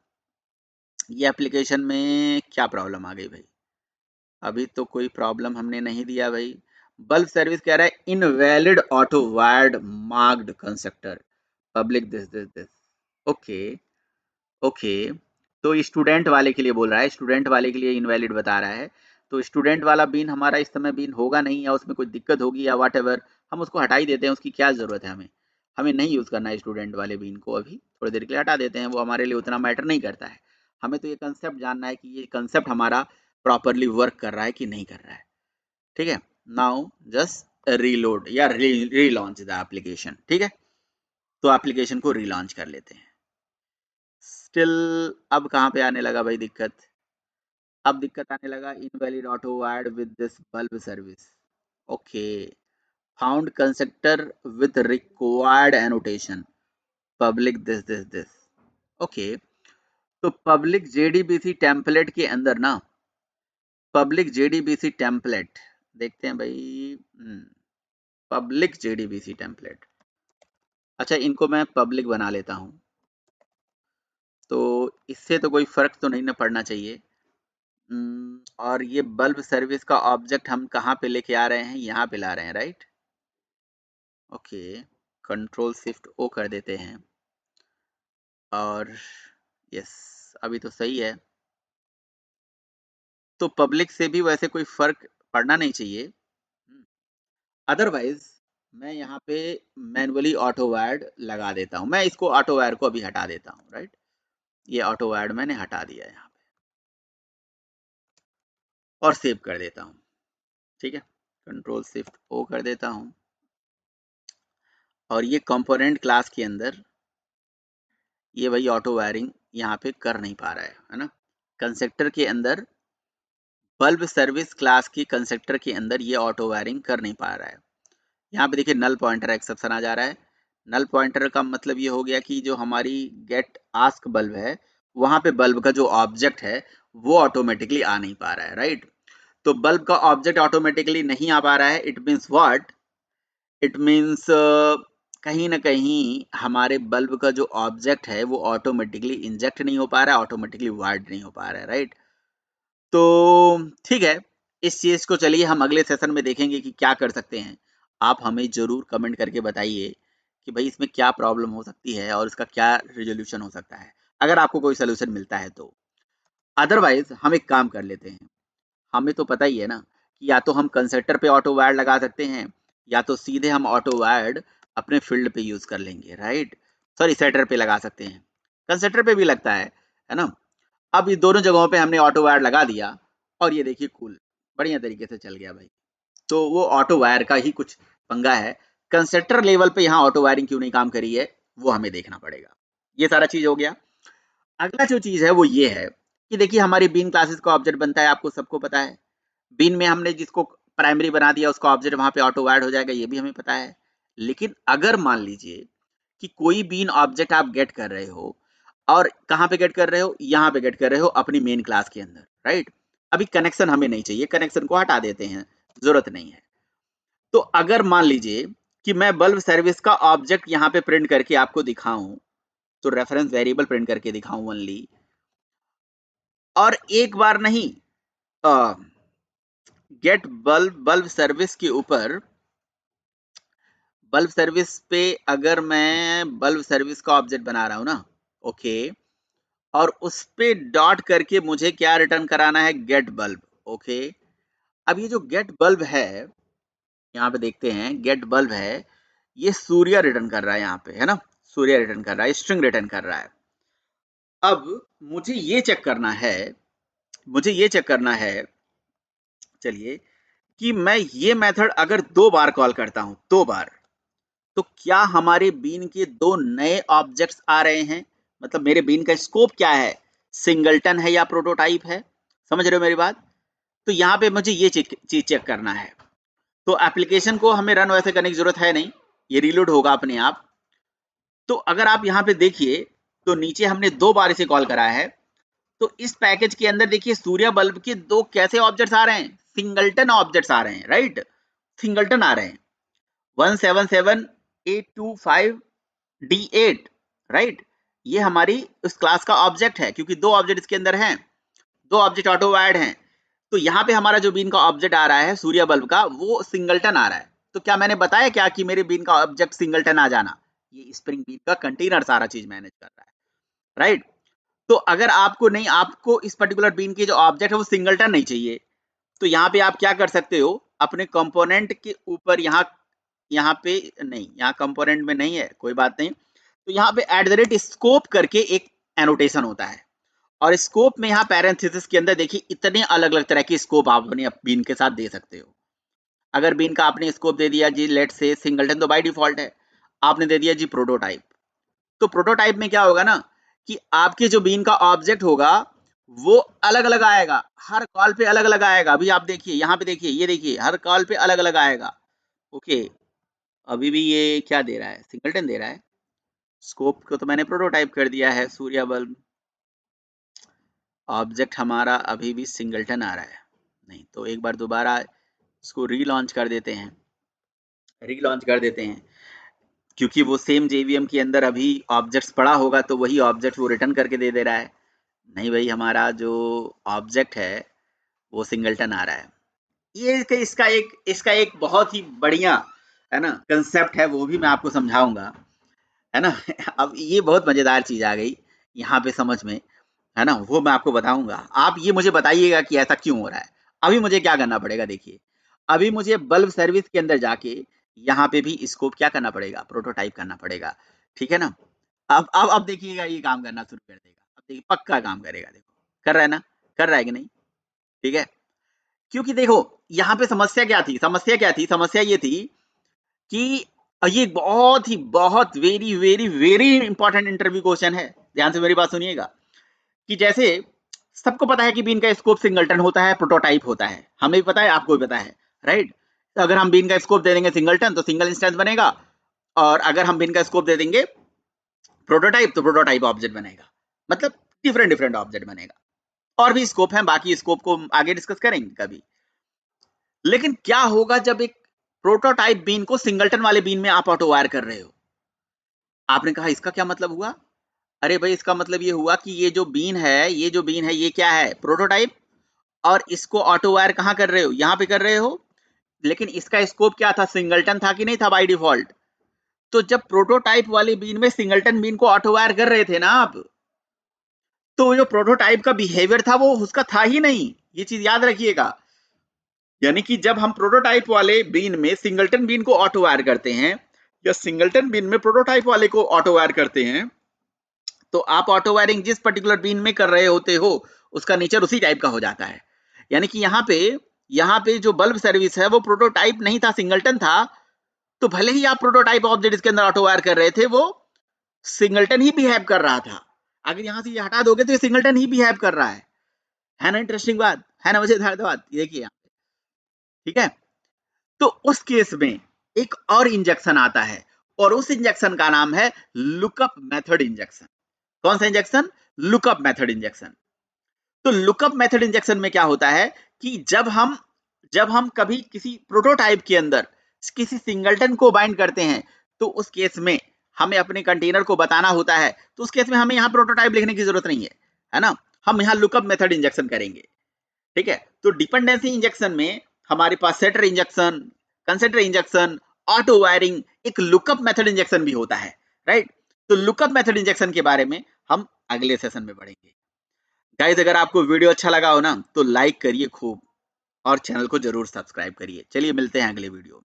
ये एप्लीकेशन में क्या प्रॉब्लम आ गई भाई। अभी तो कोई प्रॉब्लम हमने नहीं दिया भाई। बल्ब सर्विस कह रहा है invalid auto wired marked constructor public this. Okay, okay, तो स्टूडेंट वाले के लिए बोल रहा है, स्टूडेंट वाले के लिए इनवैलिड बता रहा है। तो स्टूडेंट वाला बीन हमारा इस समय बीन होगा नहीं, या उसमें कोई दिक्कत होगी या वट एवर, हम उसको हटा ही देते हैं। उसकी क्या जरूरत है, हमें हमें नहीं यूज करना है स्टूडेंट वाले बीन को। अभी थोड़ी देर के लिए हटा देते हैं, वो हमारे लिए उतना मैटर नहीं करता है। हमें तो ये कंसेप्ट जानना है कि ये कंसेप्ट हमारा प्रॉपरली वर्क कर रहा है कि नहीं कर रहा है। ठीक है, नाउ जस्ट रीलोड या रीलॉन्च द एप्लीकेशन। ठीक है, तो एप्लीकेशन को रीलॉन्च कर लेते हैं। स्टिल अब कहाँ पे आने लगा भाई दिक्कत। अब दिक्कत आने लगा invalid auto wired with this bulb service. Okay, found constructor with required annotation public this. Okay, तो पब्लिक जेडीबीसी टेम्पलेट के अंदर ना, पब्लिक जेडीबीसी टेम्पलेट देखते हैं भाई। पब्लिक जेडीबीसी टेम्पलेट, अच्छा इनको मैं पब्लिक बना लेता हूँ। तो इससे तो कोई फर्क तो नहीं ना पड़ना चाहिए। और ये बल्ब सर्विस का ऑब्जेक्ट हम कहाँ पे लेके आ रहे हैं, यहाँ पे ला रहे हैं, राइट। ओके, कंट्रोल शिफ्ट ओ कर देते हैं और यस, अभी तो सही है। तो पब्लिक से भी वैसे कोई फर्क पड़ना नहीं चाहिए। अदरवाइज मैं यहाँ पे मैनुअली ऑटो वायर्ड लगा देता हूँ। मैं इसको ऑटो वायर को अभी हटा देता हूँ, राइट। ये ऑटो वायर्ड मैंने हटा दिया यहाँ पे और सेव कर देता हूँ। ठीक है, कंट्रोल शिफ्ट ओ कर देता हूँ और ये कंपोनेंट क्लास के अंदर ये वही ऑटो वायरिंग यहाँ पे कर नहीं पा रहा है ना। कंस्ट्रक्टर के अंदर बल्ब सर्विस क्लास की कंस्ट्रक्टर के अंदर ये ऑटो वायरिंग कर नहीं पा रहा है। यहाँ पे देखिए नल पॉइंटर एक्सेप्शन आ जा रहा है। नल पॉइंटर का मतलब ये हो गया कि जो हमारी गेट आस्क बल्ब है वहां पे बल्ब का जो ऑब्जेक्ट है वो ऑटोमेटिकली आ नहीं पा रहा है, राइट। तो बल्ब का ऑब्जेक्ट ऑटोमेटिकली नहीं आ पा रहा है, it means what, it means कहीं ना कहीं हमारे बल्ब का जो ऑब्जेक्ट है वो ऑटोमेटिकली इंजेक्ट नहीं हो पा रहा है, ऑटोमेटिकली वार्ड नहीं हो पा रहा है, राइट। तो ठीक है, इस चीज को चलिए हम अगले सेशन में देखेंगे कि क्या कर सकते हैं। आप हमें जरूर कमेंट करके बताइए कि भाई इसमें क्या प्रॉब्लम हो सकती है और इसका क्या रिजोल्यूशन हो सकता है, अगर आपको कोई सोल्यूशन मिलता है तो। अदरवाइज हम एक काम कर लेते हैं, हमें तो पता ही है ना कि या तो हम कंसर्टर पे ऑटो वायर लगा सकते हैं या तो सीधे हम ऑटो वायर्ड अपने फील्ड पे यूज कर लेंगे, राइट, सॉरी सेटर पे लगा सकते हैं, कंसेटर पे भी लगता है ना। अब ये दोनों जगहों पे हमने ऑटो वायर लगा दिया और ये देखिए कूल बढ़िया तरीके से चल गया भाई। तो वो ऑटो वायर का ही कुछ पंगा है, कंसेटर लेवल पे यहाँ ऑटो वायरिंग क्यों नहीं काम करी है वो हमें देखना पड़ेगा। ये सारा चीज हो गया। अगला जो चीज है वो ये है कि देखिए हमारी बीन क्लासेस का ऑब्जेक्ट बनता है, आपको सबको पता है। बीन में हमने जिसको प्राइमरी बना दिया उसका ऑब्जेक्ट वहां पे ऑटो वायर्ड हो जाएगा, ये भी हमें पता है। लेकिन अगर मान लीजिए कि कोई बीन ऑब्जेक्ट आप गेट कर रहे हो और कहाँ पे गेट कर रहे हो, यहाँ पे गेट कर रहे हो अपनी मेन क्लास के अंदर, राइट। अभी कनेक्शन हमें नहीं चाहिए, कनेक्शन को हटा देते हैं, जरूरत नहीं है। तो अगर मान लीजिए कि मैं बल्ब सर्विस का ऑब्जेक्ट यहाँ पे प्रिंट करके आपको दिखाऊं, तो रेफरेंस वेरिएबल प्रिंट करके दिखाऊं ओनली, और एक बार नहीं गेट बल्ब सर्विस के ऊपर, बल्ब सर्विस पे अगर मैं बल्ब सर्विस का ऑब्जेक्ट बना रहा हूं ना, ओके, और उस पे डॉट करके मुझे क्या रिटर्न कराना है, गेट बल्ब, ओके। अब ये जो गेट बल्ब है, यहाँ पे देखते हैं गेट बल्ब है, ये सूर्य रिटर्न कर रहा है यहाँ पे, है ना, सूर्य रिटर्न कर रहा है, स्ट्रिंग रिटर्न कर रहा है। अब मुझे ये चेक करना है, मुझे ये चेक करना है, चलिए, कि मैं ये मेथड अगर 2 बार कॉल करता हूं, 2 बार, तो क्या हमारे बीन के 2 नए ऑब्जेक्ट्स आ रहे हैं, मतलब मेरे बीन का स्कोप क्या है, सिंगलटन है या प्रोटोटाइप है, समझ रहे हो मेरी बात। तो यहाँ पे मुझे ये चीज चेक करना है। तो एप्लीकेशन को हमें रन वैसे करने की जरूरत है नहीं, ये रीलोड होगा अपने आप। तो अगर आप यहाँ पे देखिए तो नीचे हमने 2 बार इसे कॉल करा है। तो इस पैकेज के अंदर देखिए सूर्य बल्ब के 2 कैसे ऑब्जेक्ट्स आ रहे हैं, सिंगलटन ऑब्जेक्ट्स आ रहे हैं, राइट, सिंगलटन आ रहे हैं, 177825D8, राइट। ये हमारी उस क्लास का ऑब्जेक्ट है, क्योंकि 2 ऑब्जेक्ट इसके अंदर हैं, 2 ऑब्जेक्ट ऑटो वायर्ड हैं। तो यहाँ पे हमारा जो बीन का ऑब्जेक्ट आ रहा है सूर्य बल्ब का, वो सिंगलटन आ रहा है। तो क्या मैंने बताया क्या कि मेरे बीन का ऑब्जेक्ट सिंगलटन आ जाना, ये स्प्रिंग बीन का कंटेनर सारा चीज मैनेज कर रहा है, राइट। तो अगर आपको नहीं, आपको इस पर्टिकुलर बीन के जो ऑब्जेक्ट है वो सिंगलटन नहीं चाहिए, तो यहाँ पे आप क्या कर सकते हो, अपने कंपोनेंट के ऊपर यहाँ पे नहीं, यहाँ कंपोनेंट में नहीं है, कोई बात नहीं। तो यहाँ पे @स्कोप करके एक एनोटेशन होता है, और स्कोप में यहाँ पैरेंथेसिस के अंदर देखिए इतने अलग अलग तरह के स्कोप आप अपने बीन के साथ दे सकते हो। अगर बीन का आपने स्कोप दे दिया जी लेट से सिंगलटन, तो बाय डिफॉल्ट है। आपने दे दिया जी प्रोटोटाइप, तो प्रोटोटाइप में क्या होगा ना कि आपके जो बीन का ऑब्जेक्ट होगा वो अलग अलग आएगा, हर कॉल पे अलग अलग आएगा। अभी आप देखिए यहाँ पे देखिए, ये देखिए हर कॉल पे अलग अलग आएगा, ओके। अभी भी ये क्या दे रहा है, सिंगलटन दे रहा है। स्कोप को तो मैंने प्रोटोटाइप कर दिया है, सूर्य बल्ब ऑब्जेक्ट हमारा अभी भी सिंगलटन आ रहा है, नहीं तो एक बार दोबारा इसको रीलॉन्च कर देते हैं, रीलॉन्च कर देते हैं, क्योंकि वो सेम जेवीएम के अंदर अभी ऑब्जेक्ट्स पड़ा होगा तो वही ऑब्जेक्ट वो रिटर्न करके दे रहा है। नहीं भाई, हमारा जो ऑब्जेक्ट है वो सिंगलटन आ रहा है। ये इसका एक बहुत ही बढ़िया है ना कंसेप्ट है, वो भी मैं आपको समझाऊंगा, है ना। अब ये बहुत मजेदार चीज आ गई यहाँ पे समझ में, है ना, वो मैं आपको बताऊंगा। आप ये मुझे बताइएगा कि ऐसा क्यों हो रहा है। अभी मुझे क्या करना पड़ेगा, देखिए अभी मुझे बल्ब सर्विस के अंदर जाके यहाँ पे भी स्कोप क्या करना पड़ेगा, प्रोटोटाइप करना पड़ेगा, ठीक है ना। अब देखिएगा ये काम करना शुरू कर देगा, अब देखिए पक्का काम करेगा, देखो कर रहा है ना, कर रहा है कि नहीं, ठीक है। क्योंकि देखो यहाँ पे समस्या क्या थी, समस्या ये थी कि ये बहुत very very very important interview question है, ध्यान से मेरी बात सुनिएगा। कि जैसे सबको पता है कि बीन का स्कोप सिंगलटन होता है, प्रोटोटाइप होता है, हमें भी पता है, आपको भी पता है, राइट। तो अगर हम बीन का स्कोप दे देंगे सिंगलटन तो सिंगल इंस्टेंस बनेगा, और अगर हम बीन का स्कोप दे देंगे प्रोटोटाइप तो प्रोटोटाइप ऑब्जेक्ट बनेगा, मतलब डिफरेंट डिफरेंट ऑब्जेक्ट बनेगा। और भी स्कोप है, बाकी स्कोप को आगे डिस्कस करेंगे कभी। लेकिन क्या होगा जब एक प्रोटोटाइप बीन को सिंगलटन वाले बीन में आप ऑटो वायर कर रहे हो। आपने कहा इसका क्या मतलब हुआ, अरे भाई इसका मतलब ये हुआ कि ये जो बीन है, ये क्या है, प्रोटोटाइप, और इसको ऑटो वायर कहाँ कर रहे हो, यहाँ पे कर रहे हो। लेकिन इसका स्कोप क्या था, सिंगलटन था कि नहीं था बाय डिफॉल्ट। तो जब प्रोटोटाइप वाली बीन में सिंगलटन बीन को ऑटो वायर कर रहे थे ना आप, तो जो प्रोटोटाइप का बिहेवियर था वो उसका था ही नहीं, ये चीज याद रखिएगा। यानी कि जब हम प्रोटोटाइप वाले बीन में सिंगलटन बीन को ऑटो वायर करते हैं या सिंगलटन बीन में प्रोटोटाइप वाले को ऑटो वायर करते हैं, तो आप ऑटो वायरिंग जिस पर्टिकुलर बीन में कर रहे होते हो उसका नेचर उसी टाइप का हो जाता है। यानी कि यहाँ पे जो बल्ब सर्विस है वो प्रोटोटाइप नहीं था, सिंगलटन था, तो भले ही आप प्रोटोटाइप ऑब्जेक्ट इसके अंदर ऑटो वायर कर रहे थे, वो सिंगलटन ही बिहेव कर रहा था। अगर यहां से ये हटा दोगे तो ये सिंगलटन ही बिहेव कर रहा है ना? इंटरेस्टिंग बात है ना, मजेदार बात। देखिए यहाँ पे, ठीक है, तो उस केस में एक और इंजेक्शन आता है और उस इंजेक्शन का नाम है लुकअप मेथड इंजेक्शन। कौन सा इंजेक्शन? Lookup method injection. तो लुकअप मेथड इंजेक्शन में क्या होता है कि जब हम कभी किसी प्रोटोटाइप के अंदर किसी सिंगलटन को बाइंड करते हैं, तो उस केस में हमें अपने कंटेनर को बताना होता है, तो उस केस में हमें यहाँ प्रोटोटाइप लिखने की जरूरत नहीं है ना? हम यहाँ लुकअप मेथड इंजेक्शन करेंगे, ठीक है? तो डिपेंडेंसी इंजेक्शन में हमारे पास setter injection, consider injection, autowiring, एक लुकअप मेथड इंजेक्शन भी होता है, राइट? तो लुकअप मेथड इंजेक्शन के बारे में हम अगले सेशन में पढ़ेंगे। गाइस, अगर आपको वीडियो अच्छा लगा हो ना तो लाइक करिए खूब और चैनल को जरूर सब्सक्राइब करिए। चलिए मिलते हैं अगले वीडियो में।